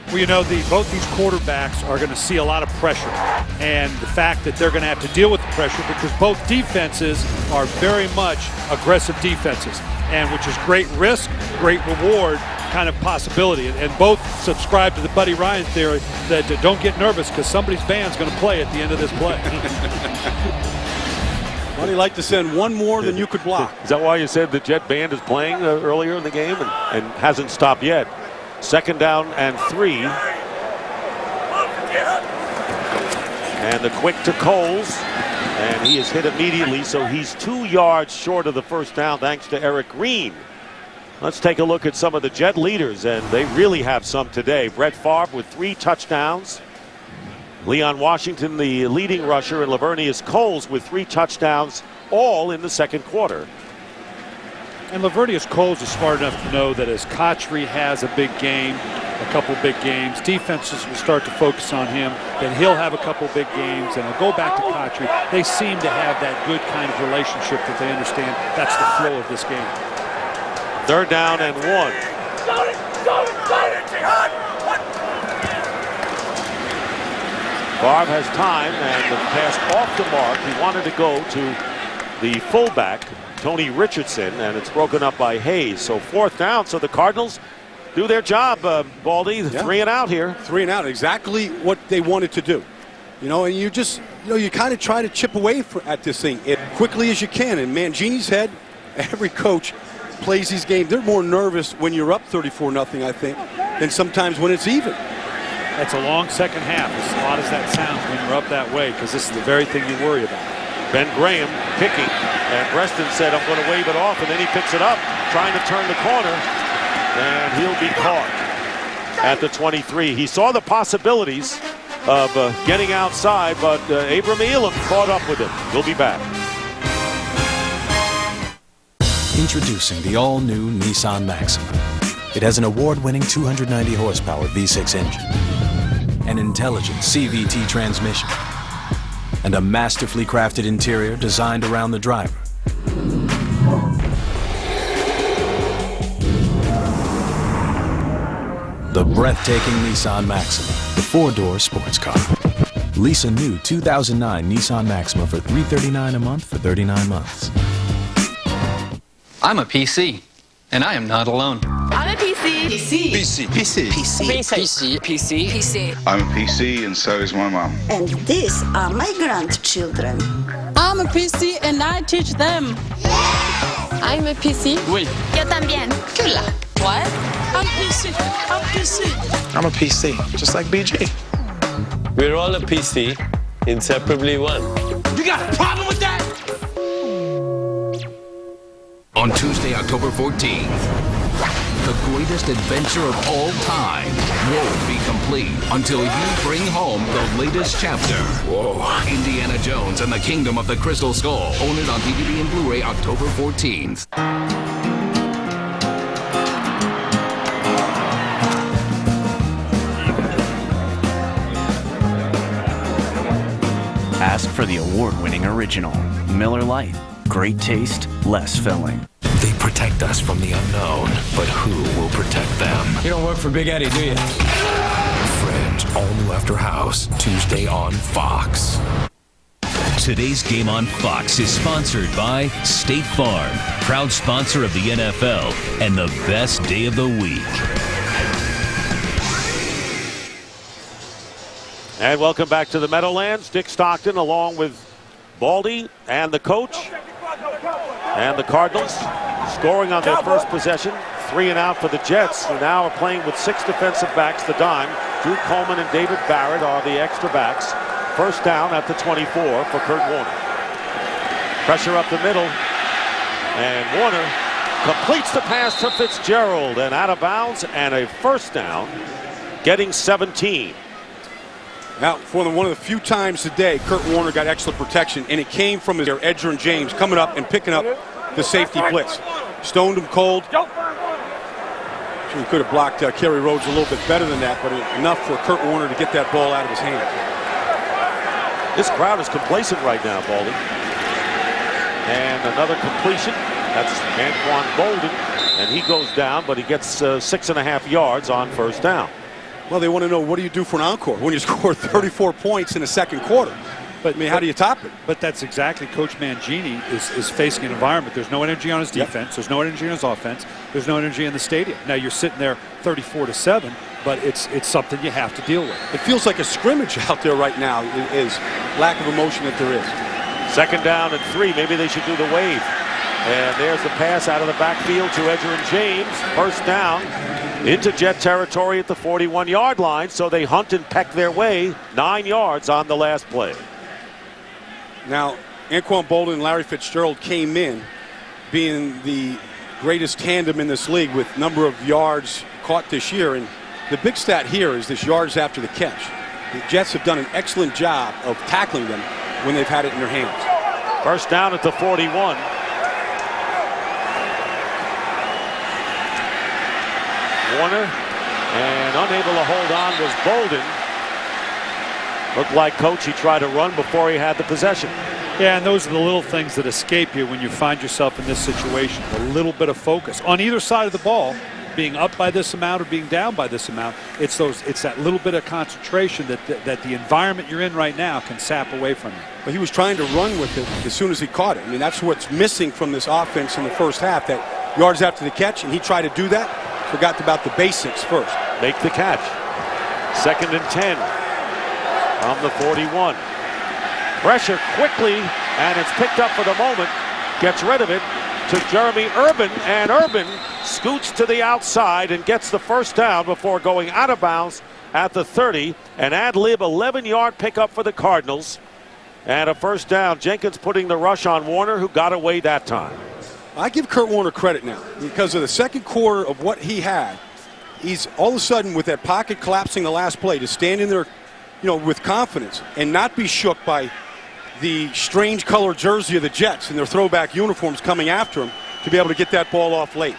Well, you know, both these quarterbacks are going to see a lot of pressure, and the fact that they're going to have to deal with the pressure because both defenses are very much aggressive defenses, and which is great risk, great reward kind of possibility. And both subscribe to the Buddy Ryan theory that don't get nervous because somebody's band's going to play at the end of this play. Buddy like to send one more than you could block. Is that why you said the Jet band is playing earlier in the game and hasn't stopped yet? Second down and 3. And the quick to Coles. And he is hit immediately, so he's 2 yards short of the first down thanks to Eric Green. Let's take a look at some of the Jet leaders, and they really have some today. Brett Favre with 3 touchdowns. Leon Washington, the leading rusher, and Lavernius Coles with 3 touchdowns, all in the second quarter. And Lavertius Coles is smart enough to know that as Kotchery has a big game, a couple big games, defenses will start to focus on him, then he'll have a couple big games, and he'll go back to Kotchery. They seem to have that good kind of relationship that they understand that's the flow of this game. 3rd down and 1. Favre has time, and the pass off the mark. He wanted to go to the fullback, Tony Richardson, and it's broken up by Hayes. So 4th down, so the Cardinals do their job, Baldy. 3 and out here. 3 and out, exactly what they wanted to do. You know, and you just, you know, you kind of try to chip away at this thing as quickly as you can. In Mangini's head, every coach plays these games. They're more nervous when you're up 34-0, I think, than sometimes when it's even. That's a long second half, as odd as that sounds when you're up that way, because this is the very thing you worry about. Ben Graham picking, and Preston said, I'm going to wave it off, and then he picks it up, trying to turn the corner, and he'll be caught at the 23. He saw the possibilities of getting outside, but Abram Elam caught up with him. He'll be back. Introducing the all-new Nissan Maxima. It has an award-winning 290 horsepower V6 engine, an intelligent CVT transmission, and a masterfully crafted interior designed around the driver. The breathtaking Nissan Maxima, the 4-door sports car. Lease a new 2009 Nissan Maxima for $339 a month for 39 months. I'm a PC, and I am not alone. I'm a PC. PC. PC. PC. PC. PC. PC. I'm a PC, and so is my mom. And these are my grandchildren. I'm a PC, and I teach them. I'm a PC. Oui. Yo también. Kula. What? I'm PC. I'm PC. I'm a PC, just like BG. We're all a PC, inseparably one. You got a problem with that? On Tuesday, October 14th, the greatest adventure of all time won't be complete until you bring home the latest chapter. Whoa. Indiana Jones and the Kingdom of the Crystal Skull. Own it on DVD and Blu-ray October 14th. Ask for the award-winning original, Miller Lite. Great taste, less filling. They protect us from the unknown, but who will protect them? You don't work for Big Eddie, do you? Fringe, all new after House, Tuesday on Fox. Today's game on Fox is sponsored by State Farm, proud sponsor of the NFL and the best day of the week. And welcome back to the Meadowlands. Dick Stockton along with Baldy and the coach. And the Cardinals scoring on their first possession. 3 and out for the Jets, who now are playing with 6 defensive backs, the dime. Drew Coleman and David Barrett are the extra backs. First down at the 24 for Kurt Warner. Pressure up the middle. And Warner completes the pass to Fitzgerald, and out of bounds, and a first down, getting 17. Now, for one of the few times today, Kurt Warner got excellent protection, and it came from their Edgerrin James coming up and picking up the safety blitz. Stoned him cold. Sure, he could have blocked Kerry Rhodes a little bit better than that, but enough for Kurt Warner to get that ball out of his hand. This crowd is complacent right now, Baldy. And another completion. That's Anquan Bolden, and he goes down, but he gets 6.5 yards on first down. Well, they want to know, what do you do for an encore when you score 34 points in the second quarter? But I mean, how do you top it? But that's exactly, Coach Mangini is facing an environment. There's no energy on his defense. There's no energy on his offense. There's no energy in the stadium. Now you're sitting there 34-7, but it's something you have to deal with. It feels like a scrimmage out there right now. Is lack of emotion that there is. Second down and 3. Maybe they should do the wave. And there's the pass out of the backfield to Edgerrin James. First down into Jet territory at the 41-yard line. So they hunt and peck their way 9 yards on the last play. Now, Anquan Bolden and Larry Fitzgerald came in being the greatest tandem in this league with number of yards caught this year. And the big stat here is this yards after the catch. The Jets have done an excellent job of tackling them when they've had it in their hands. First down at the 41. Warner, and unable to hold on was Bolden. Looked like Coach, he tried to run before he had the possession. Yeah, and those are the little things that escape you when you find yourself in this situation. A little bit of focus on either side of the ball, being up by this amount or being down by this amount. It's that little bit of concentration that the environment you're in right now can sap away from you. But he was trying to run with it as soon as he caught it. I mean, that's what's missing from this offense in the first half, that yards after the catch, and he tried to do that. Forgot about the basics first. Make the catch. 2nd and 10 from the 41. Pressure quickly, and it's picked up for the moment. Gets rid of it to Jeremy Urban, and Urban scoots to the outside and gets the first down before going out of bounds at the 30. An ad-lib 11-yard pickup for the Cardinals, and a first down. Jenkins putting the rush on Warner, who got away that time. I give Kurt Warner credit now because of the second quarter of what he had. He's all of a sudden, with that pocket collapsing the last play, to stand in there, with confidence and not be shook by the strange color jersey of the Jets and their throwback uniforms coming after him, to be able to get that ball off late.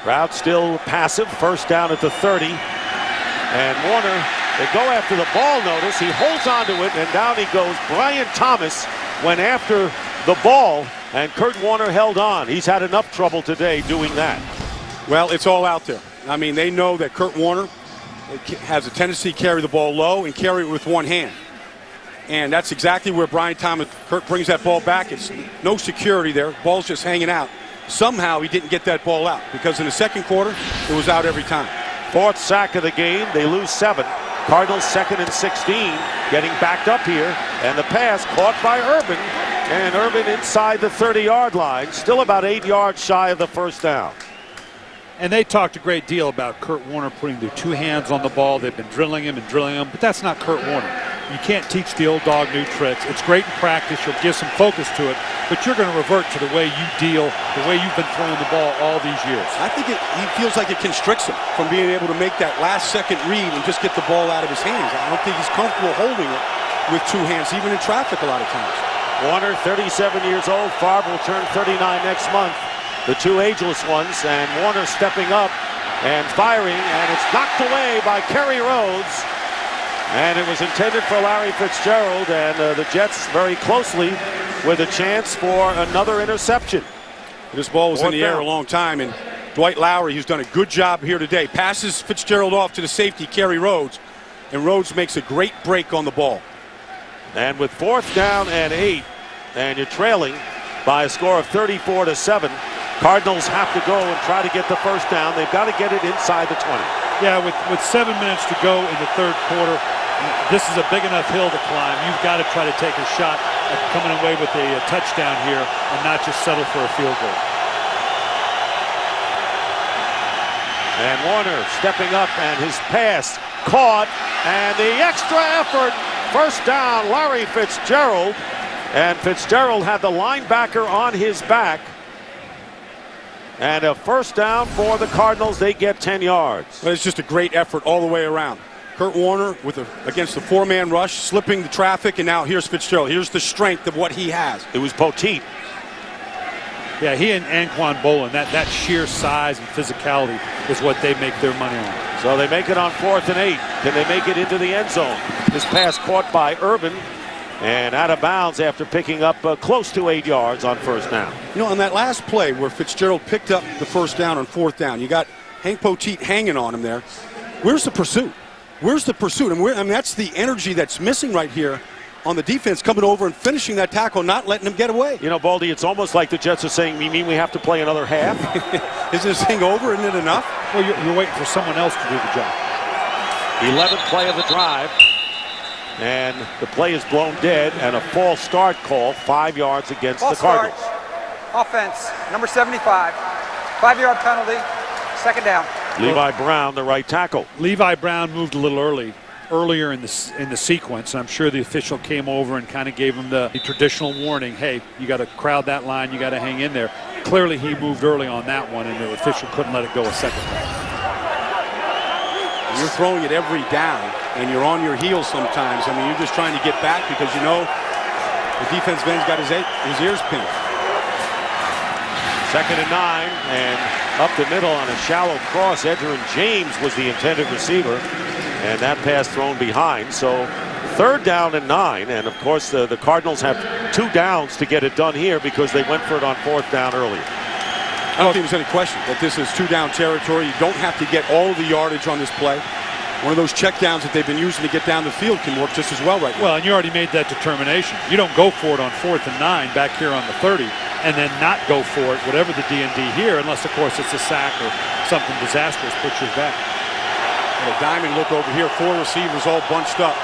Crowd still passive. First down at the 30. And Warner, they go after the ball, notice. He holds onto it, and down he goes. Brian Thomas went after the ball, and Kurt Warner held on. He's had enough trouble today doing that. Well, it's all out there. I mean, they know that Kurt Warner has a tendency to carry the ball low and carry it with one hand. And that's exactly where Brian Thomas, Kurt brings that ball back. It's no security there. Ball's just hanging out. Somehow he didn't get that ball out, because in the second quarter, it was out every time. 4th sack of the game. They lose 7. Cardinals 2nd and 16, getting backed up here. And the pass caught by Urban. And Urban inside the 30-yard line. Still about 8 yards shy of the first down. And they talked a great deal about Kurt Warner putting their 2 hands on the ball. They've been drilling him, but that's not Kurt Warner. You can't teach the old dog new tricks. It's great in practice. You'll give some focus to it, but you're going to revert to the way you deal, the way you've been throwing the ball all these years. I think he feels like it constricts him from being able to make that last-second read and just get the ball out of his hands. I don't think he's comfortable holding it with 2 hands, even in traffic a lot of times. Warner, 37 years old. Favre will turn 39 next month. The 2 ageless ones, and Warner stepping up and firing, and it's knocked away by Kerry Rhodes. And it was intended for Larry Fitzgerald, and the Jets very closely with a chance for another interception. This ball was in the air a long time, and Dwight Lowry, who's done a good job here today, passes Fitzgerald off to the safety, Kerry Rhodes, and Rhodes makes a great break on the ball. And with 4th down and 8, and you're trailing by a score of 34-7, Cardinals have to go and try to get the first down. They've got to get it inside the 20. Yeah, with 7 minutes to go in the third quarter, this is a big enough hill to climb. You've got to try to take a shot at coming away with a touchdown here and not just settle for a field goal. And Warner stepping up, and his pass caught, and the extra effort. First down, Larry Fitzgerald. And Fitzgerald had the linebacker on his back. And a first down for the Cardinals. They get 10 yards. But it's just a great effort all the way around. Kurt Warner against the 4-man rush, slipping the traffic, and now here's Fitzgerald. Here's the strength of what he has. It was Poteet. Yeah, he and Anquan Bolin, that sheer size and physicality is what they make their money on. So they make it on 4th and 8. Can they make it into the end zone? This pass caught by Urban and out of bounds after picking up close to 8 yards on first down. On that last play where Fitzgerald picked up the first down on 4th down, you got Hank Poteet hanging on him there. Where's the pursuit? Where's the pursuit? And that's the energy that's missing right here on the defense, coming over and finishing that tackle, not letting him get away. Baldy, it's almost like the Jets are saying, you mean we have to play another half? Is this thing over? Isn't it enough? Well, you're waiting for someone else to do the job. 11th play of the drive. And the play is blown dead, and a false start call, 5 yards against the Cardinals. Offense, number 75. 5-yard penalty, 2nd down. Levi Brown, the right tackle. Levi Brown moved a little earlier in the sequence. I'm sure the official came over and kind of gave him the traditional warning. Hey, you got to crowd that line. You got to hang in there. Clearly, he moved early on that one, and the official couldn't let it go a second time. You're throwing it every down, and you're on your heels sometimes. I mean, you're just trying to get back because the defensive end's got his ears pinned. 2nd and 9, and up the middle on a shallow cross. Edgerrin James was the intended receiver, and that pass thrown behind. So 3rd down and 9, and of course the Cardinals have 2 downs to get it done here because they went for it on 4th down earlier. I don't think there's any question that this is 2-down territory. You don't have to get all of the yardage on this play. One of those checkdowns that they've been using to get down the field can work just as well right now. Well, and you already made that determination. You don't go for it on 4th and 9 back here on the 30 and then not go for it, whatever the D&D here, unless, of course, it's a sack or something disastrous puts you back. And a diamond look over here, 4 receivers all bunched up.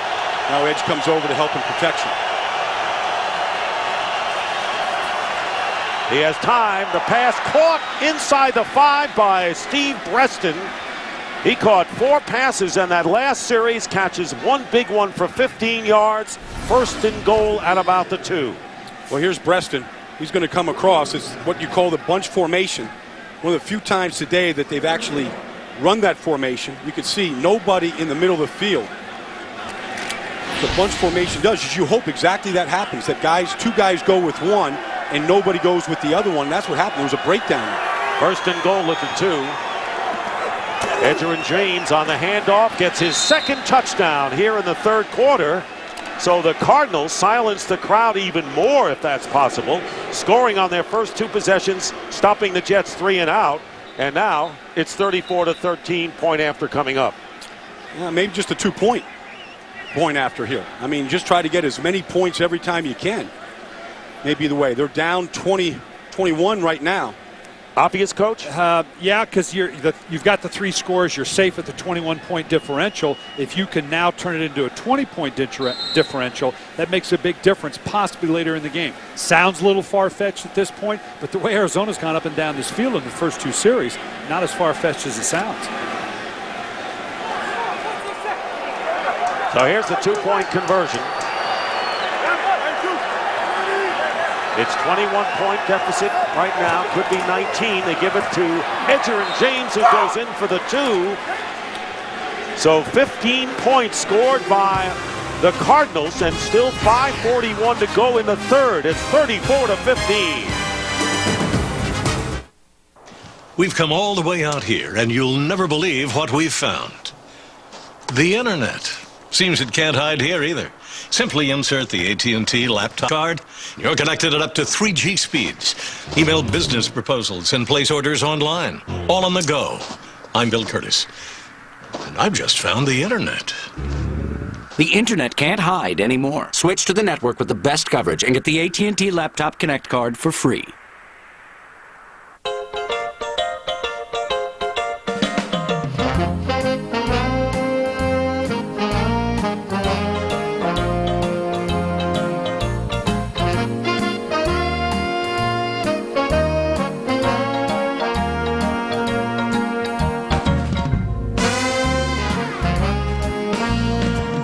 Now Edge comes over to help in protection. He has time. The pass caught inside the 5 by Steve Breston. He caught 4 passes in that last series, catches 1 big one for 15 yards. 1st and goal at about the 2. Well, here's Breston. He's going to come across. It's what you call the bunch formation. One of the few times today that they've actually run that formation. You can see nobody in the middle of the field. The bunch formation does is you hope exactly that happens, that 2 guys go with one and nobody goes with the other one. That's what happened. There was a breakdown. 1st and goal at the 2. Edgerrin James on the handoff gets his 2nd touchdown here in the 3rd quarter. So the Cardinals silence the crowd even more, if that's possible, scoring on their first 2 possessions, stopping the Jets 3 and out. And now it's 34-13, point after coming up. Yeah, maybe just a 2-point after here. I mean, just try to get as many points every time you can. Maybe the way. They're down 20-21 right now. Obvious, Coach? Yeah, because you've got the 3 scores. You're safe at the 21-point differential. If you can now turn it into a 20-point differential, that makes a big difference, possibly later in the game. Sounds a little far-fetched at this point, but the way Arizona's gone up and down this field in the first 2 series, not as far-fetched as it sounds. So here's the 2-point conversion. It's 21-point deficit right now. Could be 19. They give it to Edgerrin James, who goes in for the 2. So 15 points scored by the Cardinals, and still 5:41 to go in the 3rd. It's 34-15. We've come all the way out here, and you'll never believe what we've found. The internet. Seems it can't hide here either. Simply insert the AT&T laptop card. You're connected at up to 3G speeds. Email business proposals and place orders online. All on the go. I'm Bill Curtis. And I've just found the internet. The internet can't hide anymore. Switch to the network with the best coverage and get the AT&T Laptop Connect card for free.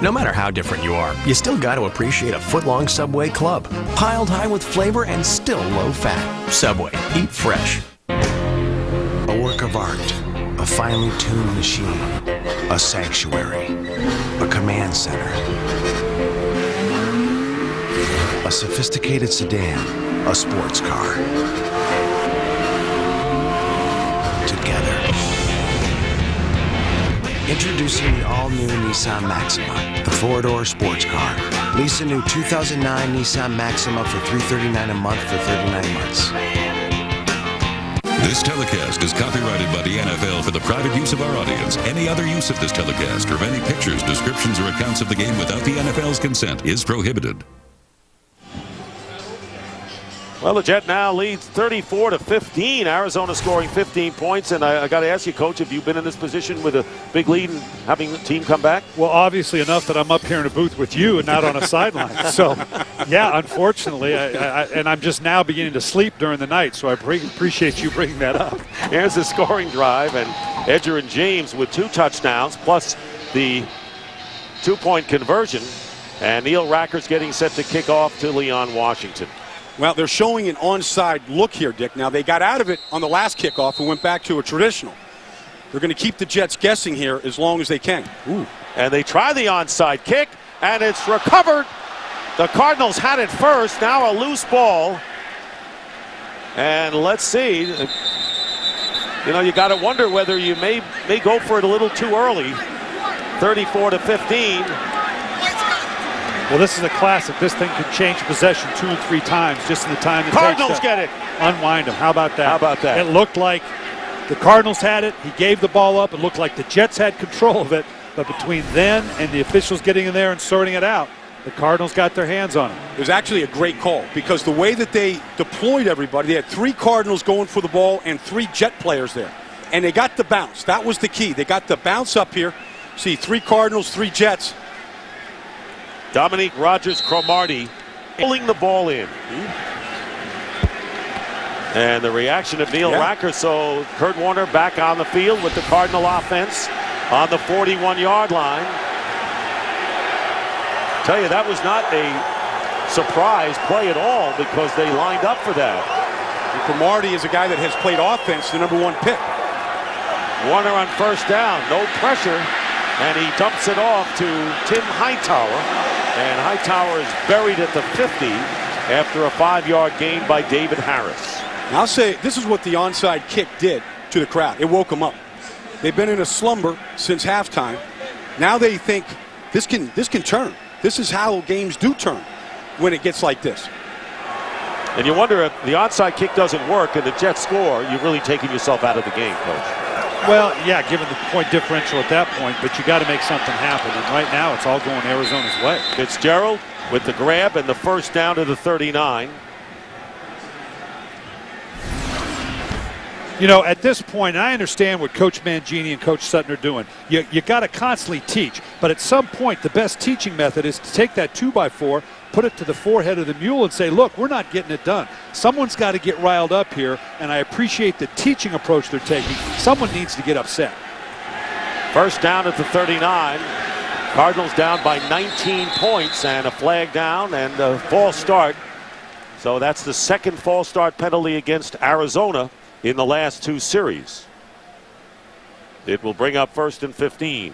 No matter how different you are, you still got to appreciate a foot-long Subway club. Piled high with flavor and still low fat. Subway, eat fresh. A work of art, a finely tuned machine, a sanctuary, a command center, a sophisticated sedan, a sports car. Together. Introducing the all-new Nissan Maxima, the 4-door sports car. Lease a new 2009 Nissan Maxima for $339 a month for 39 months. This telecast is copyrighted by the NFL for the private use of our audience. Any other use of this telecast or of any pictures, descriptions, or accounts of the game without the NFL's consent is prohibited. Well, the Jet now leads 34-15. Arizona scoring 15 points. And I got to ask you, Coach, have you been in this position with a big lead and having the team come back? Well, obviously enough that I'm up here in a booth with you and not on a sideline. So, yeah, unfortunately, and I'm just now beginning to sleep during the night. So I appreciate you bringing that up. Here's the scoring drive, and Edgerrin James with 2 touchdowns plus the 2-point conversion. And Neil Racker's getting set to kick off to Leon Washington. Well, they're showing an onside look here, Dick. Now, they got out of it on the last kickoff and went back to a traditional. They're going to keep the Jets guessing here as long as they can. Ooh. And they try the onside kick, and it's recovered. The Cardinals had it first. Now a loose ball. And let's see. you know, you got to wonder whether you may go for it a little too early. 34-15. Well, this is a classic. This thing could change possession 2 and 3 times just in the time it Cardinals takes to get it. unwind them. How about that? How about that? It looked like the Cardinals had it. He gave the ball up. It looked like the Jets had control of it. But between then and the officials getting in there and sorting it out, the Cardinals got their hands on it. It was actually a great call because the way that they deployed everybody, they had 3 Cardinals going for the ball and 3 Jet players there. And they got the bounce. That was the key. They got the bounce up here. See, 3 Cardinals, 3 Jets. Dominique Rodgers-Cromartie pulling the ball in. And the reaction of Neil Racker. So Kurt Warner back on the field with the Cardinal offense on the 41-yard line. Tell you, that was not a surprise play at all because they lined up for that. And Cromartie is a guy that has played offense, the #1 pick. Warner on first down, no pressure, and he dumps it off to Tim Hightower. And Hightower is buried at the 50 after a 5-yard gain by David Harris. I'll say this is what the onside kick did to the crowd. It woke them up. They've been in a slumber since halftime. Now they think this can turn. This is how games do turn when it gets like this. And you wonder if the onside kick doesn't work and the Jets score, you're really taking yourself out of the game, Coach. Well, yeah, given the point differential at that point, but you got to make something happen. And right now, it's all going Arizona's way. Fitzgerald with the grab and the first down to the 39. You know, at this point, I understand what Coach Mangini and Coach Sutton are doing. You got to constantly teach, but at some point, the best teaching method is to take that 2x4, put it to the forehead of the mule and say, look, we're not getting it done. Someone's got to get riled up here, and I appreciate the teaching approach they're taking. Someone needs to get upset. First down at the 39. Cardinals down by 19 points and a flag down and a false start. So that's the second false start penalty against Arizona in the last 2 series. It will bring up 1st and 15.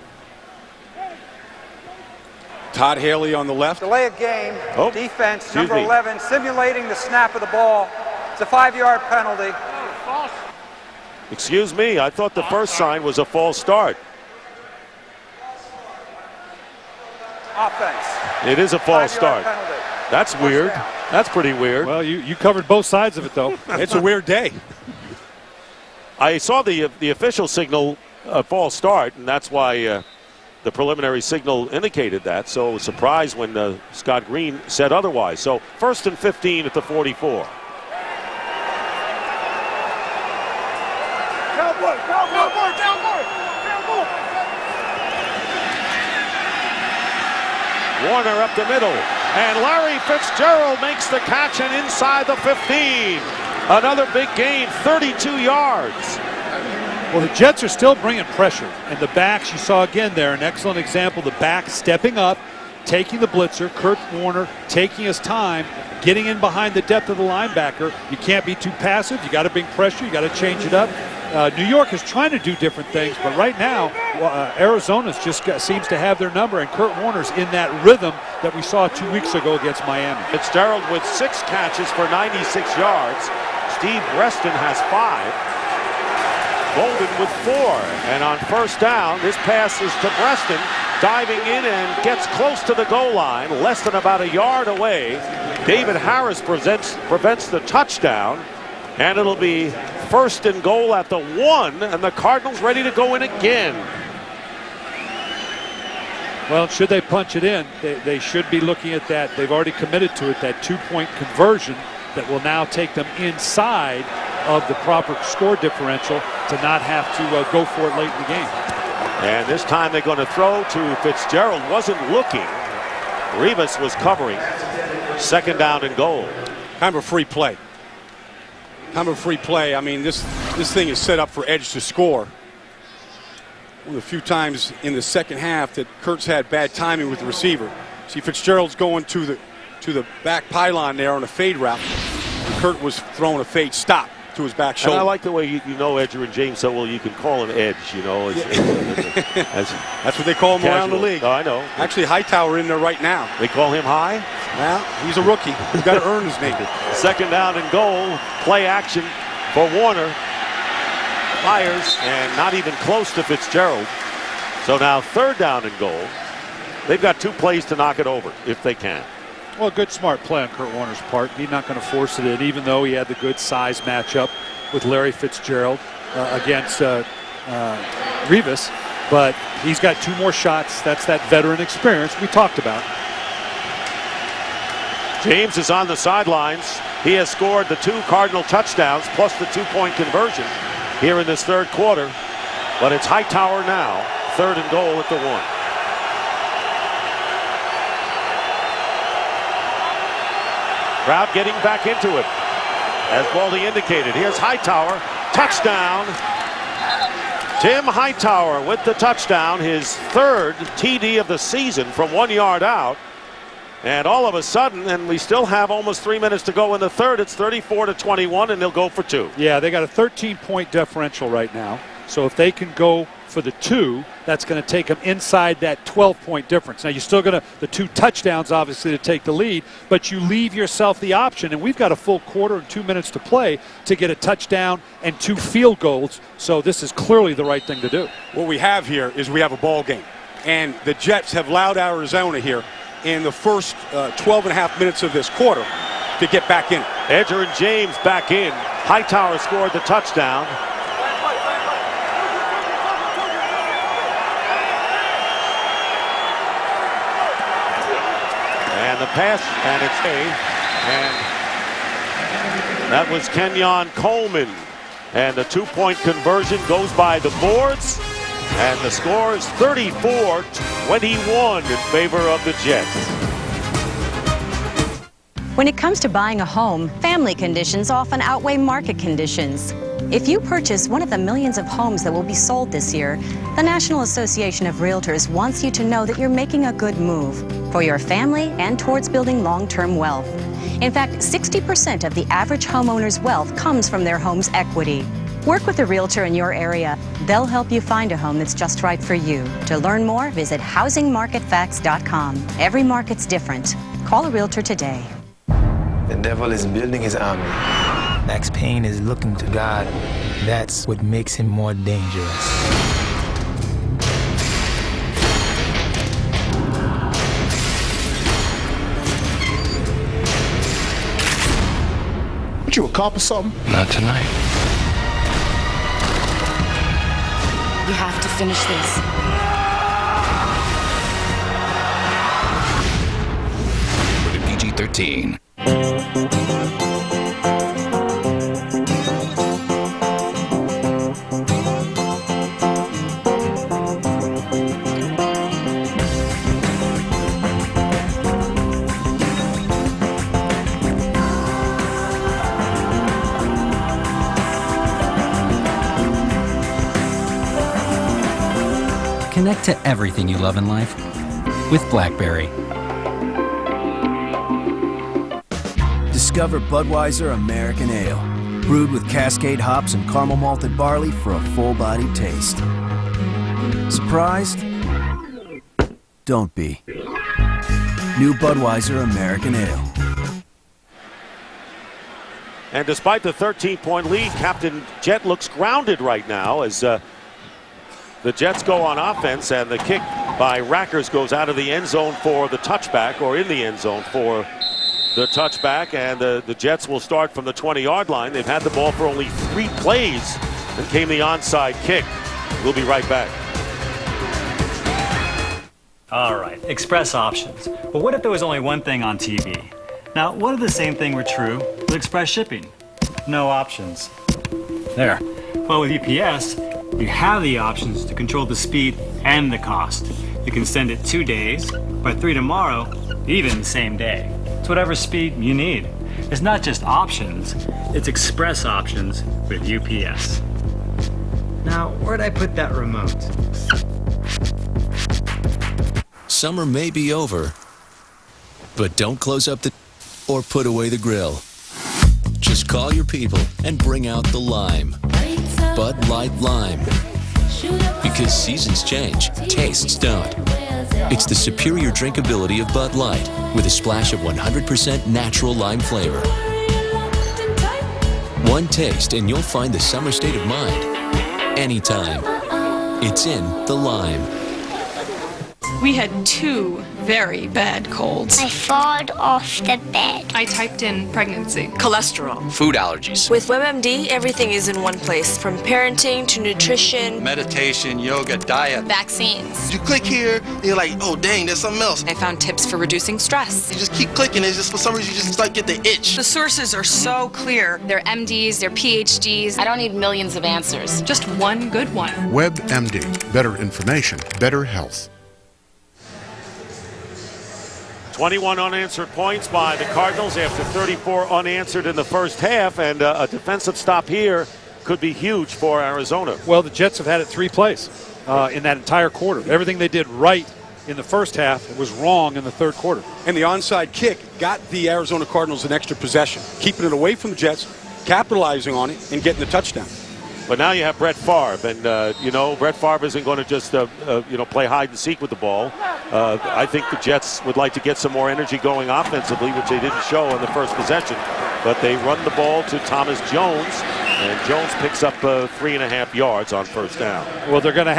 Todd Haley on the left. Delay of game. Defense, excuse number me. 11, simulating the snap of the ball. It's a 5-yard penalty. Excuse me, I thought the first sign was a false start. Offense. It is a false start. Penalty. That's weird. That's pretty weird. Well, you covered both sides of it, though. It's a weird day. I saw the official signal a false start, and that's why the preliminary signal indicated that. So I was surprised when Scott Green said otherwise. So 1st and 15 at the 44. Warner up the middle, and Larry Fitzgerald makes the catch and inside the 15. Another big gain, 32 yards. Well, the Jets are still bringing pressure, and the backs, you saw again there, an excellent example, the back stepping up, taking the blitzer, Kurt Warner taking his time, getting in behind the depth of the linebacker. You can't be too passive. You got to bring pressure. You got to change it up. New York is trying to do different things, but right now, Arizona's just seems to have their number, and Kurt Warner's in that rhythm that we saw 2 weeks ago against Miami. Fitzgerald with 6 catches for 96 yards. Steve Breston has 5. Bolden with 4. And on first down, this pass is to Breston, diving in and gets close to the goal line, less than about a yard away. David Harris prevents the touchdown, and it'll be 1st and goal at the 1, and the Cardinals ready to go in again. Well, should they punch it in, they should be looking at that. They've already committed to it, that 2-point conversion that will now take them inside of the proper score differential to not have to go for it late in the game. And this time they're going to throw to Fitzgerald. Wasn't looking. Rivas was covering. 2nd down and goal. Kind of a free play. Kind of a free play. I mean, this thing is set up for Edge to score. One of the few times in the second half that Kurt's had bad timing with the receiver. See, Fitzgerald's going to the back pylon there on a fade route. And Kurt was throwing a fade stop to his back shoulder. And I like the way you know Edgerrin James so well. You can call him Edge, you know. That's what they call him casual. around the league. Oh, I know. Actually, Hightower in there right now. They call him High? Well, he's a rookie. He's got to earn his name. 2nd down and goal. Play action for Warner. Myers, and not even close to Fitzgerald. So now 3rd down and goal. They've got 2 plays to knock it over if they can. Well, good smart play on Kurt Warner's part. He's not going to force it in, even though he had the good size matchup with Larry Fitzgerald against Rivas. But he's got 2 more shots. That's that veteran experience we talked about. James is on the sidelines. He has scored the 2 Cardinal touchdowns plus the 2-point conversion here in this 3rd quarter. But it's Hightower now, 3rd and goal at the 1. Crowd getting back into it, as Baldy indicated. Here's Hightower, touchdown. Tim Hightower with the touchdown, his 3rd TD of the season from 1 yard out. And all of a sudden, and we still have almost 3 minutes to go in the 3rd, it's 34-21, and they'll go for 2. Yeah, they got a 13-point differential right now. So if they can go for the 2, that's going to take them inside that 12-point difference. Now, you're still going to, the 2 touchdowns, obviously, to take the lead, but you leave yourself the option, and we've got a full quarter and 2 minutes to play to get a touchdown and 2 field goals. So this is clearly the right thing to do. What we have here is we have a ball game, and the Jets have allowed Arizona here in the first 12.5 minutes of this quarter to get back in. Edger and James back in. Hightower scored the touchdown. And the pass, and it's and that was Kenyon Coleman. And the 2-point conversion goes by the boards. And the score is 34-21 in favor of the Jets. When it comes to buying a home, family conditions often outweigh market conditions. If you purchase one of the millions of homes that will be sold this year, the National Association of Realtors wants you to know that you're making a good move for your family and towards building long-term wealth. In fact, 60% of the average homeowner's wealth comes from their home's equity. Work with a realtor in your area. They'll help you find a home that's just right for you. To learn more, visit housingmarketfacts.com. Every market's different. Call a realtor today. The devil is building his army. Max Payne is looking to God. That's what makes him more dangerous. What, you a cop or something? Not tonight. You have to finish this. Rated PG-13. Connect to everything you love in life with BlackBerry. Discover Budweiser American Ale, brewed with Cascade hops and caramel malted barley for a full-bodied taste. Surprised? Don't be. New Budweiser American Ale. And despite the 13-point lead, Captain Jet looks grounded right now as the Jets go on offense, and the kick by Rackers goes out of the end zone for the touchback, or in the end zone for the touchback, and the Jets will start from the 20-yard line. They've had the ball for only 3 plays, and came the onside kick. We'll be right back. All right, express options. But what if there was only one thing on TV? Now, what if the same thing were true with express shipping? No options. There. Well, with UPS, you have the options to control the speed and the cost. You can send it 2 days, by 3 tomorrow, even the same day. It's whatever speed you need. It's not just options, it's express options with UPS. Now, where'd I put that remote? Summer may be over, but don't close up the or put away the grill. Just call your people and bring out the lime. Bud Light Lime. Because seasons change, tastes don't. It's the superior drinkability of Bud Light with a splash of 100% natural lime flavor. One taste and you'll find the summer state of mind anytime. It's in the Lime. We had 2 very bad colds. I fought off the bed. I typed in pregnancy. Cholesterol. Food allergies. With WebMD, everything is in one place, from parenting to nutrition, meditation, yoga, diet, vaccines. You click here, and you're like, oh dang, there's something else. I found tips for reducing stress. You just keep clicking, it's just for some reason you just start get the itch. The sources are so clear. They're MDs, they're PhDs. I don't need millions of answers. Just one good one. WebMD. Better information, better health. 21 unanswered points by the Cardinals after 34 unanswered in the first half, and a defensive stop here could be huge for Arizona. Well, the Jets have had it 3 plays in that entire quarter. Everything they did right in the first half was wrong in the third quarter. And the onside kick got the Arizona Cardinals an extra possession, keeping it away from the Jets, capitalizing on it, and getting the touchdown. But now you have Brett Favre, and Brett Favre isn't going to just play hide and seek with the ball. I think the Jets would like to get some more energy going offensively, which they didn't show on the first possession. But they run the ball to Thomas Jones, and Jones picks up 3.5 yards on first down. Well, they're going to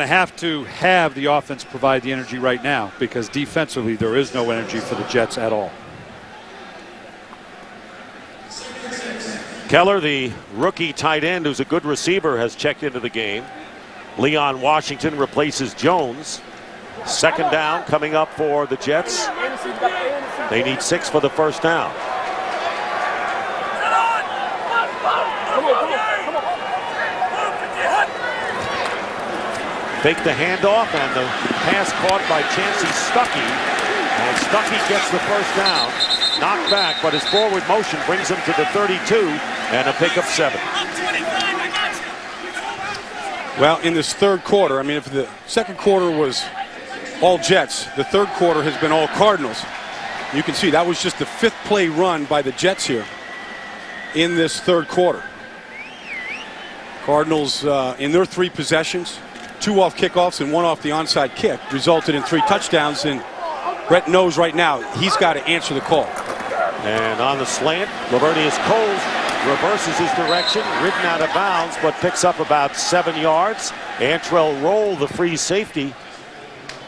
have to have the offense provide the energy right now, because defensively there is no energy for the Jets at all. Keller, the rookie tight end who's a good receiver, has checked into the game. Leon Washington replaces Jones. Second down coming up for the Jets. They need 6 for the first down. Fake the handoff, and the pass caught by Chancey Stuckey. And Stuckey gets the first down. Knocked back, but his forward motion brings him to the 32 and a pick of 7. Well, in this third quarter, I mean, if the second quarter was all Jets, the third quarter has been all Cardinals. You can see that was just the 5th play run by the Jets here in this third quarter. Cardinals, in their 3 possessions, 2 off kickoffs and 1 off the onside kick, resulted in 3 touchdowns, and Brett knows right now he's got to answer the call. And on the slant, Lavernius Coles reverses his direction, ridden out of bounds, but picks up about 7 yards. Antrell Roll, the free safety,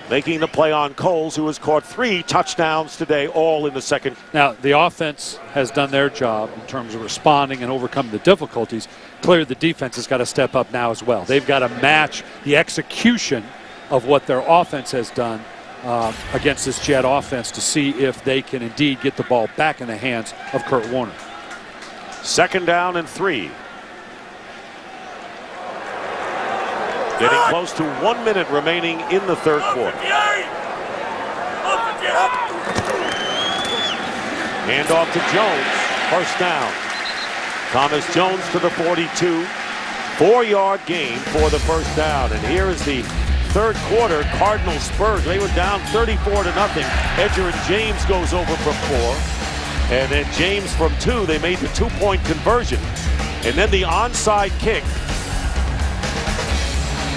making the play on Coles, who has caught 3 touchdowns today, all in the second. Now, the offense has done their job in terms of responding and overcoming the difficulties. Clearly, the defense has got to step up now as well. They've got to match the execution of what their offense has done against this Jet offense to see if they can indeed get the ball back in the hands of Kurt Warner. Second down and 3. Getting close to 1 minute remaining in the third quarter. Handoff to Jones. First down. Thomas Jones to the 42. 4-yard gain for the first down. And here is the third quarter. Cardinals Spurs. They were down 34-0. Edger and James goes over from 4. And then James from 2. They made the 2-point conversion. And then the onside kick,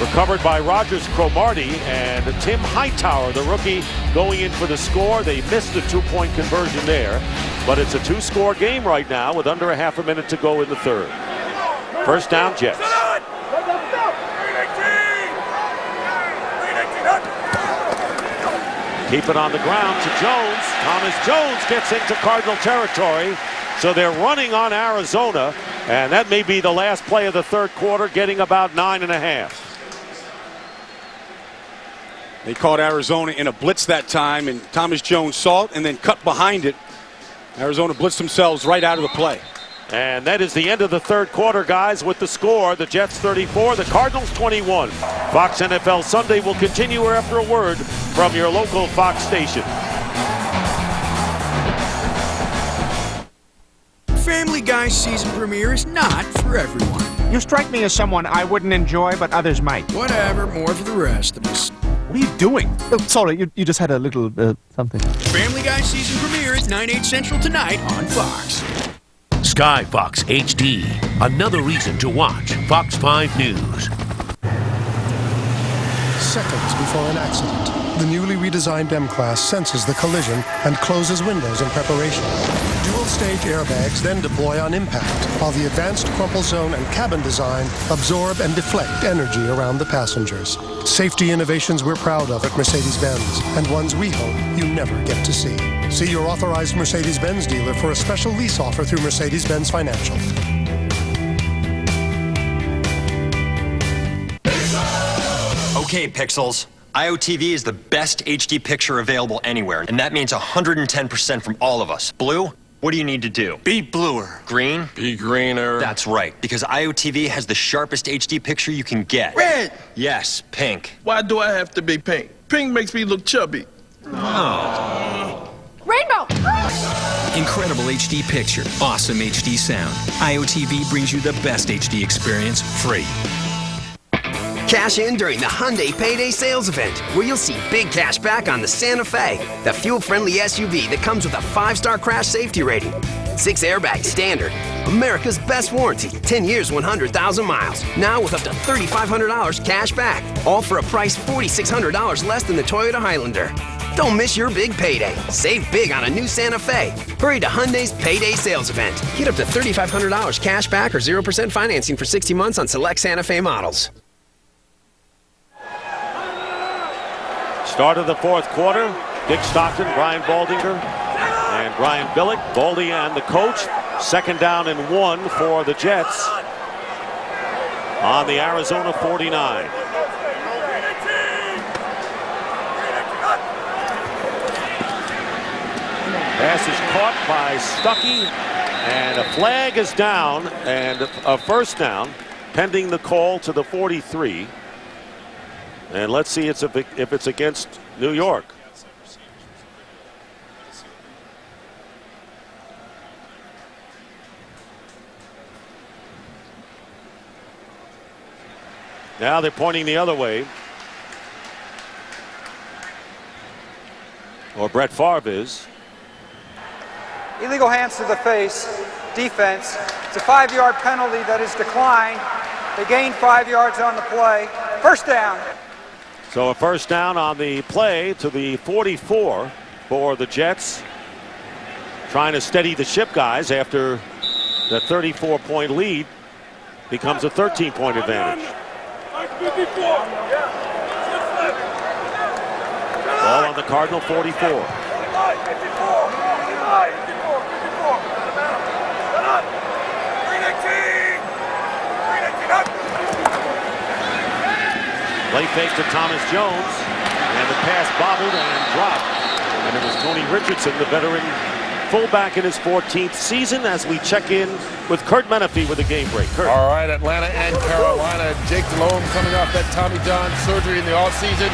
recovered by Rogers Cromartie, and Tim Hightower, the rookie, going in for the score. They missed the 2-point conversion there. But it's a 2-score game right now with under a half a minute to go in the third. First down, Jets. Keep it on the ground to Jones. Thomas Jones gets into Cardinal territory. So they're running on Arizona, and that may be the last play of the third quarter, getting about 9.5. They caught Arizona in a blitz that time, and Thomas Jones saw it and then cut behind it. Arizona blitzed themselves right out of the play. And that is the end of the third quarter, guys, with the score. The Jets 34, the Cardinals 21. Fox NFL Sunday will continue after a word from your local Fox station. Family Guy season premiere is not for everyone. You strike me as someone I wouldn't enjoy, but others might. Whatever, more for the rest of us. What are you doing? Oh, sorry, you just had a little something. Family Guy season premiere at 9/8 Central tonight on Fox. Sky Fox HD. Another reason to watch Fox 5 News. Seconds before an accident, the newly redesigned M-Class senses the collision and closes windows in preparation. Dual stage airbags then deploy on impact, while the advanced crumple zone and cabin design absorb and deflect energy around the passengers. Safety innovations we're proud of at Mercedes-Benz, and ones we hope you never get to see. See your authorized Mercedes-Benz dealer for a special lease offer through Mercedes-Benz Financial. Okay, Pixels. IOTV is the best HD picture available anywhere, and that means 110% from all of us. Blue, what do you need to do? Be bluer. Green? Be greener. That's right, because IOTV has the sharpest HD picture you can get. Red! Yes, pink. Why do I have to be pink? Pink makes me look chubby. Oh. Rainbow! Incredible HD picture, awesome HD sound. IOTV brings you the best HD experience free. Cash in during the Hyundai Payday Sales Event, where you'll see big cash back on the Santa Fe, the fuel-friendly SUV that comes with a 5-star crash safety rating, 6 airbags standard, America's best warranty, 10 years, 100,000 miles, now with up to $3,500 cash back, all for a price $4,600 less than the Toyota Highlander. Don't miss your big payday. Save big on a new Santa Fe. Hurry to Hyundai's Payday Sales Event. Get up to $3,500 cash back or 0% financing for 60 months on select Santa Fe models. Start of the fourth quarter. Dick Stockton, Brian Baldinger, and Brian Billick. Baldy and the coach. 2nd down and 1 for the Jets on the Arizona 49. Pass is caught by Stuckey, and a flag is down, and a first down pending the call to the 43. And let's see if it's against New York. Now they're pointing the other way. Or Brett Favre is. Illegal hands to the face, defense. It's a 5-yard penalty that is declined. They gained 5 yards on the play. First down. So a first down on the play to the 44 for the Jets. Trying to steady the ship, guys, after the 34-point lead becomes a 13-point advantage. Ball on the Cardinal 44. Play fake to Thomas Jones, and the pass bobbled and dropped. And it was Tony Richardson, the veteran fullback in his 14th season, as we check in with Kurt Menefee with a game break. Kurt. All right, Atlanta and Carolina. Jake Delhomme coming off that Tommy John surgery in the offseason.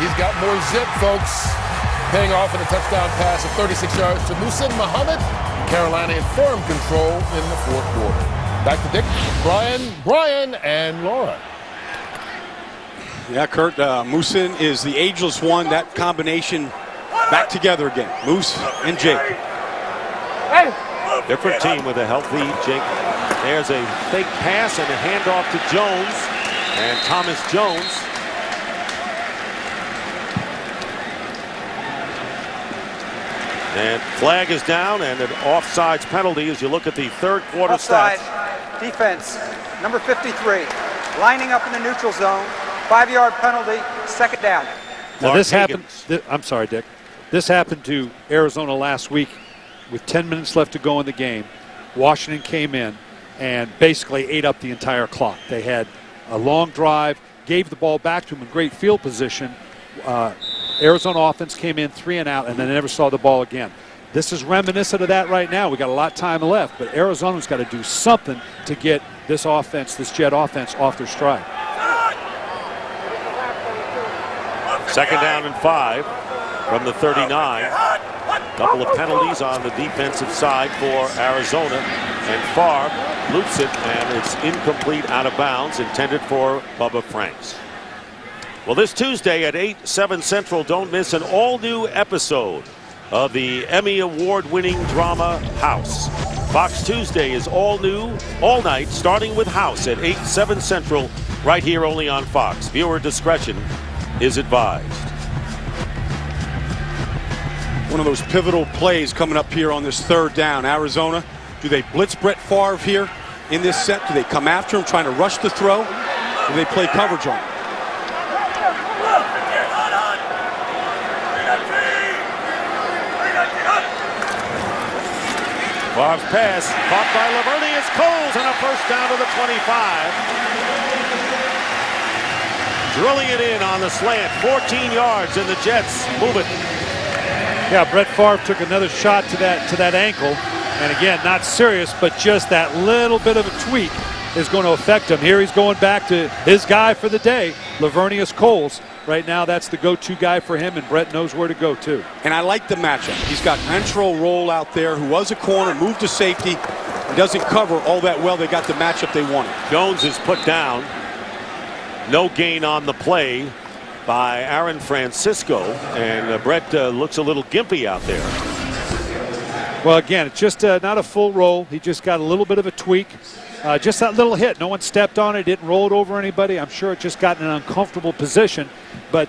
He's got more zip, folks. Paying off in a touchdown pass of 36 yards to Muhsin Muhammad. Carolina in firm control in the fourth quarter. Back to Dick, Brian, and Laura. Yeah, Kurt, Muhsin is the ageless one. That combination back together again. Moose and Jake. Different team with a healthy Jake. There's a fake pass and a handoff to Jones. And Thomas Jones. And flag is down, and an offsides penalty as you look at the third quarter Offside. stats. Defense, number 53, lining up in the neutral zone. 5-yard penalty, 2nd down. Now this happened. I'm sorry, Dick. This happened to Arizona last week with 10 minutes left to go in the game. Washington came in and basically ate up the entire clock. They had a long drive, gave the ball back to them in great field position. Arizona offense came in 3 and out, and then they never saw the ball again. This is reminiscent of that right now. We got a lot of time left, but Arizona's got to do something to get this offense, this Jet offense, off their stride. 2nd down and 5 from the 39. Couple of penalties on the defensive side for Arizona. And Favre loops it, and it's incomplete, out of bounds, intended for Bubba Franks. Well, this Tuesday at 8, 7 Central, don't miss an all-new episode of the Emmy Award-winning drama House. Fox Tuesday is all new, all night, starting with House at 8, 7 Central, right here only on Fox. Viewer discretion is advised. One of those pivotal plays coming up here on this third down. Arizona, do they blitz Brett Favre here in this set? Do they come after him trying to rush the throw? Or do they play coverage on him? Favre's pass caught by Lavernius Coles and a first down to the 25. Drilling it in on the slant, 14 yards, and the Jets move it. Yeah, Brett Favre took another shot to that ankle, and again, not serious, but just that little bit of a tweak is going to affect him. Here he's going back to his guy for the day, Lavernius Coles. Right now, that's the go-to guy for him, and Brett knows where to go, too. And I like the matchup. He's got Rentrell Roll out there, who was a corner, moved to safety. He doesn't cover all that well. They got the matchup they wanted. Jones is put down. No gain on the play by Aaron Francisco, and Brett looks a little gimpy out there. Well, again, it's just not a full roll. He just got a little bit of a tweak. Just that little hit. No one stepped on it, didn't roll it over anybody. I'm sure it just got in an uncomfortable position, but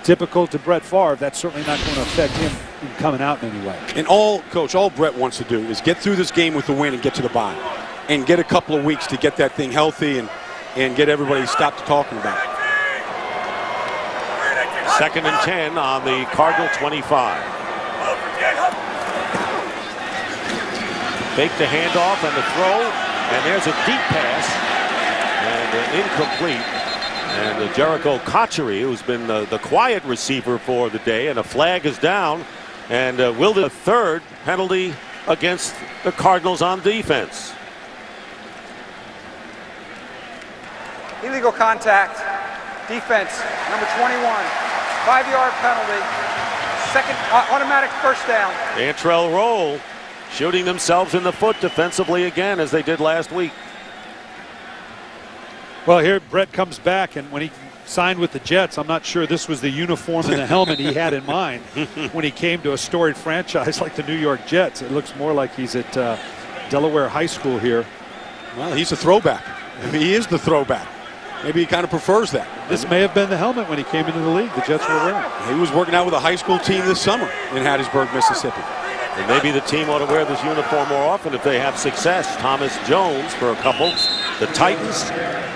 typical to Brett Favre, that's certainly not going to affect him in coming out in any way. And Coach, all Brett wants to do is get through this game with the win and get to the bye, and get a couple of weeks to get that thing healthy and get everybody stopped talking about it. 2nd and 10 on the Cardinal 25. Fake the handoff and the throw, and there's a deep pass, and incomplete. And Jericho Cotchery, who's been the quiet receiver for the day, and a flag is down, and will the third penalty against the Cardinals on defense. Illegal contact, defense, number 21. 5-yard penalty, second automatic first down. Rentrell Roll shooting themselves in the foot defensively again, as they did last week. Well, here Brett comes back, and when he signed with the Jets, I'm not sure this was the uniform and the helmet he had in mind when he came to a storied franchise like the New York Jets. It looks more like he's at Delaware High School here. Well, he's a throwback. I mean, he is the throwback. Maybe he kind of prefers that. This may have been the helmet when he came into the league. The Jets were wearing. He was working out with a high school team this summer in Hattiesburg, Mississippi. And maybe the team ought to wear this uniform more often if they have success. Thomas Jones for a couple. The Titans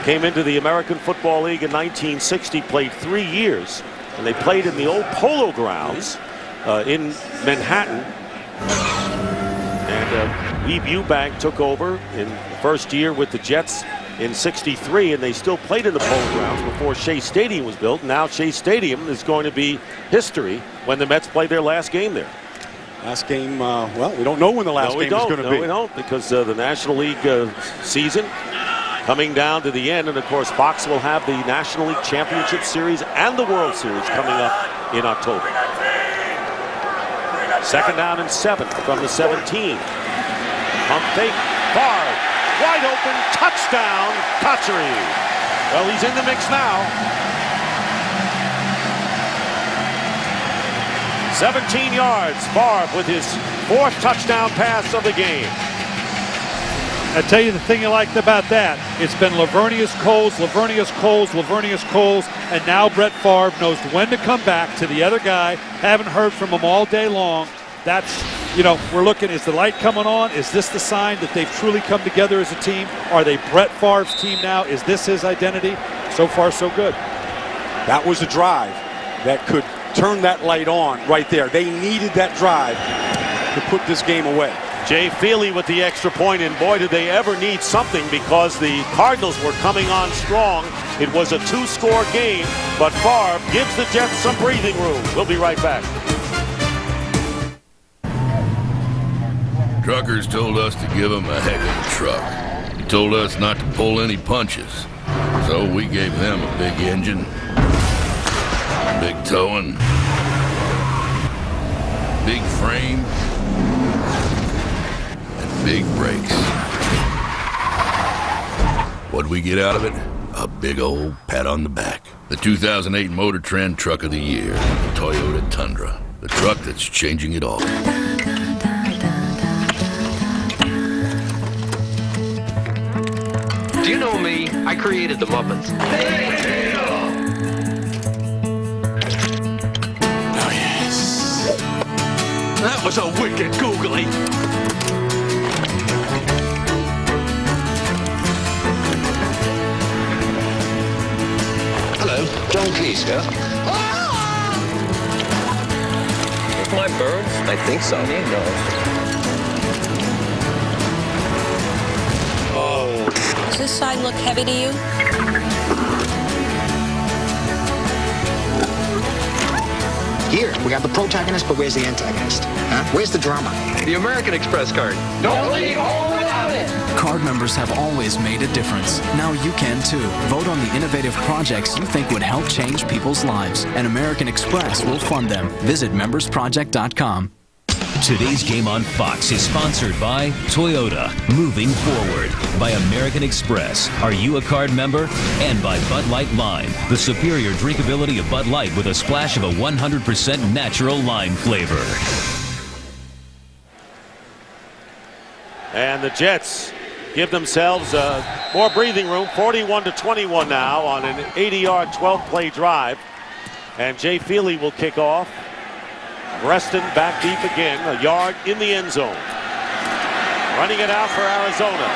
came into the American Football League in 1960, played 3 years, and they played in the old Polo Grounds in Manhattan. And Lee Eubank took over in the first year with the Jets in '63, and they still played in the Polo Grounds before Shea Stadium was built. Now Shea Stadium is going to be history when the Mets play their last game there. Last game, well, we don't know when the last game is going to be. No, we don't, because the National League season coming down to the end, and of course Fox will have the National League Championship Series and the World Series coming up in October. 2nd down and 7 from the 17. Pump fake, Favre, wide open, touchdown, Cotchery. Well, he's in the mix now. 17 yards, Favre with his 4th touchdown pass of the game. I tell you the thing you liked about that, it's been Lavernius Coles, Lavernius Coles, Lavernius Coles, and now Brett Favre knows when to come back to the other guy. Haven't heard from him all day long. That's, you know, we're looking, is the light coming on? Is this the sign that they've truly come together as a team? Are they Brett Favre's team now? Is this his identity? So far, so good. That was a drive that could turn that light on right there. They needed that drive to put this game away. Jay Feely with the extra point, and boy, did they ever need something, because the Cardinals were coming on strong. It was a 2-score game, but Favre gives the Jets some breathing room. We'll be right back. Truckers told us to give them a heck of a truck. He told us not to pull any punches. So we gave them a big engine, big towing, big frame, and big brakes. What'd we get out of it? A big old pat on the back. The 2008 Motor Trend Truck of the Year, the Toyota Tundra. The truck that's changing it all. Do you know me? I created the Muppets. Oh, yes. That was a wicked googly. Hello, John Cleese here. With my birds? I think so. Oh. Does this sign look heavy to you? Here, we got the protagonist, but where's the antagonist? Huh? Where's the drama? The American Express card. Don't leave home without it. Card members have always made a difference. Now you can too. Vote on the innovative projects you think would help change people's lives, and American Express will fund them. Visit membersproject.com. Today's game on Fox is sponsored by Toyota, Moving Forward, by American Express, Are You a Card Member? And by Bud Light Lime, the superior drinkability of Bud Light with a splash of a 100% natural lime flavor. And the Jets give themselves more breathing room, 41-21 now on an 80-yard, 12-play drive. And Jay Feely will kick off. Reston back deep again, a yard in the end zone. Running it out for Arizona.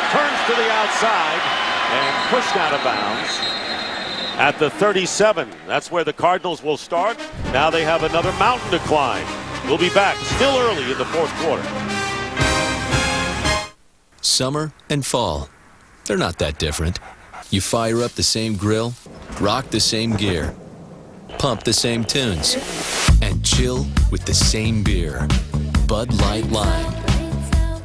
Turns to the outside and pushed out of bounds at the 37. That's where the Cardinals will start. Now they have another mountain to climb. We'll be back still early in the fourth quarter. Summer and fall, they're not that different. You fire up the same grill, rock the same gear, pump the same tunes, and chill with the same beer. Bud Light Lime.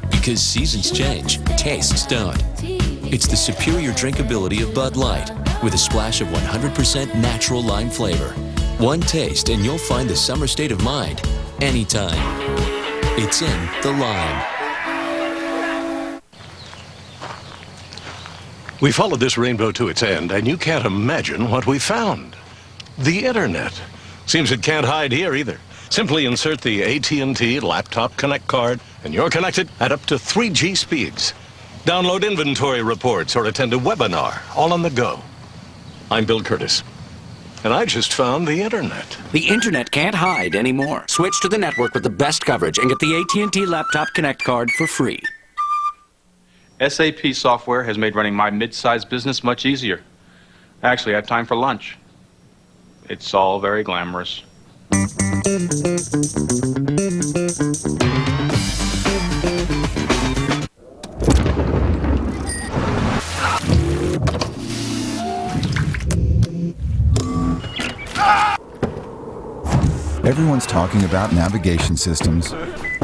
Because seasons change, tastes don't. It's the superior drinkability of Bud Light with a splash of 100% natural lime flavor. One taste and you'll find the summer state of mind anytime. It's in the lime. We followed this rainbow to its end, and you can't imagine what we found. The Internet. Seems it can't hide here either. Simply insert the AT&T Laptop Connect card, and you're connected at up to 3G speeds. Download inventory reports or attend a webinar, all on the go. I'm Bill Curtis, and I just found the Internet. The Internet can't hide anymore. Switch to the network with the best coverage and get the AT&T Laptop Connect card for free. SAP software has made running my mid-sized business much easier. Actually, I have time for lunch. It's all very glamorous. Everyone's talking about navigation systems,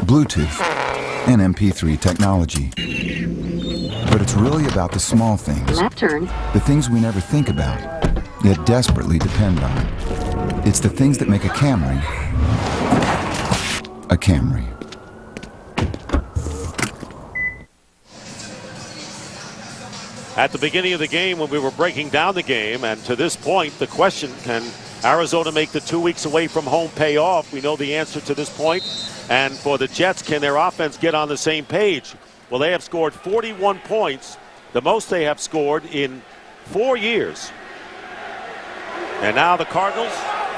Bluetooth, and MP3 technology. But it's really about the small things. Left turn. The things we never think about, yet desperately depend on. It's the things that make a Camry a Camry. At the beginning of the game, when we were breaking down the game, and to this point, the question, can Arizona make the 2 weeks away from home pay off? We know the answer to this point. And for the Jets, can their offense get on the same page? Well, they have scored 41 points, the most they have scored in 4 years. And now the Cardinals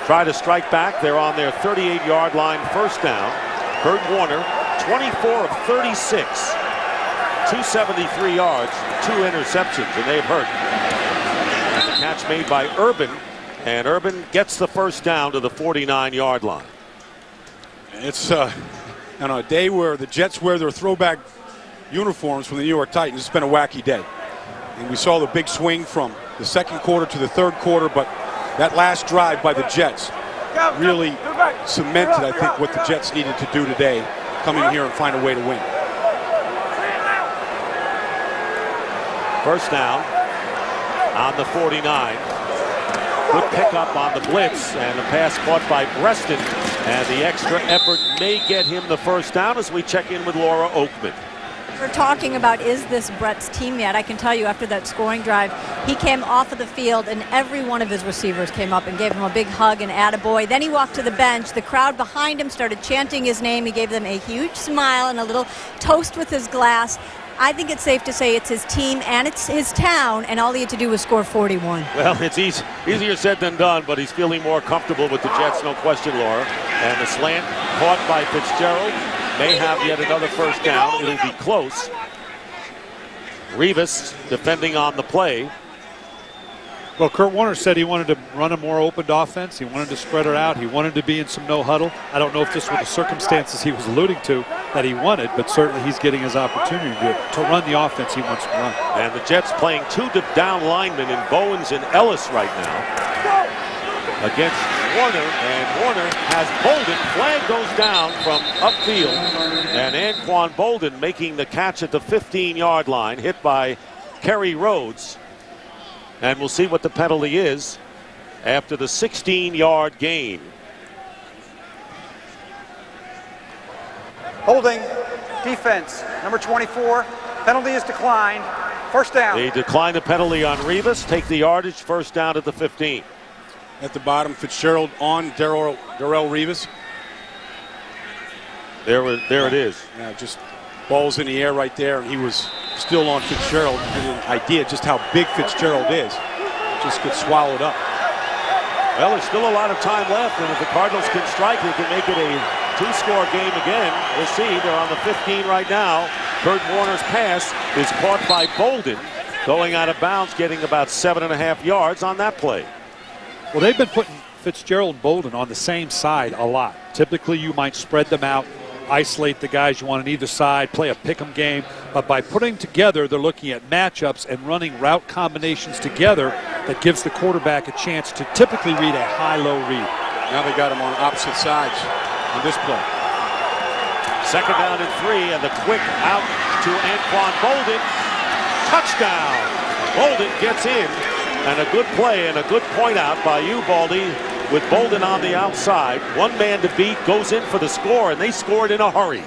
try to strike back. They're on their 38-yard line, first down. Kurt Warner, 24 of 36, 273 yards, 2 interceptions, and they've hurt. The catch made by Urban, and Urban gets the first down to the 49-yard line. It's on a day where the Jets wear their throwback uniforms from the New York Titans. It's been a wacky day. And we saw the big swing from the second quarter to the third quarter, but that last drive by the Jets really cemented, I think, what the Jets needed to do today, come in here and find a way to win. First down on the 49. Good pickup on the blitz, and the pass caught by Preston, and the extra effort may get him the first down as we check in with Laura Oakman. We're talking about, is this Brett's team yet? I can tell you after that scoring drive, he came off of the field and every one of his receivers came up and gave him a big hug and attaboy. Then he walked to the bench. The crowd behind him started chanting his name. He gave them a huge smile and a little toast with his glass. I think it's safe to say it's his team and it's his town, and all he had to do was score 41. Well, it's easier said than done, but he's feeling more comfortable with the Jets, no question, Laura. And the slant caught by Fitzgerald may have yet another first down. It'll be close. Revis defending on the play. Well, Kurt Warner said he wanted to run a more opened offense. He wanted to spread her out. He wanted to be in some no huddle. I don't know if this were the circumstances he was alluding to that he wanted, but certainly he's getting his opportunity to run the offense he wants to run. And the Jets playing two down linemen in Bowens and Ellis right now against Warner, and Warner has Bolden. Flag goes down from upfield, and Anquan Bolden making the catch at the 15-yard line, hit by Kerry Rhodes. And we'll see what the penalty is after the 16-yard gain. Holding defense, number 24. Penalty is declined. First down. They decline the penalty on Revis. Take the yardage. First down at the 15. At the bottom, Fitzgerald on Darrell Revis. There it is. Yeah, just balls in the air right there, and he was still on Fitzgerald. Get an idea just how big Fitzgerald is. Just gets swallowed up. Well, there's still a lot of time left, and if the Cardinals can strike, they can make it a two-score game again. We'll see. They're on the 15 right now. Kurt Warner's pass is caught by Bolden, going out of bounds, getting about 7.5 yards on that play. Well, they've been putting Fitzgerald and Bolden on the same side a lot. Typically, you might spread them out, isolate the guys you want on either side, play a pick'em game. But by putting together, they're looking at matchups and running route combinations together that gives the quarterback a chance to typically read a high-low read. Now they got him on opposite sides on this play. Second down and 3, and the quick out to Anquan Bolden. Touchdown! Bolden gets in, and a good play and a good point out by you, Baldy, with Bolden on the outside. One man to beat, goes in for the score, and they scored in a hurry.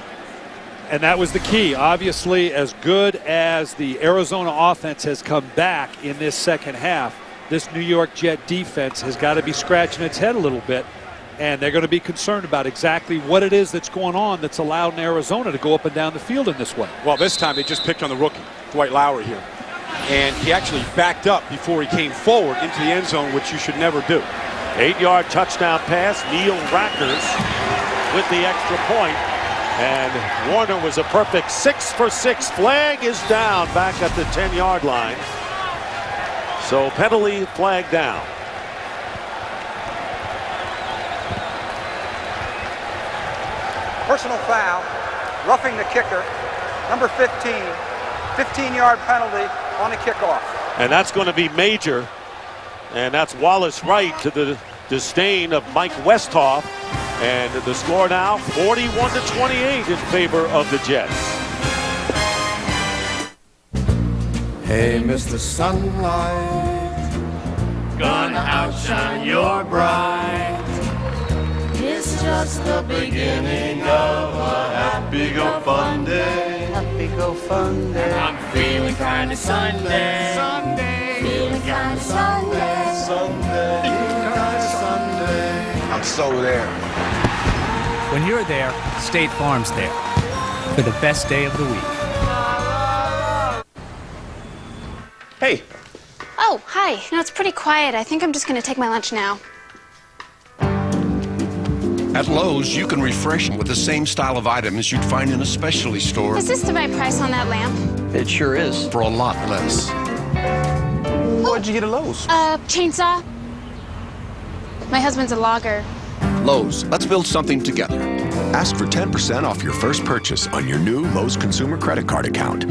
And that was the key. Obviously, as good as the Arizona offense has come back in this second half, this New York Jet defense has got to be scratching its head a little bit, and they're going to be concerned about exactly what it is that's going on that's allowed Arizona to go up and down the field in this way. Well, this time they just picked on the rookie, Dwight Lowry here. And he actually backed up before he came forward into the end zone, which you should never do. 8-yard touchdown pass. Neil Rackers with the extra point. And Warner was a perfect 6 for 6. Flag is down back at the 10-yard line. So penalty flag down. Personal foul, roughing the kicker, number 15. 15-yard penalty on the kickoff. And that's going to be major. And that's Wallace Wright to the disdain of Mike Westhoff. And the score now 41-28 in favor of the Jets. Hey, Mr. Sunlight, gonna outshine your bright. It's just the beginning of a happy go fun day. Happy go fun day. I'm feeling kinda Sunday. Sunday. Feeling kinda Sunday. Sunday. Feeling kinda Sunday. I'm so there. When you're there, State Farm's there for the best day of the week. Hey. Oh, hi. You know, it's pretty quiet. I think I'm just going to take my lunch now. At Lowe's, you can refresh with the same style of items you'd find in a specialty store. Is this the right price on that lamp? It sure is. For a lot less. What'd you get at Lowe's? Chainsaw. My husband's a logger. Lowe's, let's build something together. Ask for 10% off your first purchase on your new Lowe's Consumer Credit Card account.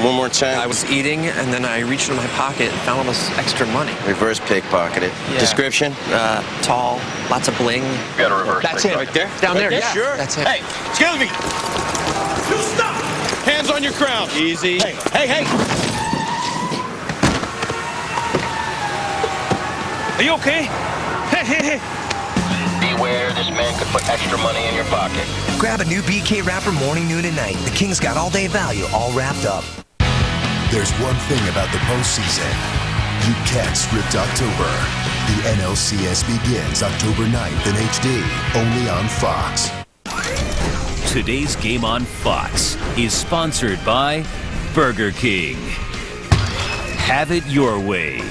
One more time. I was eating, and then I reached into my pocket and found all this extra money. Reverse pickpocketed. Yeah. Description? Tall, lots of bling. You got a reverse. That's it. Right there? Down there, Yeah, yeah. Sure. That's it. Hey, excuse me. You stop. Hands on your crown. Easy. Hey. Are you okay? Hey. Beware, this man could put extra money in your pocket. Grab a new BK wrapper morning, noon, and night. The King's got all-day value all wrapped up. There's one thing about the postseason. You can't script October. The NLCS begins October 9th in HD, only on Fox. Today's Game on Fox is sponsored by Burger King. Have it your way.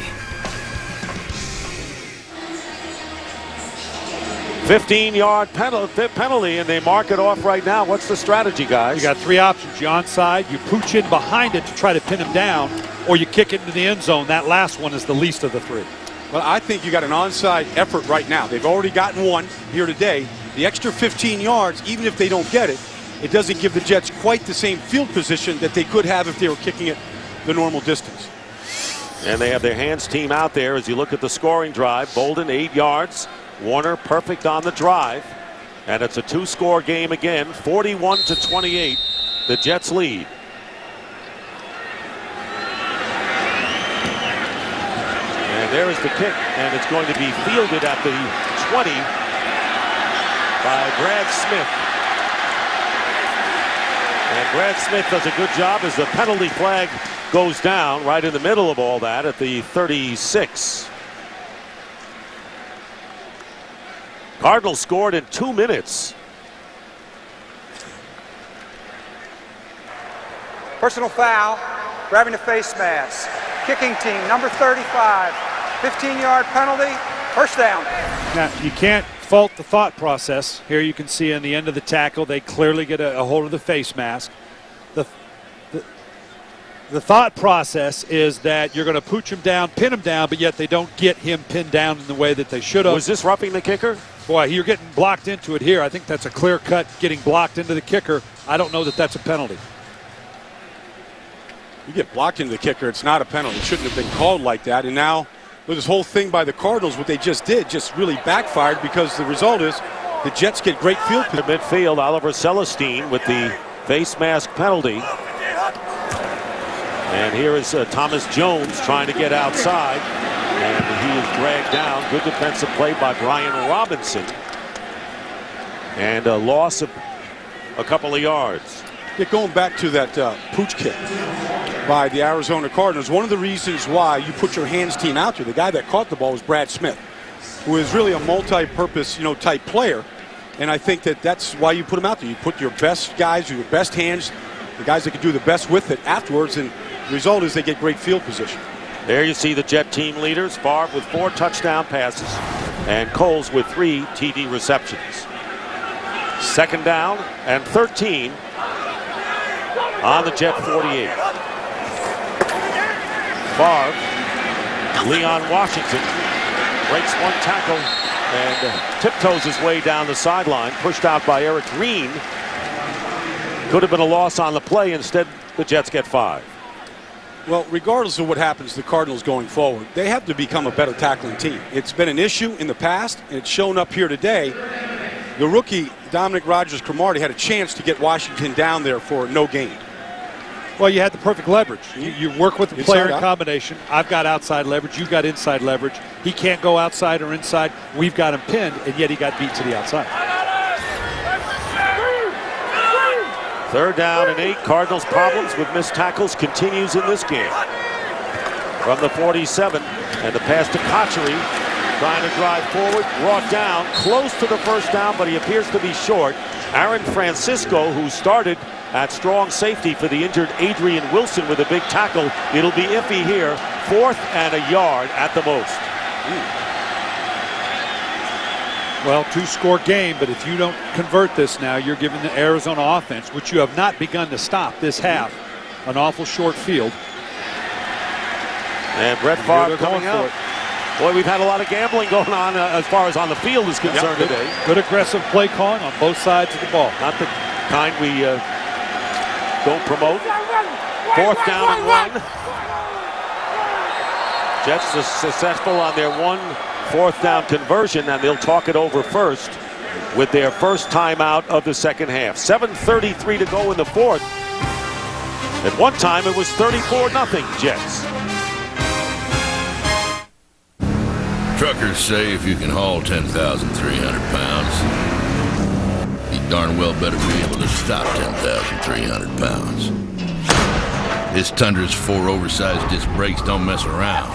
15-yard penalty, and they mark it off right now. What's the strategy, guys? You got three options. You onside, you pooch in behind it to try to pin him down, or you kick it into the end zone. That last one is the least of the three. Well, I think you got an onside effort right now. They've already gotten one here today. The extra 15 yards, even if they don't get it, it doesn't give the Jets quite the same field position that they could have if they were kicking it the normal distance. And they have their hands team out there as you look at the scoring drive. Bolden 8 yards. Warner perfect on the drive. And it's a two-score game again, 41-28. The Jets lead. And there is the kick, and it's going to be fielded at the 20 by Brad Smith. And Brad Smith does a good job as the penalty flag goes down right in the middle of all that at the 36. Cardinals scored in 2 minutes. Personal foul, grabbing the face mask. Kicking team, number 35. 15-yard penalty, first down. Now, you can't fault the thought process. Here you can see on the end of the tackle, they clearly get a hold of the face mask. The thought process is that you're going to pooch him down, pin him down, but yet they don't get him pinned down in the way that they should have. Was this roughing the kicker? Boy, you're getting blocked into it here. I think that's a clear cut getting blocked into the kicker. I don't know that that's a penalty. You get blocked into the kicker, it's not a penalty. It shouldn't have been called like that. And now with this whole thing by the Cardinals, what they just did just really backfired because the result is the Jets get great field position. Midfield, Oliver Celestine with the face mask penalty. And here is Thomas Jones trying to get outside. And he is dragged down. Good defensive play by Brian Robinson. And a loss of a couple of yards. Yeah, going back to that pooch kick by the Arizona Cardinals, one of the reasons why you put your hands team out there, the guy that caught the ball was Brad Smith, who is really a multi-purpose, type player. And I think that that's why you put him out there. You put your best guys, your best hands, the guys that can do the best with it afterwards, and the result is they get great field position. There you see the Jet team leaders, Favre with 4 touchdown passes and Coles with 3 TD receptions. Second down and 13 on the Jet 48. Favre, Leon Washington breaks one tackle and tiptoes his way down the sideline, pushed out by Eric Green. Could have been a loss on the play. Instead, the Jets get 5. Well, regardless of what happens to the Cardinals going forward, they have to become a better tackling team. It's been an issue in the past, and it's shown up here today. The rookie, Dominic Rodgers-Cromartie, had a chance to get Washington down there for no gain. Well, you had the perfect leverage. You work with the player in combination. I've got outside leverage. You've got inside leverage. He can't go outside or inside. We've got him pinned, and yet he got beat to the outside. Third down and 8. Cardinals' problems with missed tackles continues in this game. From the 47, and the pass to Cotchery, trying to drive forward, brought down, close to the first down, but he appears to be short. Aaron Francisco, who started at strong safety for the injured Adrian Wilson with a big tackle. It'll be iffy here. 4th and a yard at the most. Well, 2-score game, but if you don't convert this now, you're giving the Arizona offense, which you have not begun to stop this half, an awful short field. And Brett Favre coming out. Boy, we've had a lot of gambling going on as far as on the field is concerned today. Good aggressive play calling on both sides of the ball. Not the kind we don't promote. 4th down and 1. Jets are successful on their 1 4th down conversion, and they'll talk it over first with their first timeout of the second half. 7:33 to go in the 4th. At one time, it was 34-0 Jets. Truckers say if you can haul 10,300 pounds, you darn well better be able to stop 10,300 pounds. This Tundra's 4 oversized disc brakes don't mess around.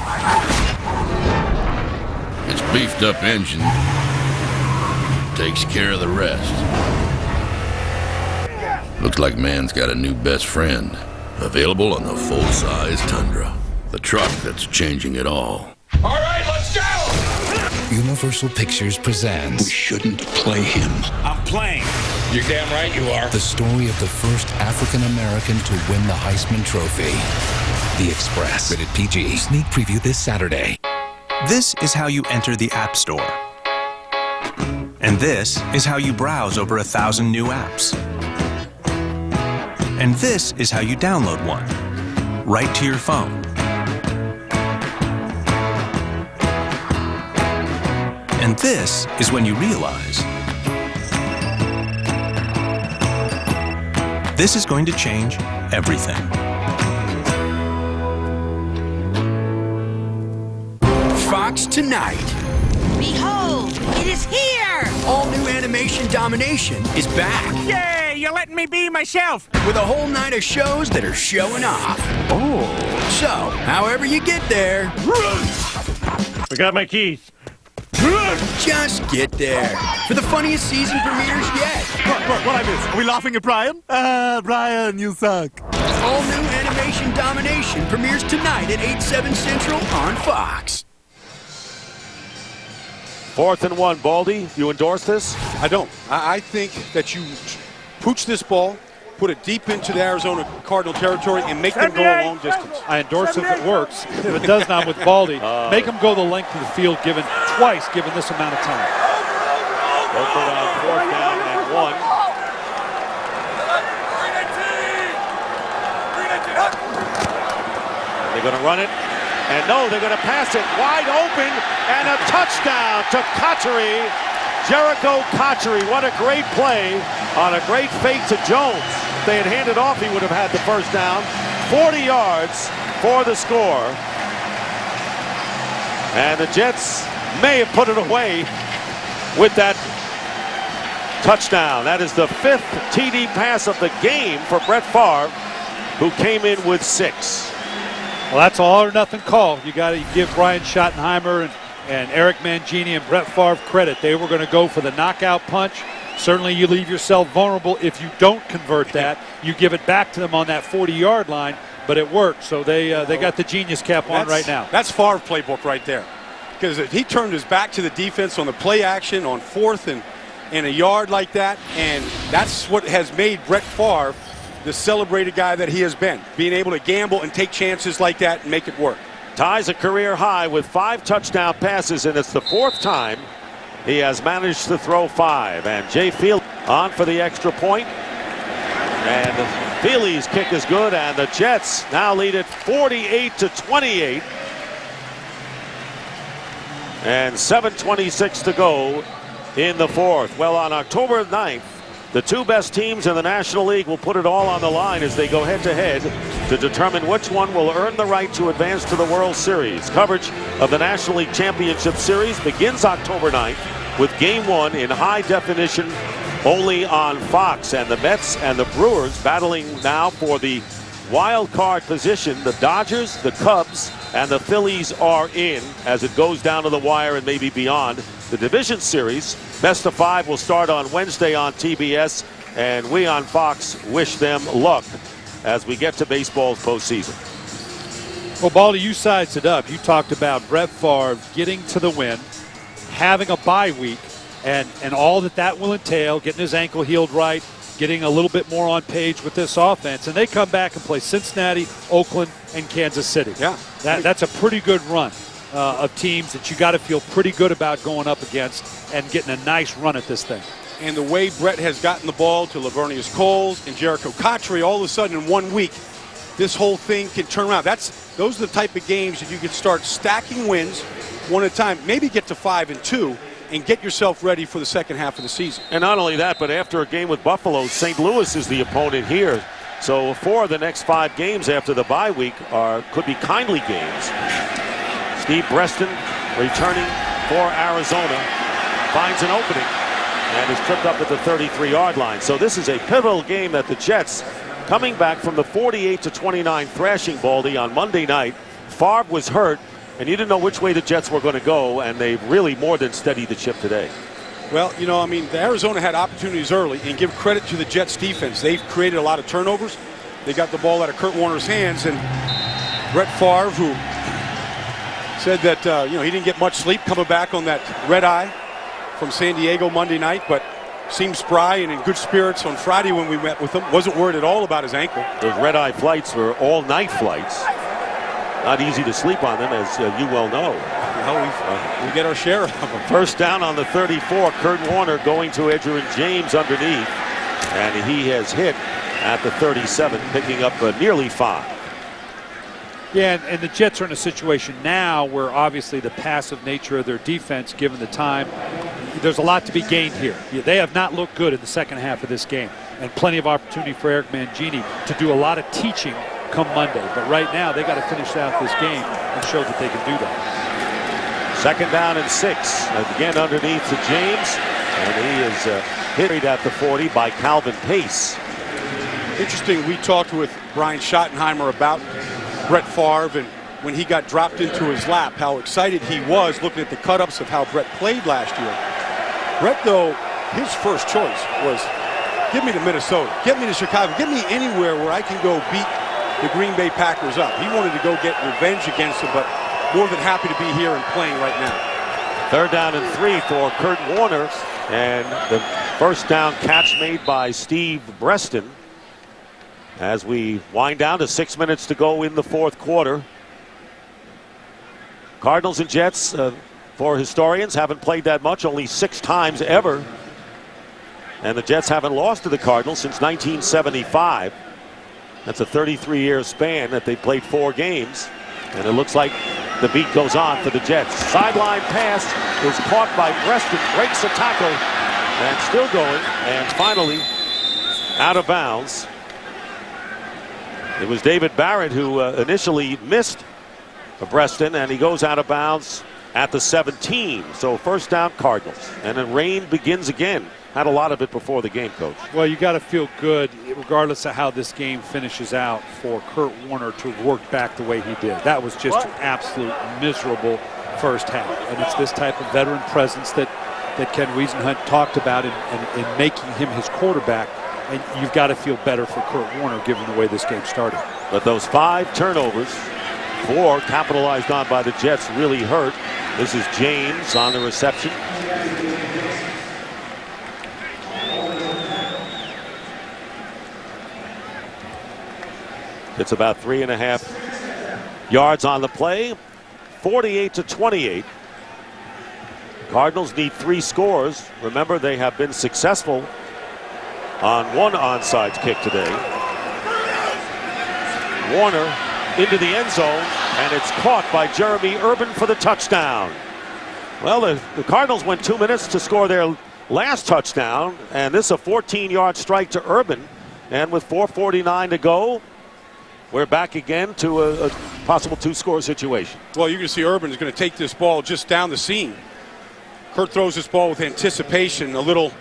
Its beefed up engine takes care of the rest. Looks like man's got a new best friend. Available on the full-size Tundra. The truck that's changing it all. All right, let's go! Universal Pictures presents... We shouldn't play him. I'm playing. You're damn right you are. The story of the first African-American to win the Heisman Trophy. The Express. Rated PG. Sneak preview this Saturday. This is how you enter the App Store. And this is how you browse over 1,000 new apps. And this is how you download one, right to your phone. And this is when you realize this is going to change everything. Fox tonight. Behold, it is here! All new animation domination is back. Yay, you're letting me be myself! With a whole night of shows that are showing off. Oh. So, however you get there. I got my keys. Just get there. For the funniest season premieres yet. What I miss? Are we laughing at Brian? Brian, you suck. All new animation domination premieres tonight at 8/7 Central on Fox. 4th and 1, Baldy, you endorse this? I don't. I think that you pooch this ball, put it deep into the Arizona Cardinal territory, and make them go a long distance. I endorse if it works. If it does not with Baldy, make them go the length of the field given this amount of time. Oakland on 4th down and 1. They're going to run it. And no, they're going to pass it wide open, and a touchdown to Cotchery. Jericho Cotchery, what a great play on a great fake to Jones. If they had handed off, he would have had the first down. 40 yards for the score. And the Jets may have put it away with that touchdown. That is the 5th TD pass of the game for Brett Favre, who came in with 6. Well, that's an all or nothing call. You got to give Brian Schottenheimer and Eric Mangini and Brett Favre credit. They were going to go for the knockout punch. Certainly you leave yourself vulnerable if you don't convert that. You give it back to them on that 40-yard line, but it worked. So they got the genius cap on right now. That's Favre playbook right there. Because he turned his back to the defense on the play action on 4th and a yard like that, and that's what has made Brett Favre the celebrated guy that he has been, being able to gamble and take chances like that and make it work. Ties a career high with 5 touchdown passes, and it's the 4th time he has managed to throw 5. And Jay Field on for the extra point. And Feely's kick is good, and the Jets now lead it 48-28. And 7:26 to go in the 4th. Well, on October 9th, the 2 best teams in the National League will put it all on the line as they go head-to-head to determine which one will earn the right to advance to the World Series. Coverage of the National League Championship Series begins October 9th with Game 1 in high definition only on Fox. And the Mets and the Brewers battling now for the wild card position. The Dodgers, the Cubs, and the Phillies are in as it goes down to the wire and maybe beyond. The division series, best of 5, will start on Wednesday on TBS, and we on Fox wish them luck as we get to baseball's postseason. Well, Baldy, you sized it up. You talked about Brett Favre getting to the win, having a bye week, and all that will entail, getting his ankle healed right, getting a little bit more on page with this offense. And they come back and play Cincinnati, Oakland, and Kansas City. Yeah. That's a pretty good run of teams that you got to feel pretty good about going up against and getting a nice run at this thing. And the way Brett has gotten the ball to Lavernius Coles and Jericho Cotchery, all of a sudden in 1 week, this whole thing can turn around. Those are the type of games that you can start stacking wins one at a time, maybe get to 5-2, and get yourself ready for the second half of the season. And not only that, but after a game with Buffalo, St. Louis is the opponent here. So 4 of the next 5 games after the bye week could be kindly games. Steve Breston returning for Arizona finds an opening and is tripped up at the 33-yard line. So this is a pivotal game that the Jets, coming back from the 48-29 thrashing, Baldy, on Monday night. Favre was hurt, and you didn't know which way the Jets were going to go, and they really more than steadied the ship today. Well, you know, I mean, the Arizona had opportunities early, and give credit to the Jets defense. They've created a lot of turnovers. they got the ball out of Kurt Warner's hands, and Brett Favre, who said that he didn't get much sleep coming back on that red eye from San Diego Monday night, but seemed spry and in good spirits on Friday when we met with him. Wasn't worried at all about his ankle. Those red-eye flights were all-night flights. Not easy to sleep on them, as you well know. We get our share of them. First down on the 34. Kurt Warner going to Edgerrin James underneath, and he has hit at the 37, picking up nearly 5. Yeah, and the Jets are in a situation now where obviously the passive nature of their defense, given the time, there's a lot to be gained here. They have not looked good in the second half of this game, and plenty of opportunity for Eric Mangini to do a lot of teaching come Monday. But right now, they got to finish out this game and show that they can do that. Second down and 6. Again underneath to James, and he is hit at the 40 by Calvin Pace. Interesting, we talked with Brian Schottenheimer about Brett Favre, and when he got dropped into his lap, how excited he was looking at the cut-ups of how Brett played last year. Brett, though, his first choice was, give me to Minnesota, get me to Chicago, get me anywhere where I can go beat the Green Bay Packers up. He wanted to go get revenge against them, but more than happy to be here and playing right now. Third down and 3 for Kurt Warner, and the first down catch made by Steve Breston. As we wind down to 6 minutes to go in the fourth quarter. Cardinals and Jets, for historians, haven't played that much, only 6 times ever. And the Jets haven't lost to the Cardinals since 1975. That's a 33-year span that they played 4 games. And it looks like the beat goes on for the Jets. Sideline pass is caught by Breston, breaks a tackle, and still going, and finally out of bounds. It was David Barrett who initially missed Breston, and he goes out of bounds at the 17. So first down Cardinals, and then rain begins again. Had a lot of it before the game, Coach. Well, you got to feel good, regardless of how this game finishes out, for Kurt Warner to have worked back the way he did. That was just an absolute miserable first half, and it's this type of veteran presence that Ken Wiesenhunt talked about in making him his quarterback. And you've got to feel better for Kurt Warner given the way this game started. But those 5 turnovers, 4 capitalized on by the Jets, really hurt. This is James on the reception. It's about 3.5 yards on the play. 48-28. Cardinals need 3 scores. Remember, they have been successful on 1 onside kick today. Warner into the end zone, and it's caught by Jeremy Urban for the touchdown. Well, the Cardinals went 2 minutes to score their last touchdown, and this is a 14-yard strike to Urban. And with 4:49 to go, we're back again to a possible 2-score situation. Well, you can see Urban is going to take this ball just down the seam. Kurt throws this ball with anticipation, a little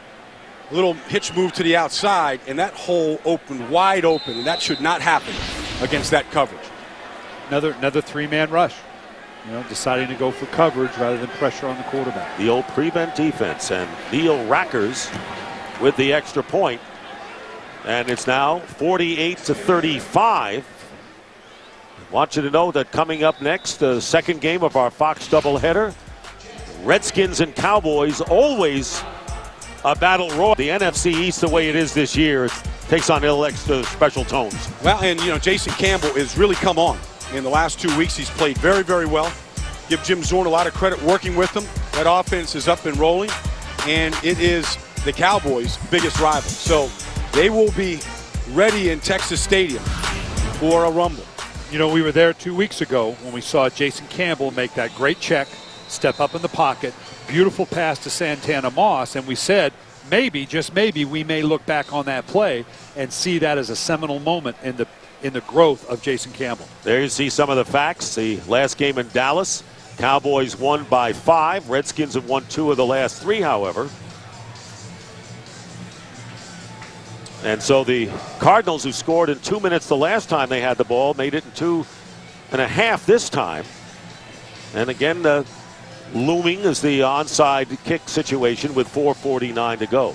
hitch move to the outside, and that hole opened wide open, and that should not happen against that coverage. Another 3-man rush. Deciding to go for coverage rather than pressure on the quarterback. The old prevent defense, and Neil Rackers with the extra point. And it's now 48-35. I want you to know that coming up next, the second game of our Fox doubleheader, Redskins and Cowboys, always a battle royal. The NFC East, the way it is this year, it takes on little extra special tones. Well, and Jason Campbell has really come on in the last 2 weeks. He's played very, very well. Give Jim Zorn a lot of credit working with him. That offense is up and rolling, and it is the Cowboys' biggest rival. So they will be ready in Texas Stadium for a rumble. We were there 2 weeks ago when we saw Jason Campbell make that great check, step up in the pocket, beautiful pass to Santana Moss, and we said, maybe, just maybe, we may look back on that play and see that as a seminal moment in the growth of Jason Campbell. There you see some of the facts. The last game in Dallas, Cowboys won by 5. Redskins have won 2 of the last 3, however. And so the Cardinals, who scored in 2 minutes the last time they had the ball, made it in 2.5 this time. And again, looming is the onside kick situation with 4:49 to go.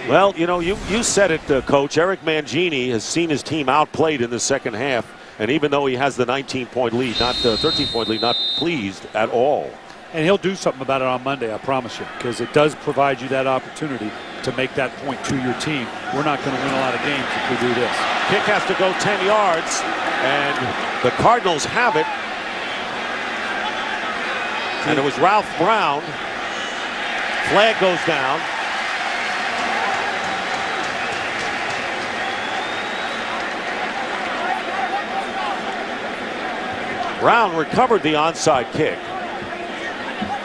Well, you know, you said it, Coach. Eric Mangini has seen his team outplayed in the second half, and even though he has the 19-point lead, not 13-point lead, not pleased at all. And he'll do something about it on Monday, I promise you, because it does provide you that opportunity to make that point to your team. We're not going to win a lot of games if we do this. Kick has to go 10 yards, and the Cardinals have it. And it was Ralph Brown. Flag goes down. Brown recovered the onside kick.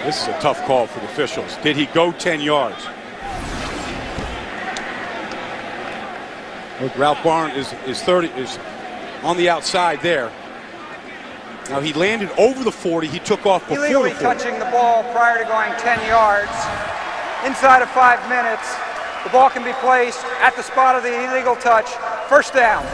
This is a tough call for the officials. Did he go 10 yards? Look, Ralph Brown is on the outside there. Now he landed over the 40. He took off before illegally the 40. touching the ball prior to going 10 yards. Inside of 5 minutes, the ball can be placed at the spot of the illegal touch. First down.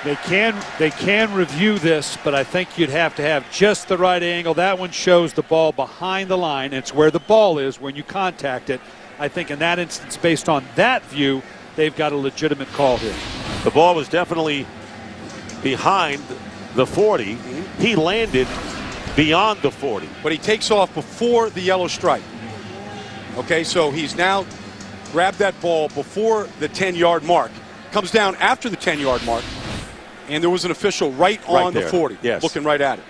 They can review this, but I think you'd have to have just the right angle. That one shows the ball behind the line. It's where the ball is when you contact it. I think in that instance, based on that view, they've got a legitimate call here. The ball was definitely behind the 40. He landed beyond the 40. But he takes off before the yellow stripe. Okay, so he's now grabbed that ball before the 10-yard mark. Comes down after the 10-yard mark. And there was an official right on the 40, yes, looking right at it.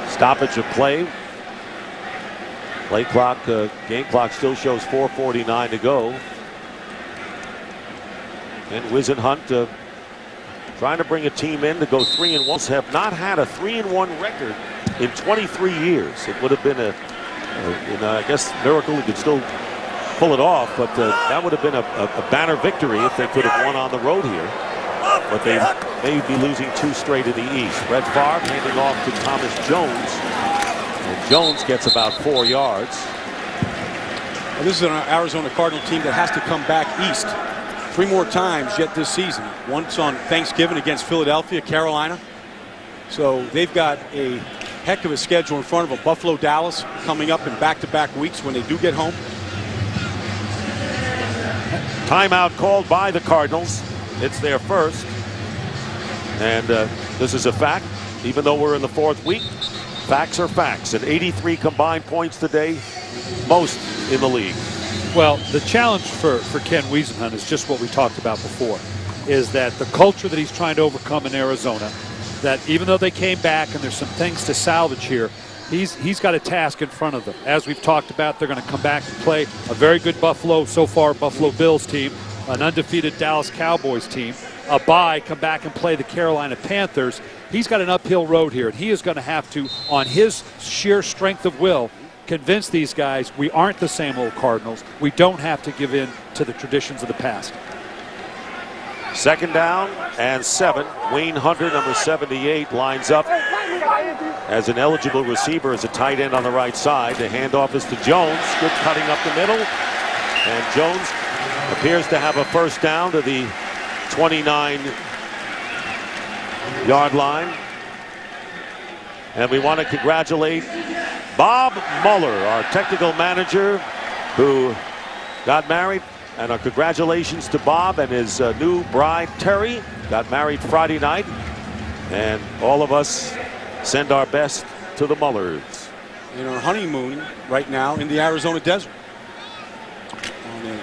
Stoppage of play. Play clock, game clock still shows 4:49 to go. And Wisenhunt trying to bring a team in to go 3-1. Have not had a 3-1 record in 23 years. It would have been I guess, miracle. He could still pull it off, but that would have been a banner victory if they could have won on the road here. But they may be losing 2 straight in the East. Brett Favre handing off to Thomas Jones. And Jones gets about 4 yards. Well, this is an Arizona Cardinal team that has to come back east 3 more times yet this season. Once on Thanksgiving against Philadelphia, Carolina. So they've got a heck of a schedule in front of them. Buffalo, Dallas coming up in back-to-back weeks when they do get home. Timeout called by the Cardinals. It's their first. And this is a fact. Even though we're in the 4th week, facts are facts. And 83 combined points today, most in the league. Well, the challenge for Ken Wisenhunt is just what we talked about before, is that the culture that he's trying to overcome in Arizona, that even though they came back and there's some things to salvage here, he's got a task in front of them. As we've talked about, they're going to come back and play a very good Buffalo Bills team, an undefeated Dallas Cowboys team, a bye, come back and play the Carolina Panthers. He's got an uphill road here, and he is going to have to, on his sheer strength of will, convince these guys we aren't the same old Cardinals. We don't have to give in to the traditions of the past. 2nd down and 7. Wayne Hunter, number 78, lines up as an eligible receiver as a tight end on the right side. The handoff is to Jones. Good cutting up the middle. And Jones appears to have a first down to the 29-yard line. And we want to congratulate Bob Mueller, our technical manager, who got married. And our congratulations to Bob and his new bride, Terry. Got married Friday night. And all of us send our best to the Muellers. In our honeymoon right now in the Arizona desert. On an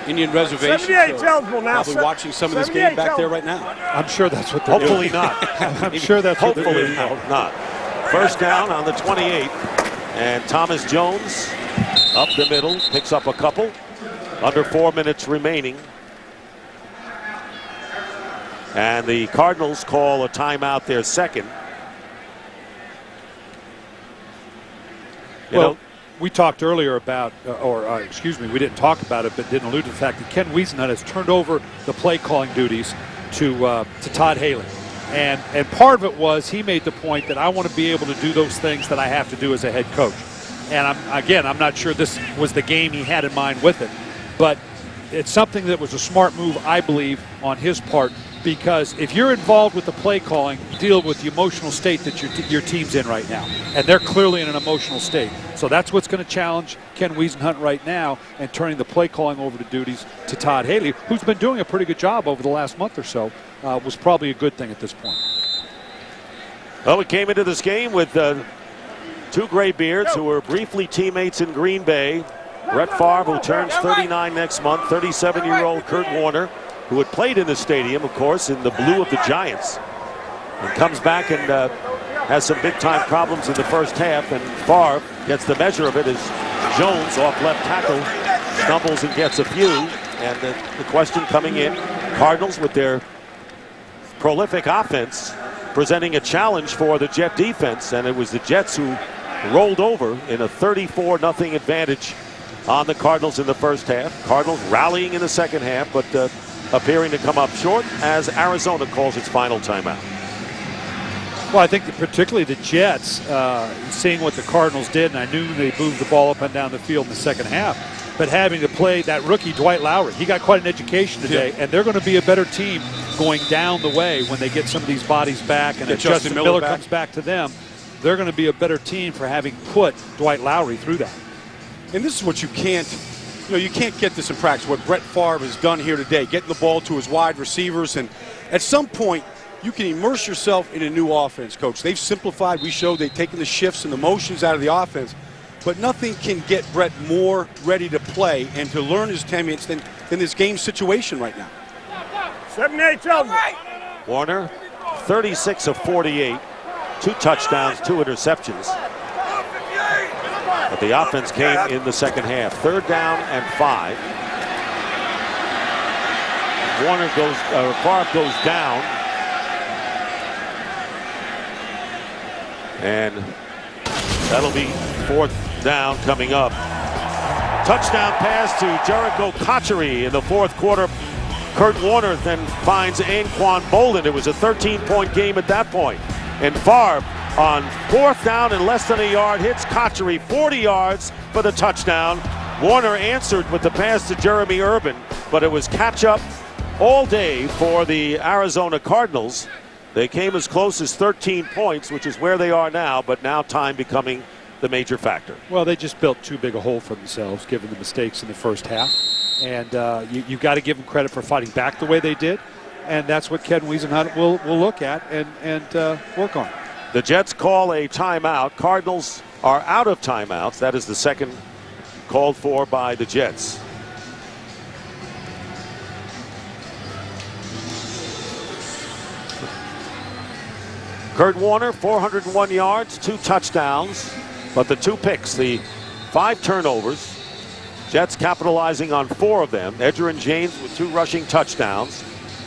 Indian reservation. 78's eligible now. Probably watching some of this game back there right now. I'm sure that's what they're Hopefully doing. not. I'm sure that's what they're Hopefully doing. not. First down on the 28. And Thomas Jones up the middle, picks up a couple. Under 4 minutes remaining. And the Cardinals call a timeout, their second. We talked earlier about, we didn't talk about it, but didn't allude to the fact that Ken Wisenhunt has turned over the play calling duties to Todd Haley. And part of it was he made the point that I want to be able to do those things that I have to do as a head coach. And I'm not sure this was the game he had in mind with it. But it's something that was a smart move, I believe, on his part because if you're involved with the play calling, deal with the emotional state that your team's in right now. And they're clearly in an emotional state. So that's what's going to challenge Ken Wiesenhunt right now, and turning the play calling over to duties to Todd Haley, who's been doing a pretty good job over the last month or so, was probably a good thing at this point. Well, we came into this game with two graybeards who were briefly teammates in Green Bay. Brett Favre, who turns 39 next month, 37-year-old Kurt Warner, who had played in the stadium, of course, in the blue of the Giants, and comes back and has some big-time problems in the first half, and Favre gets the measure of it as Jones, off left tackle, stumbles and gets a few. And the question coming in, Cardinals with their prolific offense presenting a challenge for the Jet defense, and it was the Jets who rolled over in a 34-0 advantage on the Cardinals in the first half. Cardinals rallying in the second half, but appearing to come up short as Arizona calls its final timeout. Well, I think that particularly the Jets, seeing what the Cardinals did, and I knew they moved the ball up and down the field in the second half, but having to play that rookie Dwight Lowry, he got quite an education today, and they're going to be a better team going down the way when they get some of these bodies back, and if Justin Miller comes back to them, they're going to be a better team for having put Dwight Lowry through that. And this is what you can't get this in practice, what Brett Favre has done here today, getting the ball to his wide receivers, and at some point, you can immerse yourself in a new offense, Coach. They've simplified. We showed they've taken the shifts and the motions out of the offense. But nothing can get Brett more ready to play and to learn his teammates than this game situation right now. 7-8, Sheldon. Warner, 36 of 48. 2 touchdowns, 2 interceptions. But the offense came in the second half. 3rd down and 5. Favre goes down. And that'll be 4th down coming up. Touchdown pass to Jericho Cotchery in the 4th quarter. Kurt Warner then finds Anquan Bolden. It was a 13-point game at that point. And Favre on 4th down and less than a yard hits Cotchery 40 yards for the touchdown. Warner answered with the pass to Jeremy Urban, but it was catch-up all day for the Arizona Cardinals. They came as close as 13 points, which is where they are now, but now time becoming the major factor. Well, they just built too big a hole for themselves, given the mistakes in the first half. And you've got to give them credit for fighting back the way they did. And that's what Ken Wiesenhunt will look at and work on. The Jets call a timeout. Cardinals are out of timeouts. That is the second called for by the Jets. Kurt Warner, 401 yards, 2 touchdowns, but the 2 picks, the 5 turnovers. Jets capitalizing on 4 of them. Edgerrin James with 2 rushing touchdowns.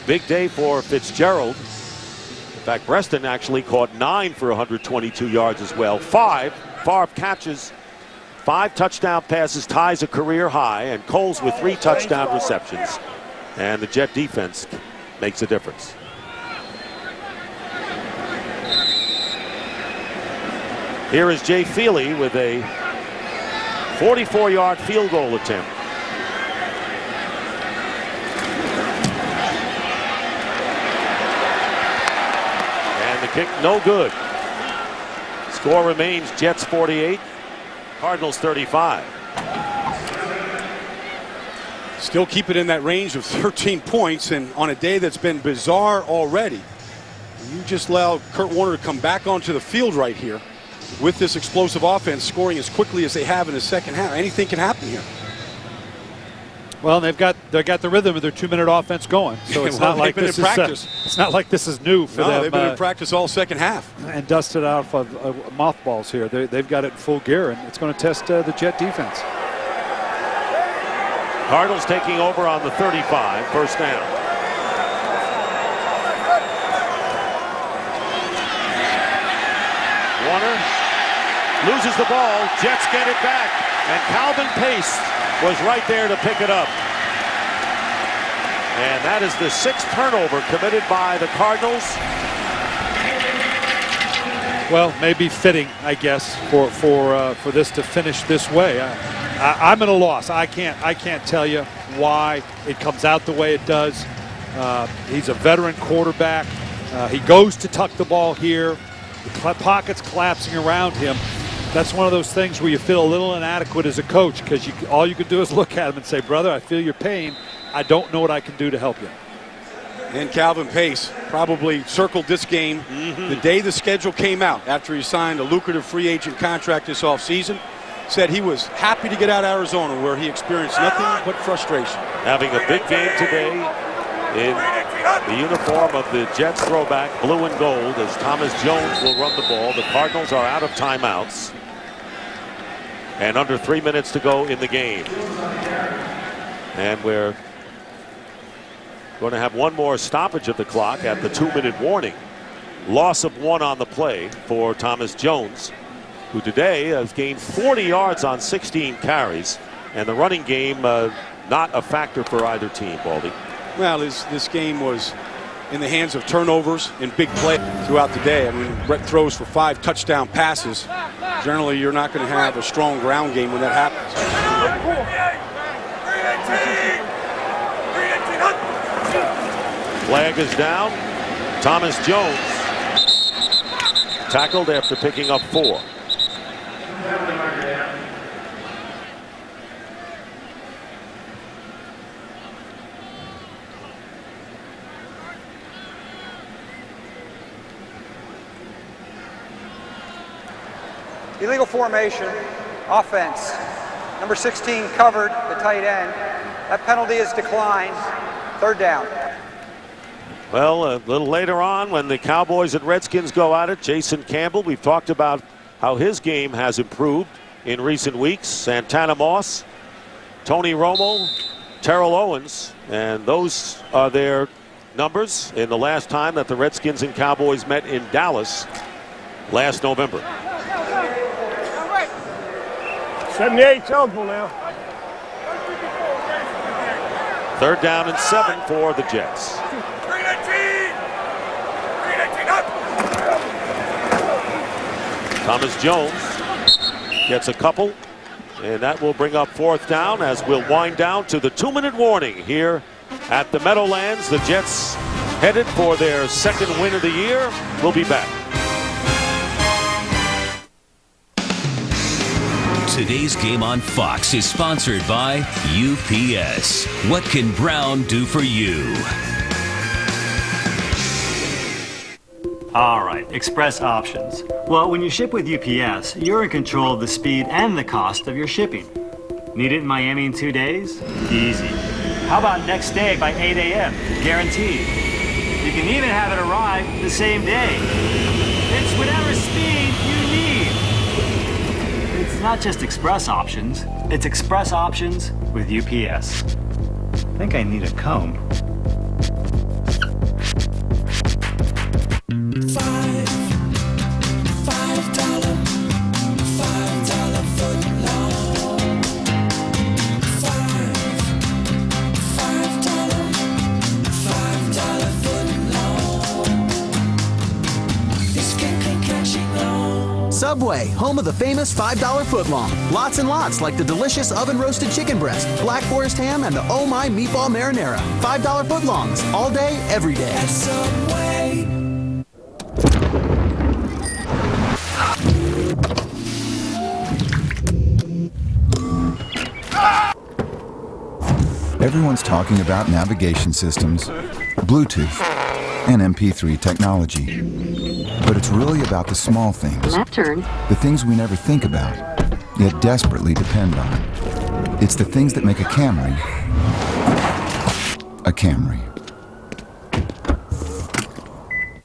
Big day for Fitzgerald. In fact, Breston actually caught 9 for 122 yards as well. Favre catches 5 touchdown passes, ties a career high, and Coles with 3 touchdown receptions. And the Jet defense makes a difference. Here is Jay Feely with a 44-yard field goal attempt. And the kick no good. Score remains Jets 48, Cardinals 35. Still keep it in that range of 13 points, and on a day that's been bizarre already, you just allow Kurt Warner to come back onto the field right here with this explosive offense, scoring as quickly as they have in the second half. Anything can happen here. Well, they got the rhythm of their 2-minute offense going, so it's not like this is it's not like this is new for them. No, they've been in practice all second half and dusted out of mothballs here. They've got it in full gear, and it's going to test the Jet defense. Cardinals taking over on the 35, 1st down. Warner loses the ball. Jets get it back. And Calvin Pace was right there to pick it up. And that is the 6th turnover committed by the Cardinals. Well, maybe fitting, I guess, for this to finish this way. I'm at a loss. I can't tell you why it comes out the way it does. He's a veteran quarterback. He goes to tuck the ball here. The pocket's collapsing around him. That's one of those things where you feel a little inadequate as a coach because all you can do is look at him and say, brother, I feel your pain. I don't know what I can do to help you. And Calvin Pace probably circled this game the day the schedule came out after he signed a lucrative free agent contract this offseason. Said he was happy to get out of Arizona where he experienced nothing but frustration. Having a big game today in the uniform of the Jets throwback, blue and gold, as Thomas Jones will run the ball. The Cardinals are out of timeouts. And under 3 minutes to go in the game. And we're going to have one more stoppage of the clock at the 2-minute warning. Loss of 1 on the play for Thomas Jones, who today has gained 40 yards on 16 carries. And the running game not a factor for either team, Baldy. Well, this game was in the hands of turnovers and big play throughout the day. I mean, Brett throws for 5 touchdown passes. Generally, you're not going to have a strong ground game when that happens. Flag is down. Thomas Jones tackled after picking up 4. Illegal formation, offense. Number 16 covered, the tight end. That penalty is declined. 3rd down. Well, a little later on when the Cowboys and Redskins go at it, Jason Campbell, we've talked about how his game has improved in recent weeks. Santana Moss, Tony Romo, Terrell Owens, and those are their numbers in the last time that the Redskins and Cowboys met in Dallas last November. 78's eligible now. 3rd down and 7 for the Jets. Thomas Jones gets a couple, and that will bring up 4th down as we'll wind down to the 2-minute warning here at the Meadowlands. The Jets headed for their 2nd win of the year. We'll be back. Today's game on Fox is sponsored by UPS. What can Brown do for you? All right, express options. Well, when you ship with UPS, you're in control of the speed and the cost of your shipping. Need it in Miami in 2 days? Easy. How about next day by 8 a.m.? Guaranteed. You can even have it arrive the same day. It's whatever speed you need. It's not just express options, it's express options with UPS. I think I need a comb. Subway, home of the famous $5 footlong. Lots and lots like the delicious oven-roasted chicken breast, black forest ham, and the Oh My meatball marinara. $5 footlongs, all day, every day. At Subway. Everyone's talking about navigation systems, Bluetooth, and MP3 technology. But it's really about the small things. Left turn. The things we never think about, yet desperately depend on. It's the things that make a Camry a Camry.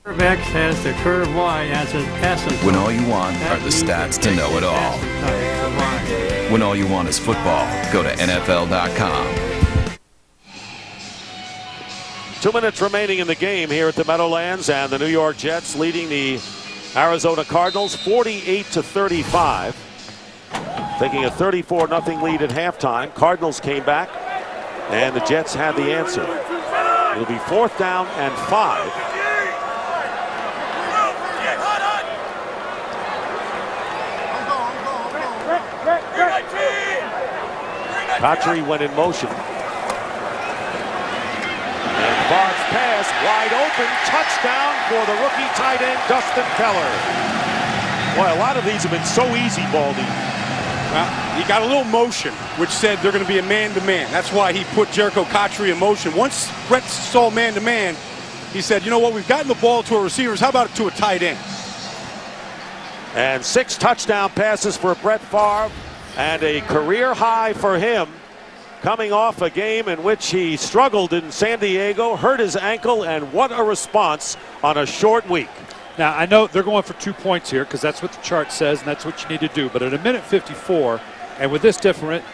Curve X has the curve Y as an asymptote. When all you want are the stats to know it all. When all you want is football, go to NFL.com. 2 minutes remaining in the game here at the Meadowlands, and the New York Jets leading the Arizona Cardinals 48-35. Taking a 34-0 lead at halftime. Cardinals came back, and the Jets had the answer. It'll be 4th down and 5. Patry went in motion. And Barnes wide open. Touchdown for the rookie tight end, Dustin Keller. Boy, a lot of these have been so easy, Baldy. Well, he got a little motion, which said they're going to be a man-to-man. That's why he put Jericho Cotchery in motion. Once Brett saw man-to-man, he said, you know what, we've gotten the ball to our receivers. How about it to a tight end? And 6 touchdown passes for Brett Favre, and a career high for him, coming off a game in which he struggled in San Diego, hurt his ankle, and what a response on a short week. Now, I know they're going for 2 points here because that's what the chart says, and that's what you need to do. But at a minute 54, and with this different,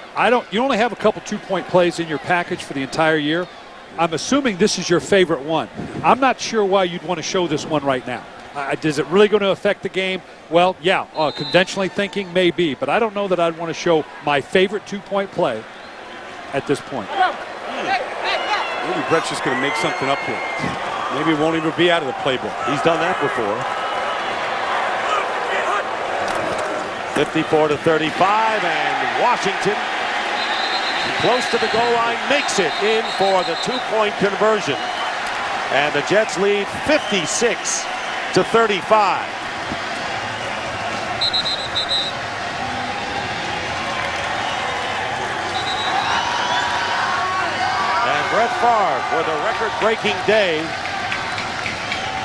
you only have a couple 2-point plays in your package for the entire year. I'm assuming this is your favorite one. I'm not sure why you'd want to show this one right now. Is it really going to affect the game? Well, yeah, conventionally thinking, maybe. But I don't know that I'd want to show my favorite 2-point play at this point. Maybe Brett's just going to make something up here. Maybe it won't even be out of the playbook. He's done that before. 54-35, and Washington, close to the goal line, makes it in for the 2-point conversion. And the Jets lead 56-35. And Brett Favre with a record-breaking day,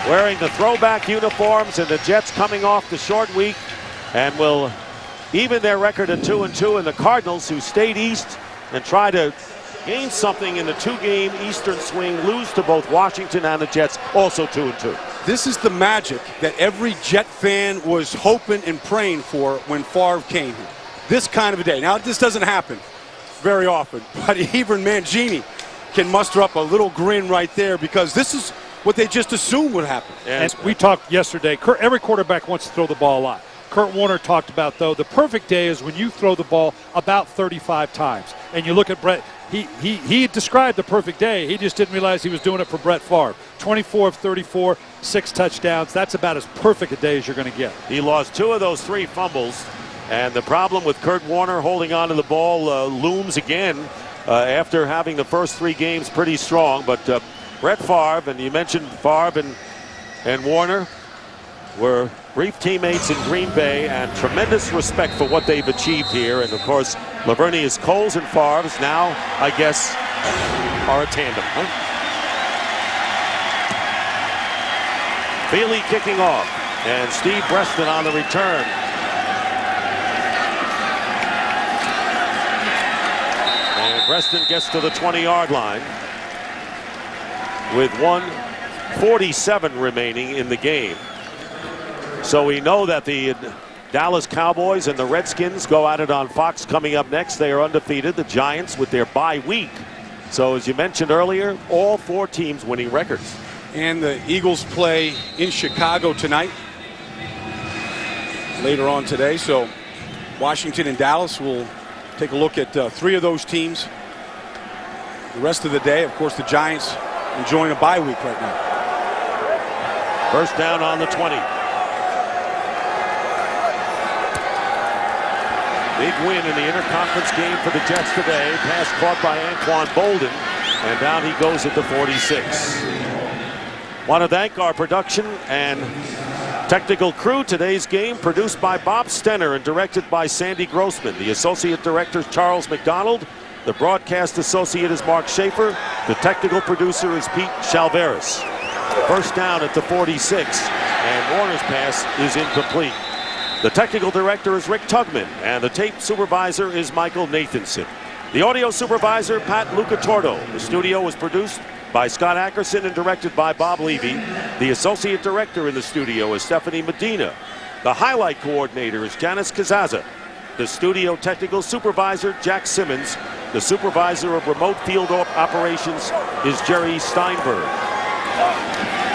wearing the throwback uniforms, and the Jets coming off the short week and will even their record at 2-2, and the Cardinals, who stayed east and try to gain something in the 2-game Eastern swing, lose to both Washington and the Jets, also 2-2. This is the magic that every Jet fan was hoping and praying for when Favre came here. This kind of a day. Now, this doesn't happen very often, but even Mangini can muster up a little grin right there, because this is what they just assumed would happen. And we talked yesterday, every quarterback wants to throw the ball a lot. Kurt Warner talked about, though, the perfect day is when you throw the ball about 35 times. And you look at Brett, he described the perfect day. He just didn't realize he was doing it for Brett Favre. 24 of 34, 6 touchdowns. That's about as perfect a day as you're going to get. He lost 2 of those 3 fumbles. And the problem with Kurt Warner holding on to the ball looms again after having the first 3 games pretty strong. But Brett Favre, and you mentioned Favre and Warner, were brief teammates in Green Bay, and tremendous respect for what they've achieved here. And of course, Lavernius Coles and Favre's now, I guess, are a tandem. Huh? Feely kicking off, and Steve Breston on the return. And Breston gets to the 20-yard line with 1:47 remaining in the game. So we know that the Dallas Cowboys and the Redskins go at it on Fox coming up next. They are undefeated. The Giants with their bye week. So as you mentioned earlier, all 4 teams winning records. And the Eagles play in Chicago tonight, later on today. So Washington and Dallas will take a look at 3 of those teams the rest of the day. Of course, the Giants enjoying a bye week right now. First down on the 20. Big win in the interconference game for the Jets today. Pass caught by Anquan Bolden, and down he goes at the 46. Want to thank our production and technical crew. Today's game produced by Bob Stenner and directed by Sandy Grossman. The associate director is Charles McDonald. The broadcast associate is Mark Schaefer. The technical producer is Pete Chalveris. First down at the 46, and Warner's pass is incomplete. The technical director is Rick Tugman, and the tape supervisor is Michael Nathanson. The audio supervisor, Pat Lucatordo. The studio was produced by Scott Ackerson and directed by Bob Levy. The associate director in the studio is Stephanie Medina. The highlight coordinator is Janice Kazaza. The studio technical supervisor, Jack Simmons. The supervisor of remote field operations is Jerry Steinberg.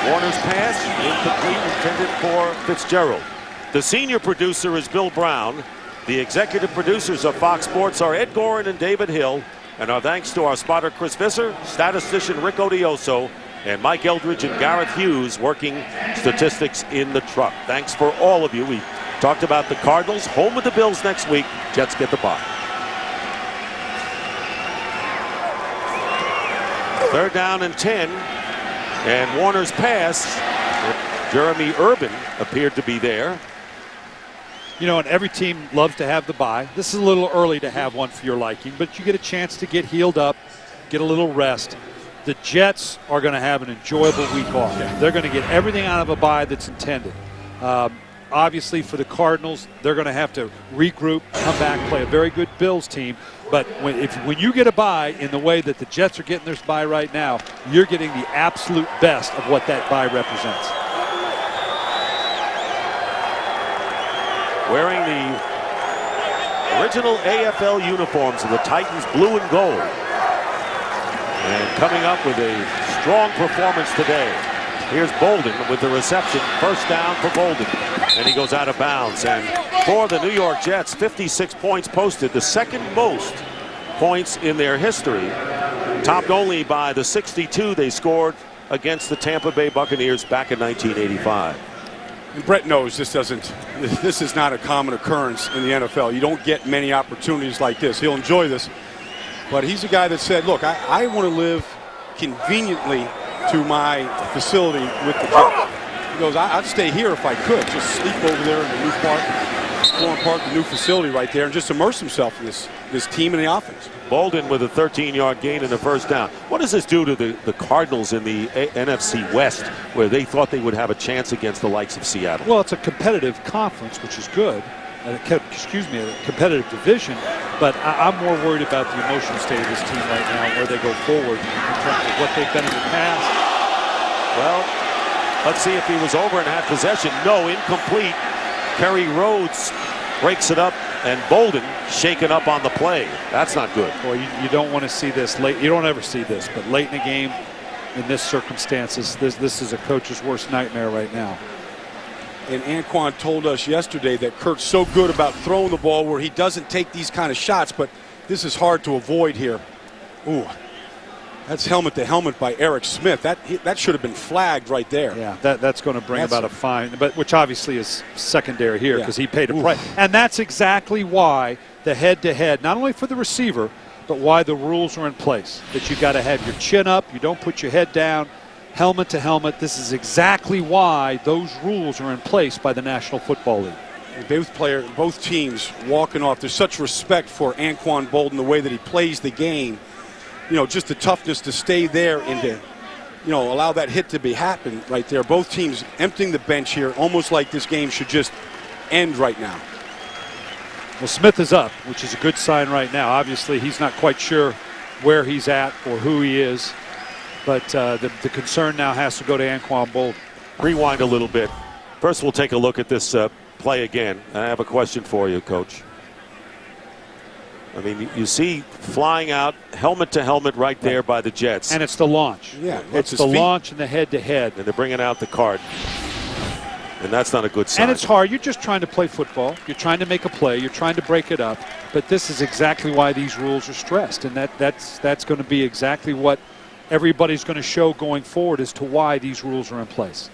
Warner's pass, incomplete, intended for Fitzgerald. The senior producer is Bill Brown. The executive producers of Fox Sports are Ed Gorin and David Hill. And our thanks to our spotter Chris Visser, statistician Rick Odioso, and Mike Eldridge and Gareth Hughes working statistics in the truck. Thanks for all of you. We talked about the Cardinals, home with the Bills next week. Jets get the bye. Third down and 10. And Warner's pass, Jeremy Urban appeared to be there. You know, and every team loves to have the bye. This is a little early to have one for your liking, but you get a chance to get healed up, get a little rest. The Jets are going to have an enjoyable week off. They're going to get everything out of a bye that's intended. Obviously, for the Cardinals, they're going to have to regroup, come back, play a very good Bills team. But when you get a bye in the way that the Jets are getting their bye right now, you're getting the absolute best of what that bye represents. Wearing the original AFL uniforms of the Titans, blue and gold. And coming up with a strong performance today. Here's Bolden with the reception. First down for Bolden. And he goes out of bounds. And for the New York Jets, 56 points posted, the second most points in their history, topped only by the 62 they scored against the Tampa Bay Buccaneers back in 1985. And Brett knows this is not a common occurrence in the NFL. You don't get many opportunities like this. He'll enjoy this. But he's a guy that said, look, I want to live conveniently to my facility with the Jets. He goes, I'd stay here if I could. Just sleep over there in the new park, Florham Park, the new facility right there, and just immerse himself in this team and the offense. Bolden with a 13-yard gain and a first down. What does this do to the Cardinals in the NFC West, where they thought they would have a chance against the likes of Seattle? Well, it's a competitive conference, which is good. A competitive division, but I'm more worried about the emotional state of this team right now, where they go forward in terms of what they've done in the past. Well, let's see if he was over and had possession. No, incomplete. Kerry Rhodes breaks it up, and Bolden shaken up on the play. That's not good. Boy, you don't want to see this late. You don't ever see this, but late in the game, in this circumstances, this is a coach's worst nightmare right now. And Anquan told us yesterday that Kurt's so good about throwing the ball where he doesn't take these kind of shots, but this is hard to avoid here. Ooh, that's helmet to helmet by Eric Smith. That should have been flagged right there. Yeah, that's going to bring about a fine, but which obviously is secondary here because he paid a price. And that's exactly why the head-to-head, not only for the receiver, but why the rules are in place. That you got to have your chin up, you don't put your head down. Helmet to helmet, this is exactly why those rules are in place by the National Football League. Both teams walking off. There's such respect for Anquan Bolden, the way that he plays the game. You know, just the toughness to stay there and to, allow that hit to be happen right there. Both teams emptying the bench here, almost like this game should just end right now. Well, Smith is up, which is a good sign right now. Obviously, he's not quite sure where he's at or who he is. But the concern now has to go to Anquan Bolden. Rewind a little bit. First, we'll take a look at this play again. I have a question for you, Coach. I mean, you see flying out helmet to helmet right there by the Jets. And it's the launch. Yeah, it's the launch and the head-to-head. And they're bringing out the card. And that's not a good sign. And it's hard. You're just trying to play football. You're trying to make a play. You're trying to break it up. But this is exactly why these rules are stressed. And that's going to be exactly what everybody's going to show going forward as to why these rules are in place.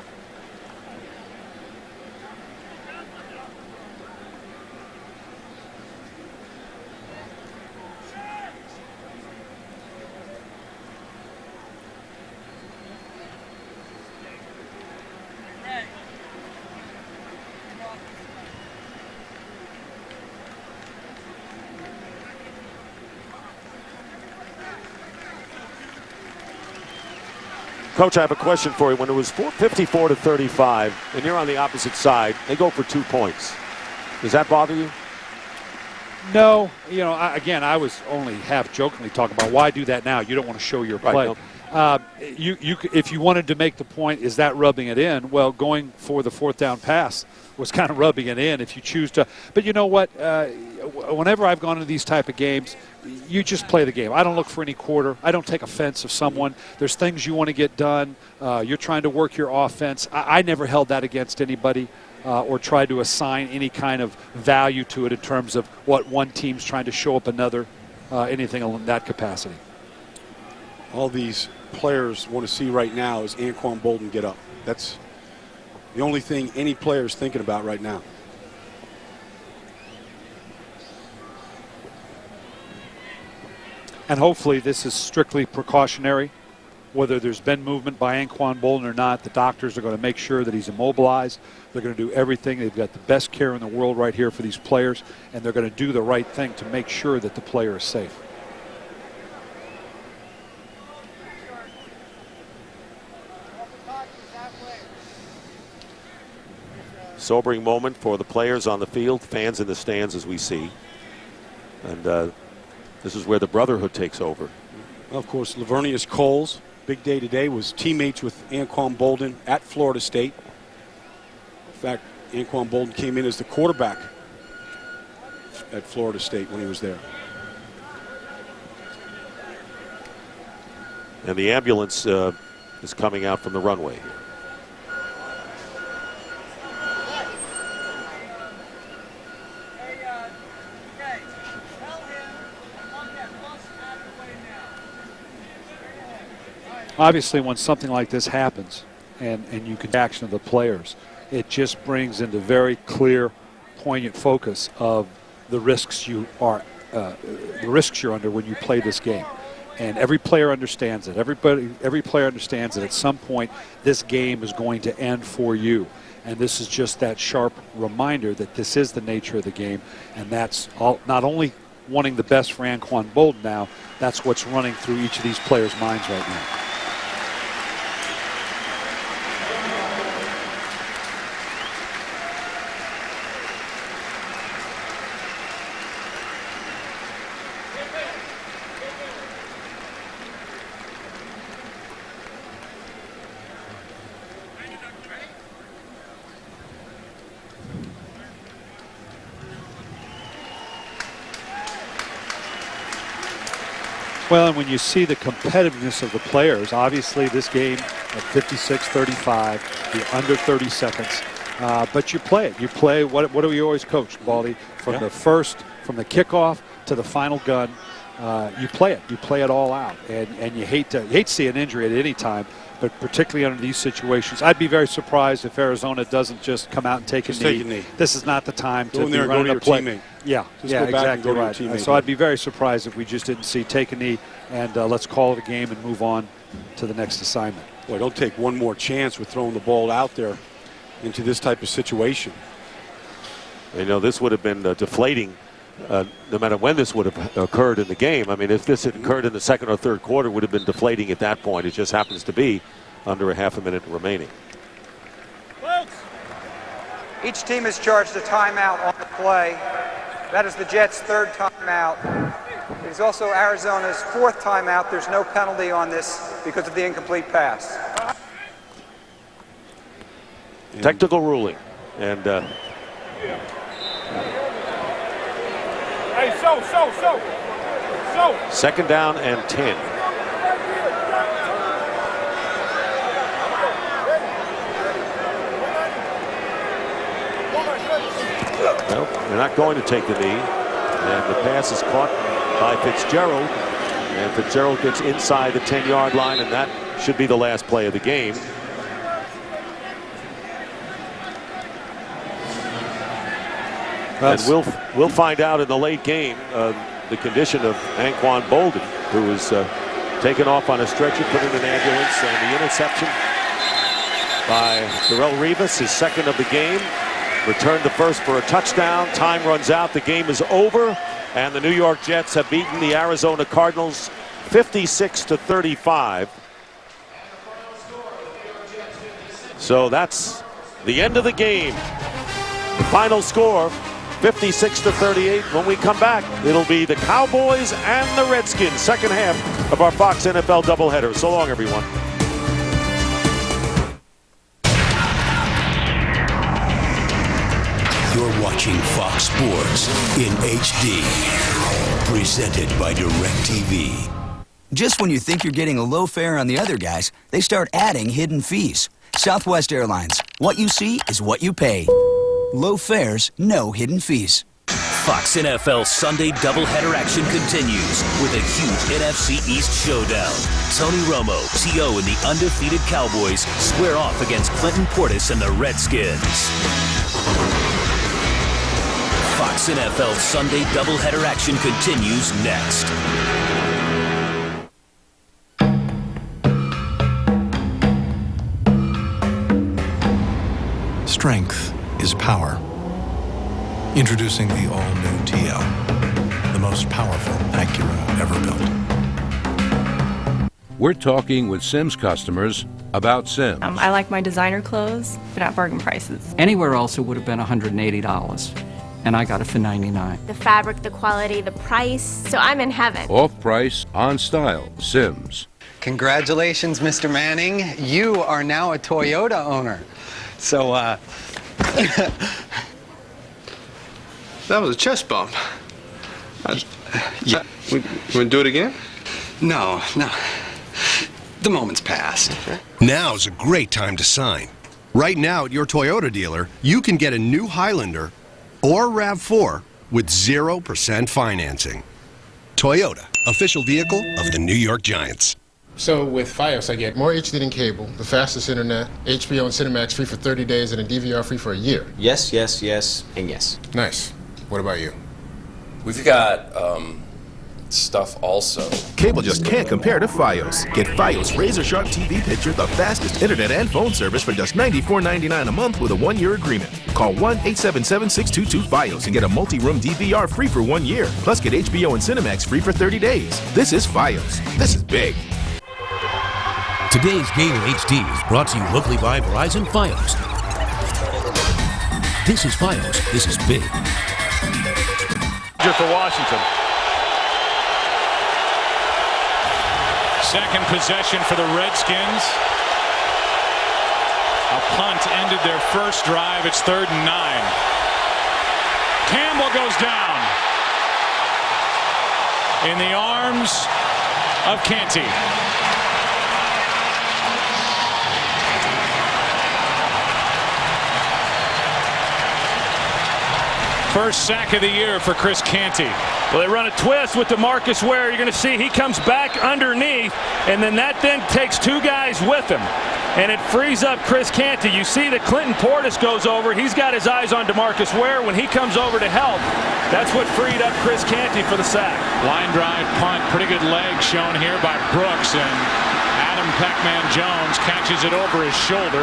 Coach, I have a question for you. When it was 54-35 and you're on the opposite side, they go for 2 points. Does that bother you? No. I was only half jokingly talking about why do that now? You don't want to show your play. Right, if you wanted to make the point, is that rubbing it in? Well, going for the fourth down pass was kind of rubbing it in if you choose to. But you know what? Whenever I've gone into these type of games, you just play the game. I don't look for any quarter. I don't take offense of someone. There's things you want to get done. You're trying to work your offense. I never held that against anybody or tried to assign any kind of value to it in terms of what one team's trying to show up another, anything in that capacity. All these players want to see right now is Anquan Bolden get up. That's the only thing any player is thinking about right now. And hopefully this is strictly precautionary. whether there's been movement by Anquan Bolden or not. The doctors are going to make sure that he's immobilized. They're going to do everything. They've got the best care in the world right here for these players, and they're going to do the right thing to make sure that the player is safe. Sobering moment for the players on the field, fans in the stands as we see. And this is where the brotherhood takes over. Well, of course, Lavernius Coles, big day today, was teammates with Anquan Bolden at Florida State. In fact, Anquan Bolden came in as the quarterback at Florida State when he was there. And the ambulance is coming out from the runway here. Obviously, when something like this happens and you can action of the players, it just brings into very clear, poignant focus of the risks you're under when you play this game. And every player understands it. Every player understands that at some point this game is going to end for you. And this is just that sharp reminder that this is the nature of the game, and that's all, not only wanting the best for Anquan Bolden now, that's what's running through each of these players' minds right now. Well, and when you see the competitiveness of the players, obviously this game at 56-35, the under 30 seconds, but you play it. You play, what do we always coach, Baldy? From the from the kickoff to the final gun, you play it. You play it all out, and you hate to see an injury at any time, but particularly under these situations. I'd be very surprised if Arizona doesn't just come out and take a knee. This is not the time to be running a play. Teammate. Yeah, exactly right. So I'd be very surprised if we just didn't see take a knee and let's call it a game and move on to the next assignment. Boy, don't take one more chance with throwing the ball out there into this type of situation. You know, this would have been deflating no matter when this would have occurred in the game. I mean, if this had occurred in the second or third quarter, it would have been deflating at that point. It just happens to be under a half a minute remaining. Each team has charged a timeout on the play. That is the Jets' third timeout. It is also Arizona's fourth timeout. There's no penalty on this because of the incomplete pass. Technical ruling. And hey, so. second down and 10. Well, they're not going to take the knee, and the pass is caught by Fitzgerald, and Fitzgerald gets inside the 10-yard line, and that should be the last play of the game. And we'll find out in the late game the condition of Anquan Bolden, who was taken off on a stretcher, put in an ambulance, and the interception by Darrelle Revis, his second of the game. Returned the first for a touchdown. Time runs out. The game is over, and the New York Jets have beaten the Arizona Cardinals 56-35. So that's the end of the game. The final score, 56-38. When we come back, it'll be the Cowboys and the Redskins. Second half of our Fox NFL doubleheader. So long, everyone. You're watching Fox Sports in HD. Presented by DirecTV. Just when you think you're getting a low fare on the other guys, they start adding hidden fees. Southwest Airlines. What you see is what you pay. Low fares, no hidden fees. Fox NFL Sunday doubleheader action continues with a huge NFC East showdown. Tony Romo, T.O. and the undefeated Cowboys square off against Clinton Portis and the Redskins. Fox NFL Sunday doubleheader action continues next. Strength is power. Introducing the all-new TL, the most powerful Acura ever built. We're talking with Sims customers about Sims. I like my designer clothes, but at bargain prices. Anywhere else it would have been $180, and I got it for $99. The fabric, the quality, the price, so I'm in heaven. Off price, on style, Sims. Congratulations, Mr. Manning. You are now a Toyota owner. So, That was a chest bump. Yeah. We want to do it again? No. The moment's passed. Now's a great time to sign. Right now at your Toyota dealer, you can get a new Highlander or RAV4 with 0% financing. Toyota, official vehicle of the New York Giants. So with Fios, I get more HD than cable, the fastest internet, HBO and Cinemax free for 30 days, and a DVR free for a year. Yes, yes, yes, and yes. Nice. What about you? We've got, stuff also. Cable just can't compare to Fios. Get Fios Razor Sharp TV Picture, the fastest internet and phone service for just $94.99 a month with a 1-year agreement. Call 1-877-622-FIOS and get a multi-room DVR free for 1 year. Plus get HBO and Cinemax free for 30 days. This is Fios. This is big. Today's game in HD is brought to you locally by Verizon Fios. This is Fios. This is big. For Washington. Second possession for the Redskins. A punt ended their first drive. It's 3rd and 9. Campbell goes down in the arms of Canty. First sack of the year for Chris Canty. Well, they run a twist with DeMarcus Ware. You're going to see he comes back underneath, and then that then takes 2 guys with him. And it frees up Chris Canty. You see that Clinton Portis goes over. He's got his eyes on DeMarcus Ware. When he comes over to help, that's what freed up Chris Canty for the sack. Line drive punt. Pretty good leg shown here by Brooks, and Adam Pac-Man Jones catches it over his shoulder.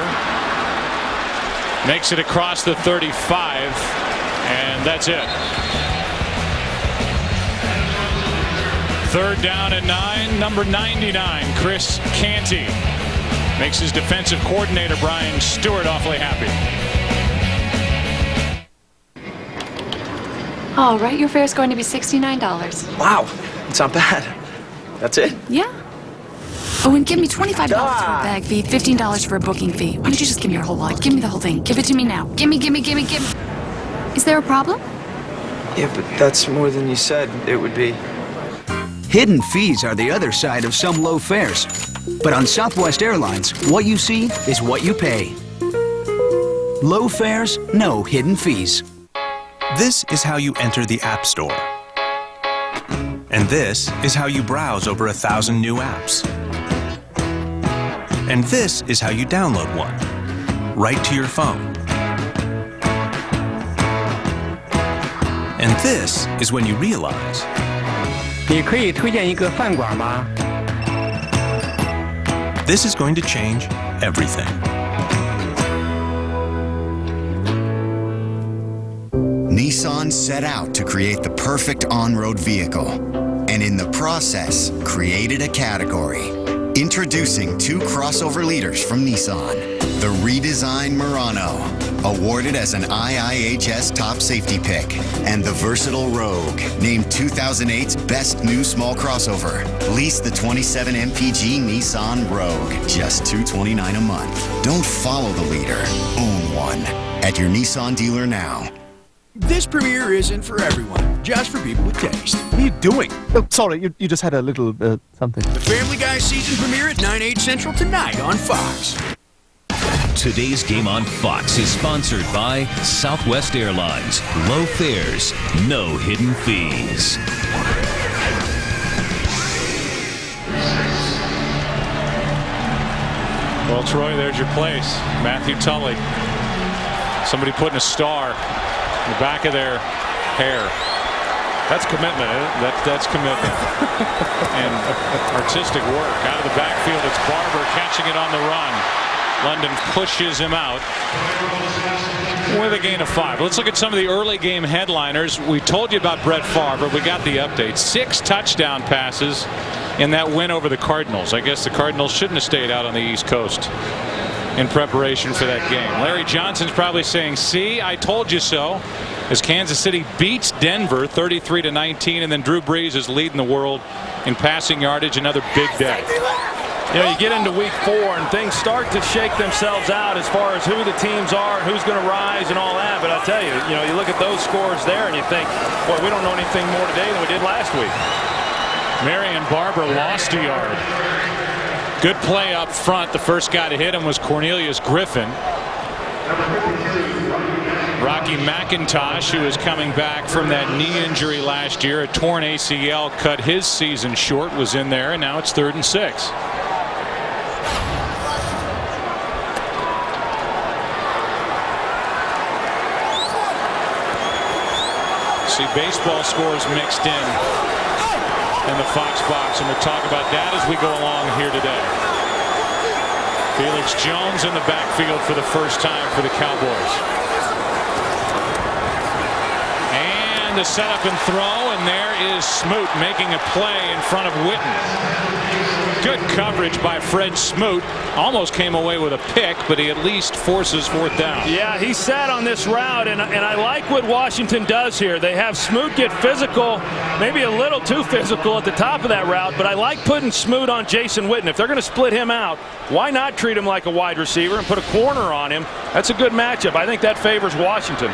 Makes it across the 35. And that's it. 3rd down and 9, number 99, Chris Canty. Makes his defensive coordinator, Brian Stewart, awfully happy. All right, your fare is going to be $69. Wow, it's not bad. That's it? Yeah. Oh, and give me $25 for a bag fee, $15 for a booking fee. Why don't you just give me your whole lot? Give me the whole thing. Give it to me now. Give me. Is there a problem? Yeah, but that's more than you said it would be. Hidden fees are the other side of some low fares. But on Southwest Airlines, what you see is what you pay. Low fares, no hidden fees. This is how you enter the App Store. And this is how you browse over 1,000 new apps. And this is how you download one, right to your phone. And this is when you realize 你可以推荐一个饭馆吗? This is going to change everything. Nissan set out to create the perfect on-road vehicle, and in the process, created a category. Introducing 2 crossover leaders from Nissan. The redesigned Murano, awarded as an IIHS top safety pick, and the versatile Rogue, named 2008's best new small crossover. Lease the 27 MPG Nissan Rogue, just $229 a month. Don't follow the leader, own one. At your Nissan dealer now. This premiere isn't for everyone, just for people with taste. What are you doing? Oh, sorry, you just had a little, something. The Family Guy season premiere at 9/8 Central tonight on Fox. Today's game on Fox is sponsored by Southwest Airlines. Low fares, no hidden fees. Well, Troy, there's your place. Matthew Tully. Somebody putting a star in the back of their hair. That's commitment, isn't it? That's commitment. And artistic work. Out of the backfield, it's Barber catching it on the run. London pushes him out with a gain of 5. Let's look at some of the early game headliners. We told you about Brett Favre. We got the update. 6 touchdown passes in that win over the Cardinals. I guess the Cardinals shouldn't have stayed out on the East Coast in preparation for that game. Larry Johnson's probably saying, see, I told you so, as Kansas City beats Denver 33-19, and then Drew Brees is leading the world in passing yardage. Another big day. You know, you get into week 4 and things start to shake themselves out as far as who the teams are, who's going to rise and all that. But I'll tell you, you look at those scores there and you think, boy, we don't know anything more today than we did last week. Marion Barber lost a yard. Good play up front. The first guy to hit him was Cornelius Griffin. Rocky McIntosh, who is coming back from that knee injury last year, a torn ACL, cut his season short, was in there, and now it's 3rd and 6. See baseball scores mixed in the Fox box, and we'll talk about that as we go along here today. Felix Jones in the backfield for the first time for the Cowboys. And the setup and throw, and there is Smoot making a play in front of Witten. Good coverage by Fred Smoot. Almost came away with a pick, but he at least forces 4th down. Yeah, he sat on this route, and I like what Washington does here. They have Smoot get physical, maybe a little too physical at the top of that route, but I like putting Smoot on Jason Witten. If they're going to split him out, why not treat him like a wide receiver and put a corner on him? That's a good matchup. I think that favors Washington.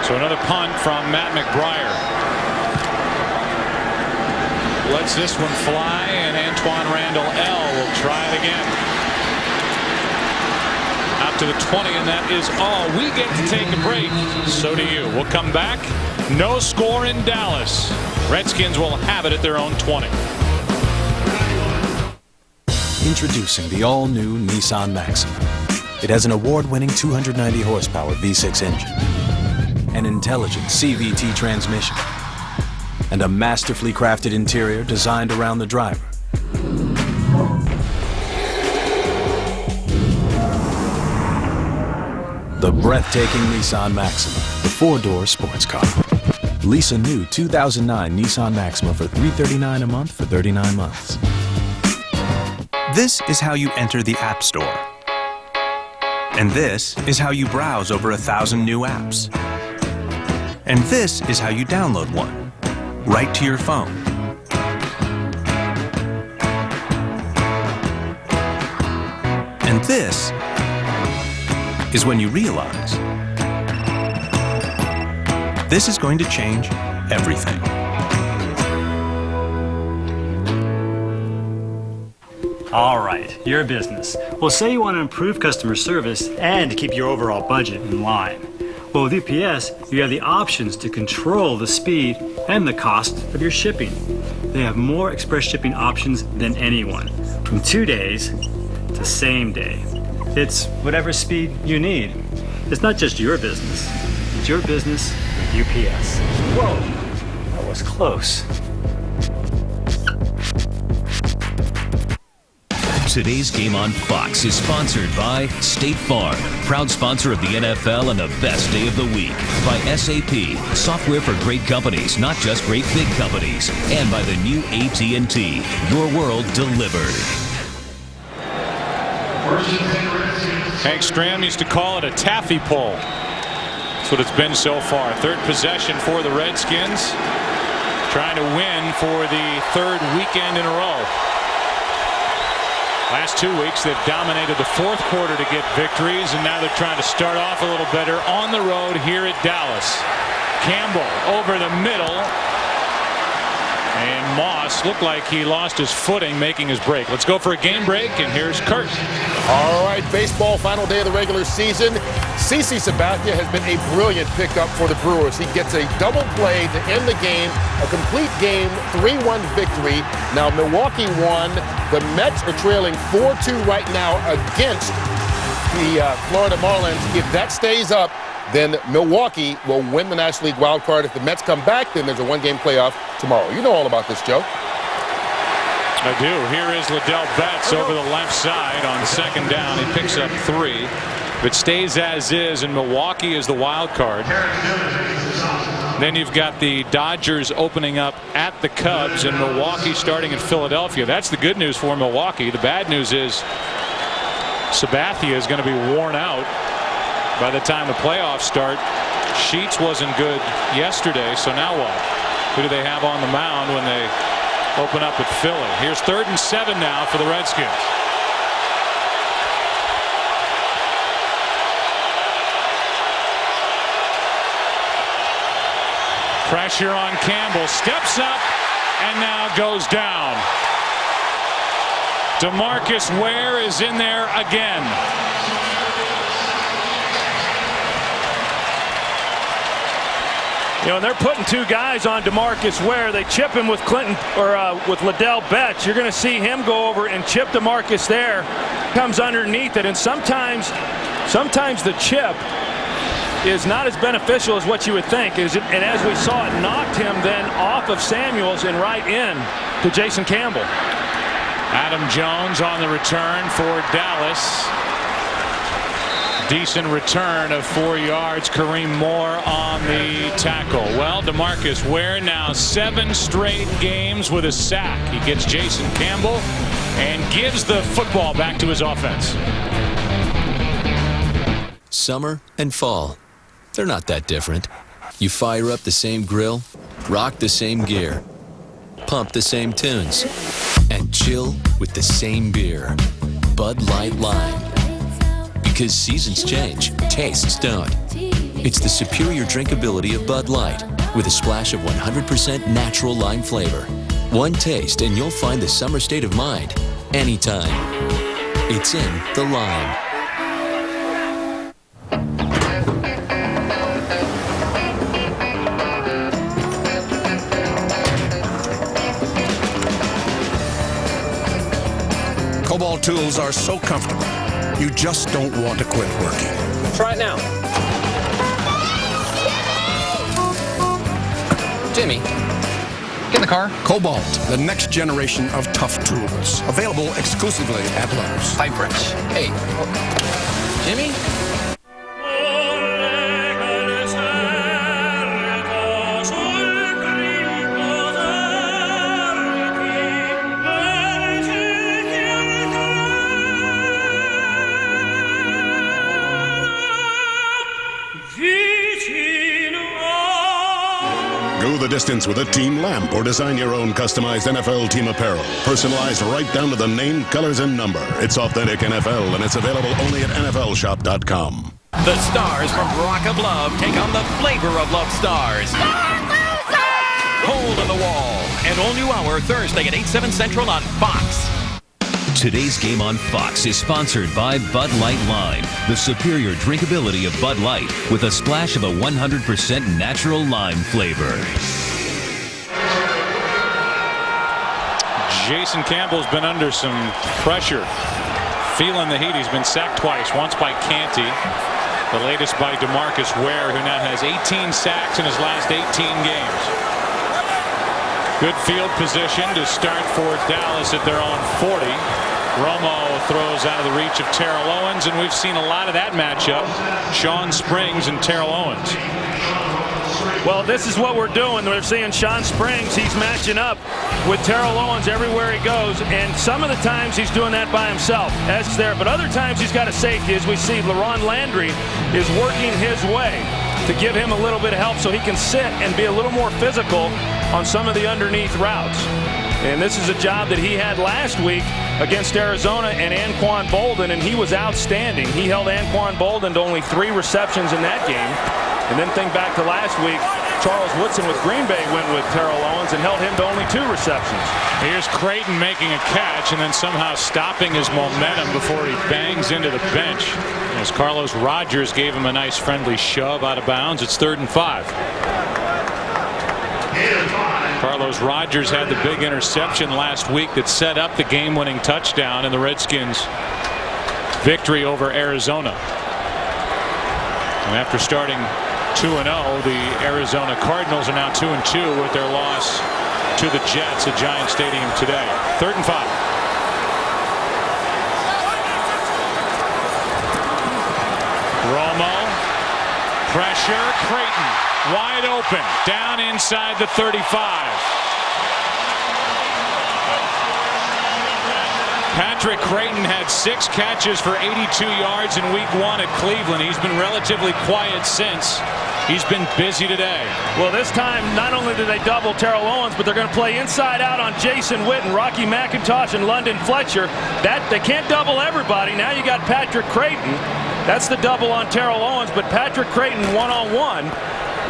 So another punt from Matt McBriar. Lets this one fly, and Antoine Randall L. will try it again. Out to the 20, and that is all. We get to take a break. So do you. We'll come back. No score in Dallas. Redskins will have it at their own 20. Introducing the all-new Nissan Maxima. It has an award-winning 290 horsepower V6 engine, an intelligent CVT transmission, and a masterfully crafted interior designed around the driver. The breathtaking Nissan Maxima, the 4-door sports car. Lease a new 2009 Nissan Maxima for $339 a month for 39 months. This is how you enter the App Store. And this is how you browse over 1,000 new apps. And this is how you download one. Right to your phone. And this is when you realize this is going to change everything. All right, you're a business. Well, say you want to improve customer service and keep your overall budget in line. Well, with UPS, you have the options to control the speed and the cost of your shipping. They have more express shipping options than anyone, from 2 days to same day. It's whatever speed you need. It's not just your business. It's your business with UPS. Whoa, that was close. Today's game on Fox is sponsored by State Farm, proud sponsor of the NFL and the best day of the week, by SAP, software for great companies, not just great big companies, and by the new AT&T, your world delivered. Hank Stram used to call it a taffy pull. That's what it's been so far. 3rd possession for the Redskins, trying to win for the 3rd weekend in a row. Last 2 weeks, they've dominated the 4th quarter to get victories, and now they're trying to start off a little better on the road here at Dallas. Campbell over the middle, and Moss looked like he lost his footing making his break. Let's go for a game break, and here's Kurt. All right, baseball, final day of the regular season. CeCe Sabathia has been a brilliant pickup for the Brewers. He gets a double play to end the game, a complete game, 3-1 victory. Now Milwaukee won. The Mets are trailing 4-2 right now against the Florida Marlins. If that stays up, then Milwaukee will win the National League wild card. If the Mets come back, then there's a 1-game playoff tomorrow. You know all about this, Joe. I do. Here is Liddell Betts over the left side on second down. He picks up 3. If it stays as is, and Milwaukee is the wild card, then you've got the Dodgers opening up at the Cubs and Milwaukee starting in Philadelphia. That's the good news for Milwaukee. The bad news is Sabathia is going to be worn out by the time the playoffs start. Sheets wasn't good yesterday, so now what? Who do they have on the mound when they open up at Philly? Here's 3rd and 7 now for the Redskins. Pressure on Campbell, steps up and now goes down. DeMarcus Ware is in there again. You know, and they're putting 2 guys on DeMarcus Ware. They chip him with Clinton or with Liddell Betts. You're going to see him go over and chip DeMarcus there. Comes underneath it, and sometimes the chip is not as beneficial as what you would think. And as we saw, it knocked him then off of Samuels and right in to Jason Campbell. Adam Jones on the return for Dallas. Decent return of 4 yards. Kareem Moore on the tackle. Well, DeMarcus Ware now 7 straight games with a sack. He gets Jason Campbell and gives the football back to his offense. Summer and fall, they're not that different. You fire up the same grill, rock the same gear, pump the same tunes, and chill with the same beer. Bud Light Lime. Because seasons change, tastes don't. It's the superior drinkability of Bud Light with a splash of 100% natural lime flavor. One taste and you'll find the summer state of mind anytime. It's in the lime. Cobalt tools are so comfortable. You just don't want to quit working. Try it now. Jimmy, get in the car. Cobalt, the next generation of tough tools. Available exclusively at Lowe's. Pipe wrench. Hey, Jimmy? Go the distance with a team lamp or design your own customized NFL team apparel. Personalized right down to the name, colors, and number. It's authentic NFL, and it's available only at NFLshop.com. The stars from Rock of Love take on the flavor of Love Stars. Hole in the Wall. An all-new hour Thursday at 8, 7 Central on Fox. Today's game on Fox is sponsored by Bud Light Lime, the superior drinkability of Bud Light with a splash of a 100% natural lime flavor. Jason Campbell's been under some pressure, feeling the heat. He's been sacked twice, once by Canty, the latest by DeMarcus Ware, who now has 18 sacks in his last 18 games. Good field position to start for Dallas at their own 40. Romo throws out of the reach of Terrell Owens, and we've seen a lot of that matchup. Sean Springs and Terrell Owens. Well, this is what we're doing. We're seeing Sean Springs. He's matching up with Terrell Owens everywhere he goes, and some of the times he's doing that by himself, as there. But other times he's got a safety, as we see LaRon Landry is working his way to give him a little bit of help so he can sit and be a little more physical on some of the underneath routes. And this is a job that he had last week against Arizona and Anquan Bolden, and he was outstanding. He held Anquan Bolden to only 3 receptions in that game. And then think back to last week, Charles Woodson with Green Bay went with Terrell Owens and held him to only 2 receptions. Here's Creighton making a catch and then somehow stopping his momentum before he bangs into the bench. As Carlos Rogers gave him a nice friendly shove out of bounds. It's 3rd and 5. Carlos Rogers had the big interception last week that set up the game-winning touchdown in the Redskins' victory over Arizona. And after starting 2-0, the Arizona Cardinals are now 2-2 with their loss to to the Jets at Giant Stadium today. 3rd and 5. Romo, pressure, Creighton, wide open, down inside the 35. Patrick Creighton had 6 catches for 82 yards in week 1 at Cleveland. He's been relatively quiet since. He's been busy today. Well, this time, not only do they double Terrell Owens, but they're going to play inside out on Jason Witten, Rocky McIntosh, and London Fletcher. They can't double everybody. Now you got Patrick Creighton. That's the double on Terrell Owens, but Patrick Creighton one-on-one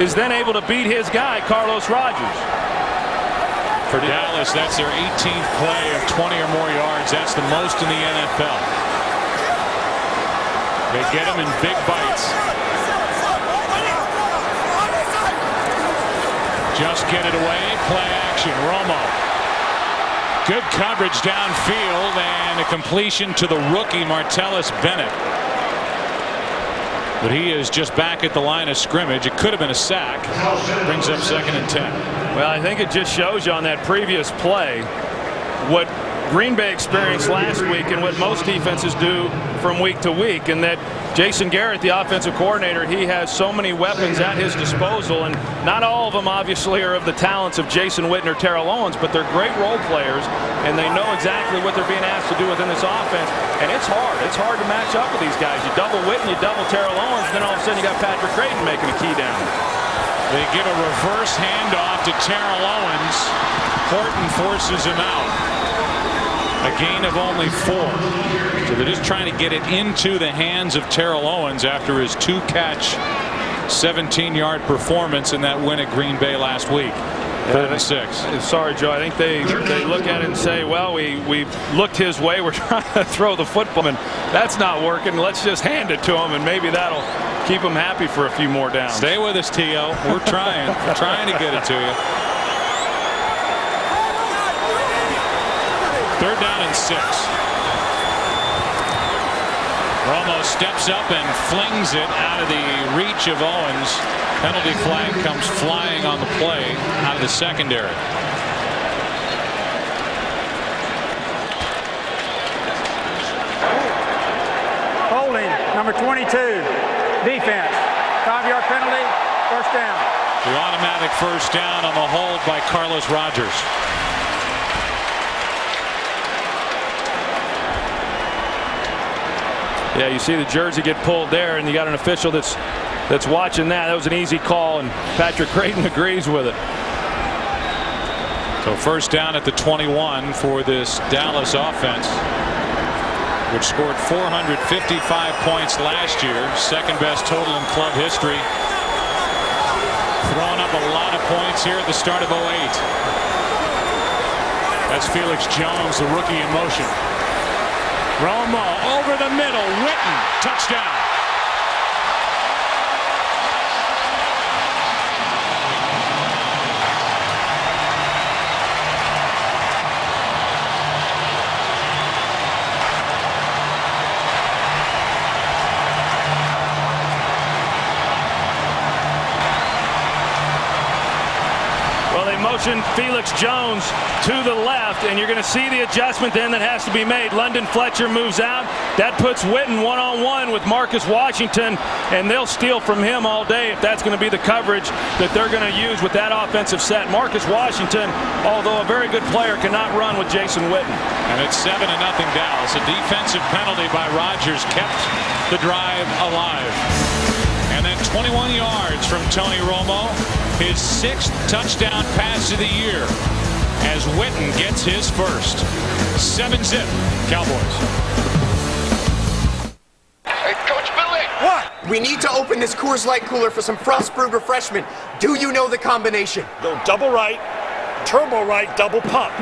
is then able to beat his guy, Carlos Rogers. For Dallas, that's their 18th play of 20 or more yards. That's the most in the NFL. They get him in big bites. Just get it away. Play action. Romo. Good coverage downfield and a completion to the rookie Martellus Bennett. But he is just back at the line of scrimmage. It could have been a sack. Brings up 2nd and 10. Well, I think it just shows you on that previous play what Green Bay experienced last week and what most defenses do from week to week, and that Jason Garrett, the offensive coordinator, he has so many weapons at his disposal, and not all of them obviously are of the talents of Jason Witten or Terrell Owens, but they're great role players, and they know exactly what they're being asked to do within this offense, and it's hard. It's hard to match up with these guys. You double Witten, you double Terrell Owens, then all of a sudden you got Patrick Creighton making a key down. They give a reverse handoff to Terrell Owens. Horton forces him out. A gain of only 4. So they're just trying to get it into the hands of Terrell Owens after his 2-catch, 17-yard performance in that win at Green Bay last week. 3rd and 6. Sorry, Joe. I think they look at it and say, well, we looked his way. We're trying to throw the football, and that's not working. Let's just hand it to him, and maybe that'll keep him happy for a few more downs. Stay with us, T.O. We're trying. We're trying to get it to you. 3rd down and 6. Romo steps up and flings it out of the reach of Owens. Penalty flag comes flying on the play out of the secondary. Holding, number 22, defense. 5-yard penalty, 1st down. The automatic 1st down on the hold by Carlos Rogers. Yeah, you see the jersey get pulled there, and you got an official that's watching that. That was an easy call, and Patrick Creighton agrees with it. So 1st down at the 21 for this Dallas offense, which scored 455 points last year, 2nd best total in club history. Throwing up a lot of points here at the start of 08. That's Felix Jones, the rookie, in motion. Romo over the middle. Witten, touchdown. Well, they motion Felix Jones to the left, and you're going to see the adjustment then that has to be made. London Fletcher moves out. That puts Witten one-on-one with Marcus Washington, and they'll steal from him all day if that's going to be the coverage that they're going to use with that offensive set. Marcus Washington, although a very good player, cannot run with Jason Witten. And it's 7-0 Dallas. A defensive penalty by Rogers kept the drive alive. And then 21 yards from Tony Romo, his 6th touchdown pass of the year, as Witten gets his first. 7-0 Cowboys. Hey, Coach Billy! What? We need to open this Coors Light cooler for some Frostbrewed refreshment. Do you know the combination? Go double right, turbo right, double pump.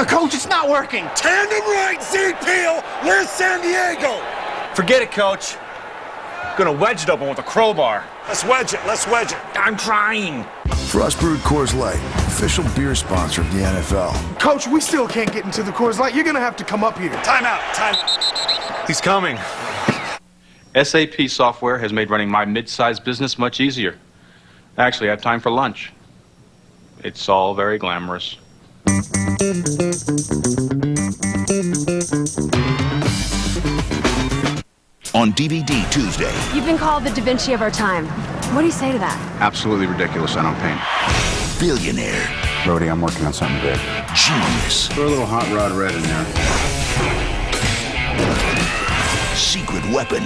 Coach, it's not working. Tandem right, Z-Peel. Where's San Diego? Forget it, Coach. Gonna wedge it open with a crowbar. Let's wedge it. I'm trying. Frostbrewed Coors Light, official beer sponsor of the NFL. Coach, we still can't get into the Coors Light. You're gonna have to come up here. Time out. He's coming. SAP software has made running my mid-sized business much easier. Actually, I have time for lunch. It's all very glamorous. On DVD Tuesday. You've been called the Da Vinci of our time. What do you say to that? Absolutely ridiculous. I don't paint. Billionaire. Brody, I'm working on something big. Genius. Throw a little hot rod red in there. Secret weapon.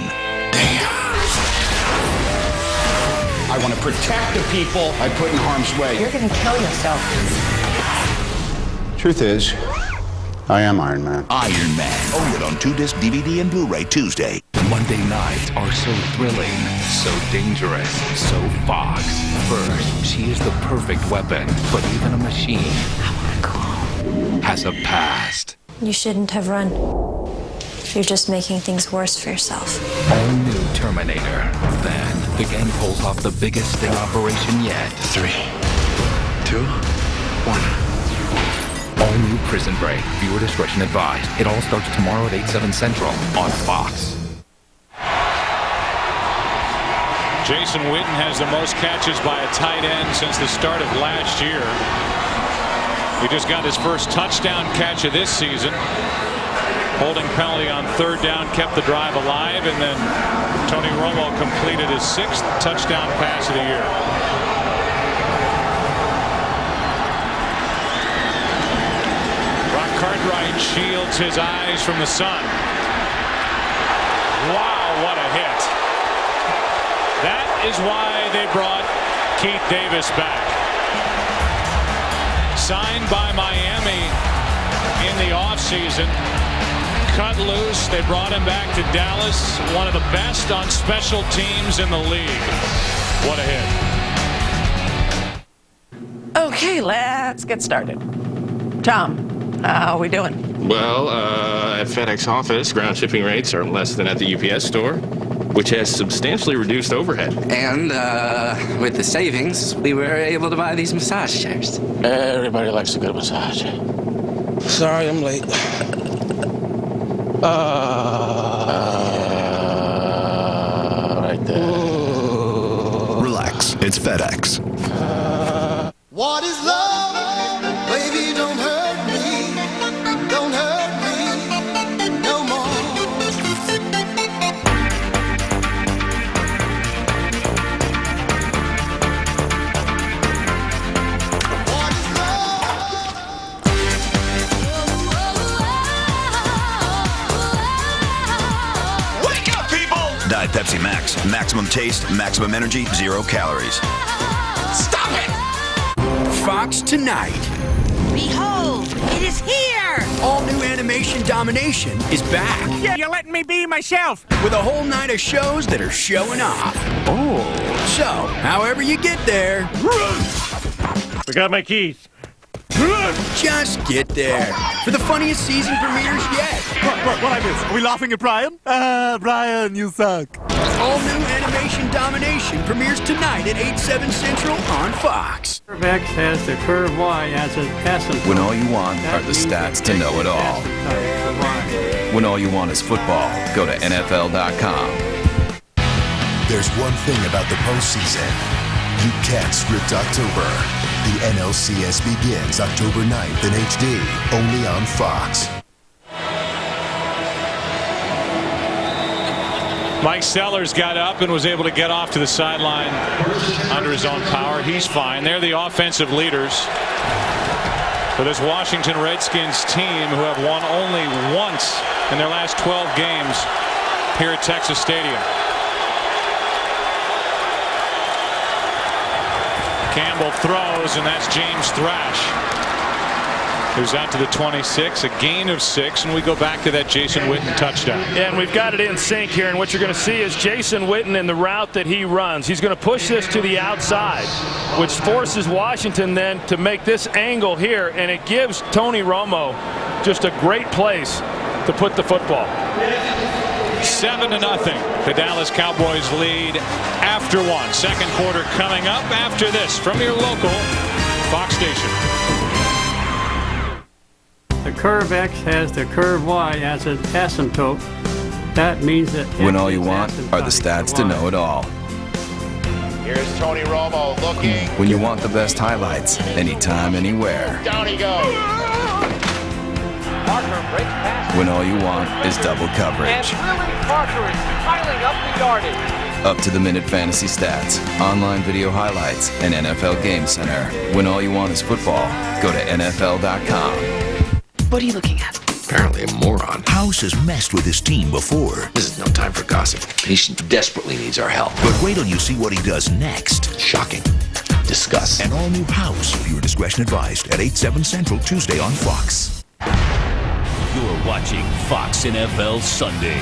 I want to protect the people I put in harm's way. You're gonna kill yourself. Truth is, I am Iron Man. Iron Man. Own it on 2-disc DVD and Blu-ray Tuesday. Monday nights are so thrilling, so dangerous, so Fox. First, she is the perfect weapon, but even a machine has a past. You shouldn't have run. You're just making things worse for yourself. All new Terminator. Then, the gang pulls off the biggest sting operation yet. 3, 2, 1. All new Prison Break. Viewer discretion advised. It all starts tomorrow at 8/7 Central on Fox. Jason Witten has the most catches by a tight end since the start of last year. He just got his first touchdown catch of this season. Holding penalty on 3rd down kept the drive alive, and then Tony Romo completed his 6th touchdown pass of the year. Brock Cartwright shields his eyes from the sun. Wow, what a hit. That is why they brought Keith Davis back. Signed by Miami in the offseason. Cut loose. They brought him back to Dallas. One of the best on special teams in the league. What a hit. Okay, let's get started. Tom, how are we doing? Well, at FedEx office, ground shipping rates are less than at the UPS store, which has substantially reduced overhead. And with the savings, we were able to buy these massage chairs. Everybody likes a good massage. Sorry, I'm late. Right there. Relax. It's FedEx. What is love? Baby, don't hurt me. Don't hurt me no more. Wake up, people! Diet Pepsi Max. Maximum taste, maximum energy, 0 calories. Stop it! Fox tonight. Behold, it is here! All new animation domination is back. Yeah, you're letting me be myself. With a whole night of shows that are showing off. Oh. So, however you get there. We got my keys. Just get there. For the funniest season premieres yet. What I miss? Are we laughing at Brian? Brian, you suck. All new animation domination premieres tonight at 8/7 Central on Fox. Curve X has the curve Y as an asymptote. When all you want are the stats to know it all. When all you want is football, go to NFL.com. There's one thing about the postseason. You can't script October. The NLCS begins October 9th in HD, only on Fox. Mike Sellers got up and was able to get off to the sideline under his own power. He's fine. They're the offensive leaders for this Washington Redskins team, who have won only once in their last 12 games here at Texas Stadium. Campbell throws, and that's James Thrash, who's out to the 26, a gain of 6, and we go back to that Jason Witten touchdown. Yeah, and we've got it in sync here, and what you're going to see is Jason Witten in the route that he runs. He's going to push this to the outside, which forces Washington then to make this angle here, and it gives Tony Romo just a great place to put the football. 7-0. The Dallas Cowboys lead after 1. Second quarter coming up after this from your local Fox station. The curve X has the curve Y as an asymptote. That means that When all you want are the stats to know it all. Here's Tony Romo looking. When you want the best highlights, anytime, anywhere. Down he goes. Parker breaks past. When all you want is double coverage. And really, Parker is piling up the yardage. Up to the minute fantasy stats, online video highlights, and NFL Game Center. When all you want is football, go to NFL.com. What are you looking at? Apparently a moron. House has messed with his team before. This is no time for gossip. He desperately needs our help. But wait till you see what he does next. Shocking. Discuss. An all-new House. Viewer discretion advised at 8/7 Central Tuesday on Fox. You're watching Fox NFL Sunday.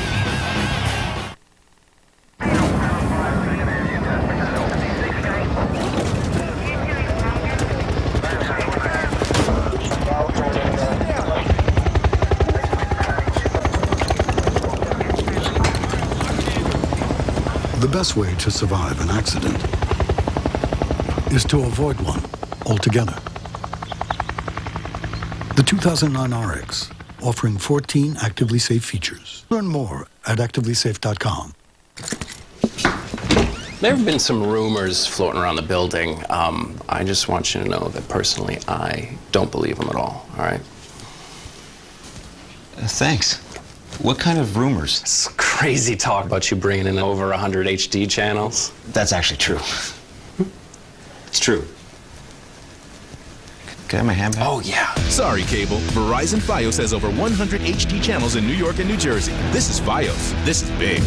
The best way to survive an accident is to avoid one altogether. The 2009 RX, offering 14 actively safe features. Learn more at activelysafe.com. There have been some rumors floating around the building. I just want you to know that personally, I don't believe them at all right? Thanks. What kind of rumors? It's crazy talk about you bringing in over 100 HD channels. That's actually true. It's true. Can I have my hand back? Oh, yeah. Sorry, Cable. Verizon Fios has over 100 HD channels in New York and New Jersey. This is Fios. This is big.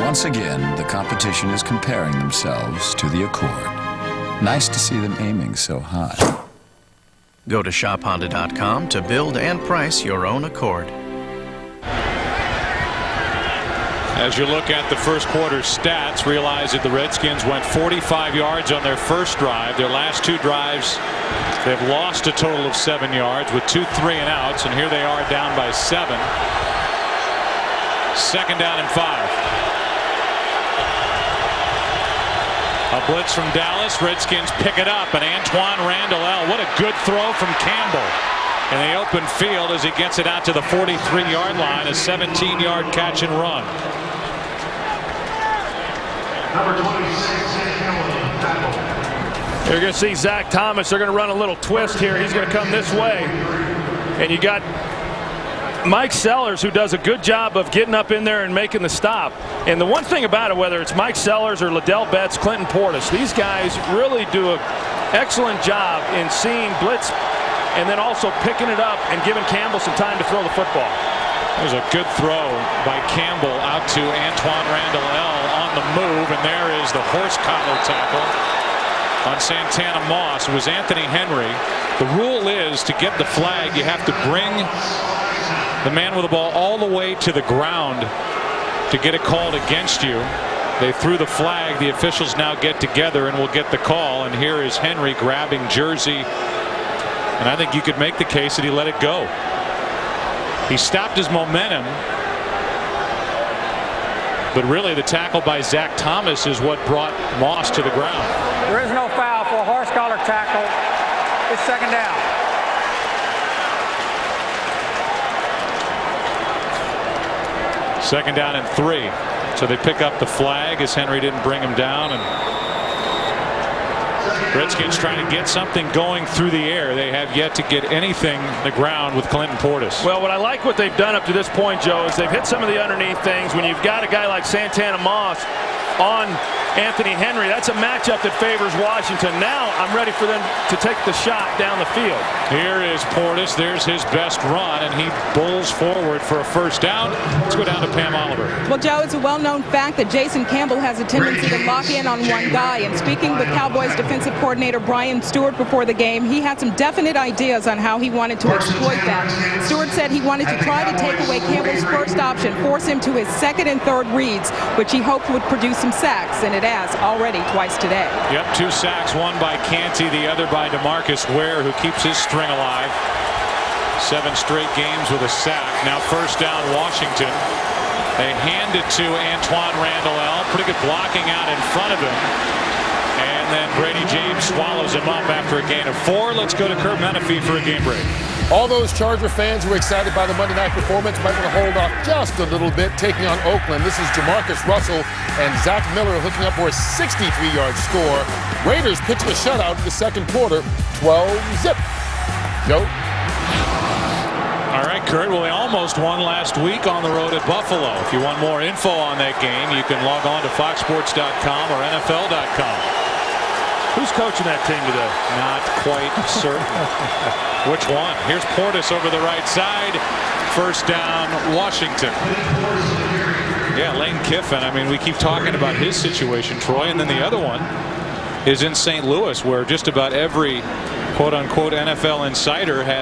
Once again, the competition is comparing themselves to the Accord. Nice to see them aiming so high. Go to shophonda.com to build and price your own Accord. As you look at the first quarter stats, realize that the Redskins went 45 yards on their first drive. Their last two drives, they've lost a total of 7 yards with 2 3-and-outs, and here they are down by 7. Second down and 5. A blitz from Dallas. Redskins pick it up, and Antoine Randall, what a good throw from Campbell in the open field as he gets it out to the 43-yard line. A 17-yard catch and run. Number 26, you're going to see Zach Thomas. They're going to run a little twist here. He's going to come this way, and you got Mike Sellers, who does a good job of getting up in there and making the stop. And the one thing about it, whether it's Mike Sellers or Liddell Betts, Clinton Portis, these guys really do an excellent job in seeing blitz and then also picking it up and giving Campbell some time to throw the football. There's a good throw by Campbell out to Antoine Randall on the move, and there is the horse collar tackle on Santana Moss. It was Anthony Henry. The rule is to get the flag, you have to bring the man with the ball all the way to the ground to get it called against you. They threw the flag. The officials now get together and will get the call. And here is Henry grabbing jersey. And I think you could make the case that he let it go. He stopped his momentum. But really the tackle by Zach Thomas is what brought Moss to the ground. There is no foul for a horse collar tackle. It's second down. Second down and 3. So they pick up the flag as Henry didn't bring him down, and Redskins trying to get something going through the air. They have yet to get anything on the ground with Clinton Portis. Well, what I like what they've done up to this point, Joe, is they've hit some of the underneath things. When you've got a guy like Santana Moss on Anthony Henry, that's a matchup that favors Washington. Now I'm ready for them to take the shot down the field. Here is Portis. There's his best run, and he bowls forward for a first down. Let's go down to Pam Oliver. Well, Joe, it's a well-known fact that Jason Campbell has a tendency to lock in on one guy. And speaking with Cowboys defensive coordinator Brian Stewart before the game, he had some definite ideas on how he wanted to exploit that. Stewart said he wanted to try to take away Campbell's first option, force him to his second and third reads, which he hoped would produce some sacks, and it has already twice today. Yep, 2 sacks, one by Canty, the other by DeMarcus Ware, who keeps his string alive. 7 straight games with a sack. Now first down Washington. They hand it to Antoine Randall. Pretty good blocking out in front of him. And then Brady James swallows him up after a gain of 4. Let's go to Kurt Menefee for a game break. All those Charger fans who were excited by the Monday night performance might want to hold off just a little bit, taking on Oakland. This is Jamarcus Russell and Zach Miller hooking up for a 63-yard score. Raiders pitching a shutout in the second quarter, 12-zip. Joe? All right, Kurt. Well, they almost won last week on the road at Buffalo. If you want more info on that game, you can log on to foxsports.com or NFL.com. Who's coaching that team today? Not quite certain. Which one? Here's Portis over the right side. First down, Washington. Yeah, Lane Kiffin. I mean, we keep talking about his situation, Troy. And then the other one is in St. Louis, where just about every quote-unquote NFL insider has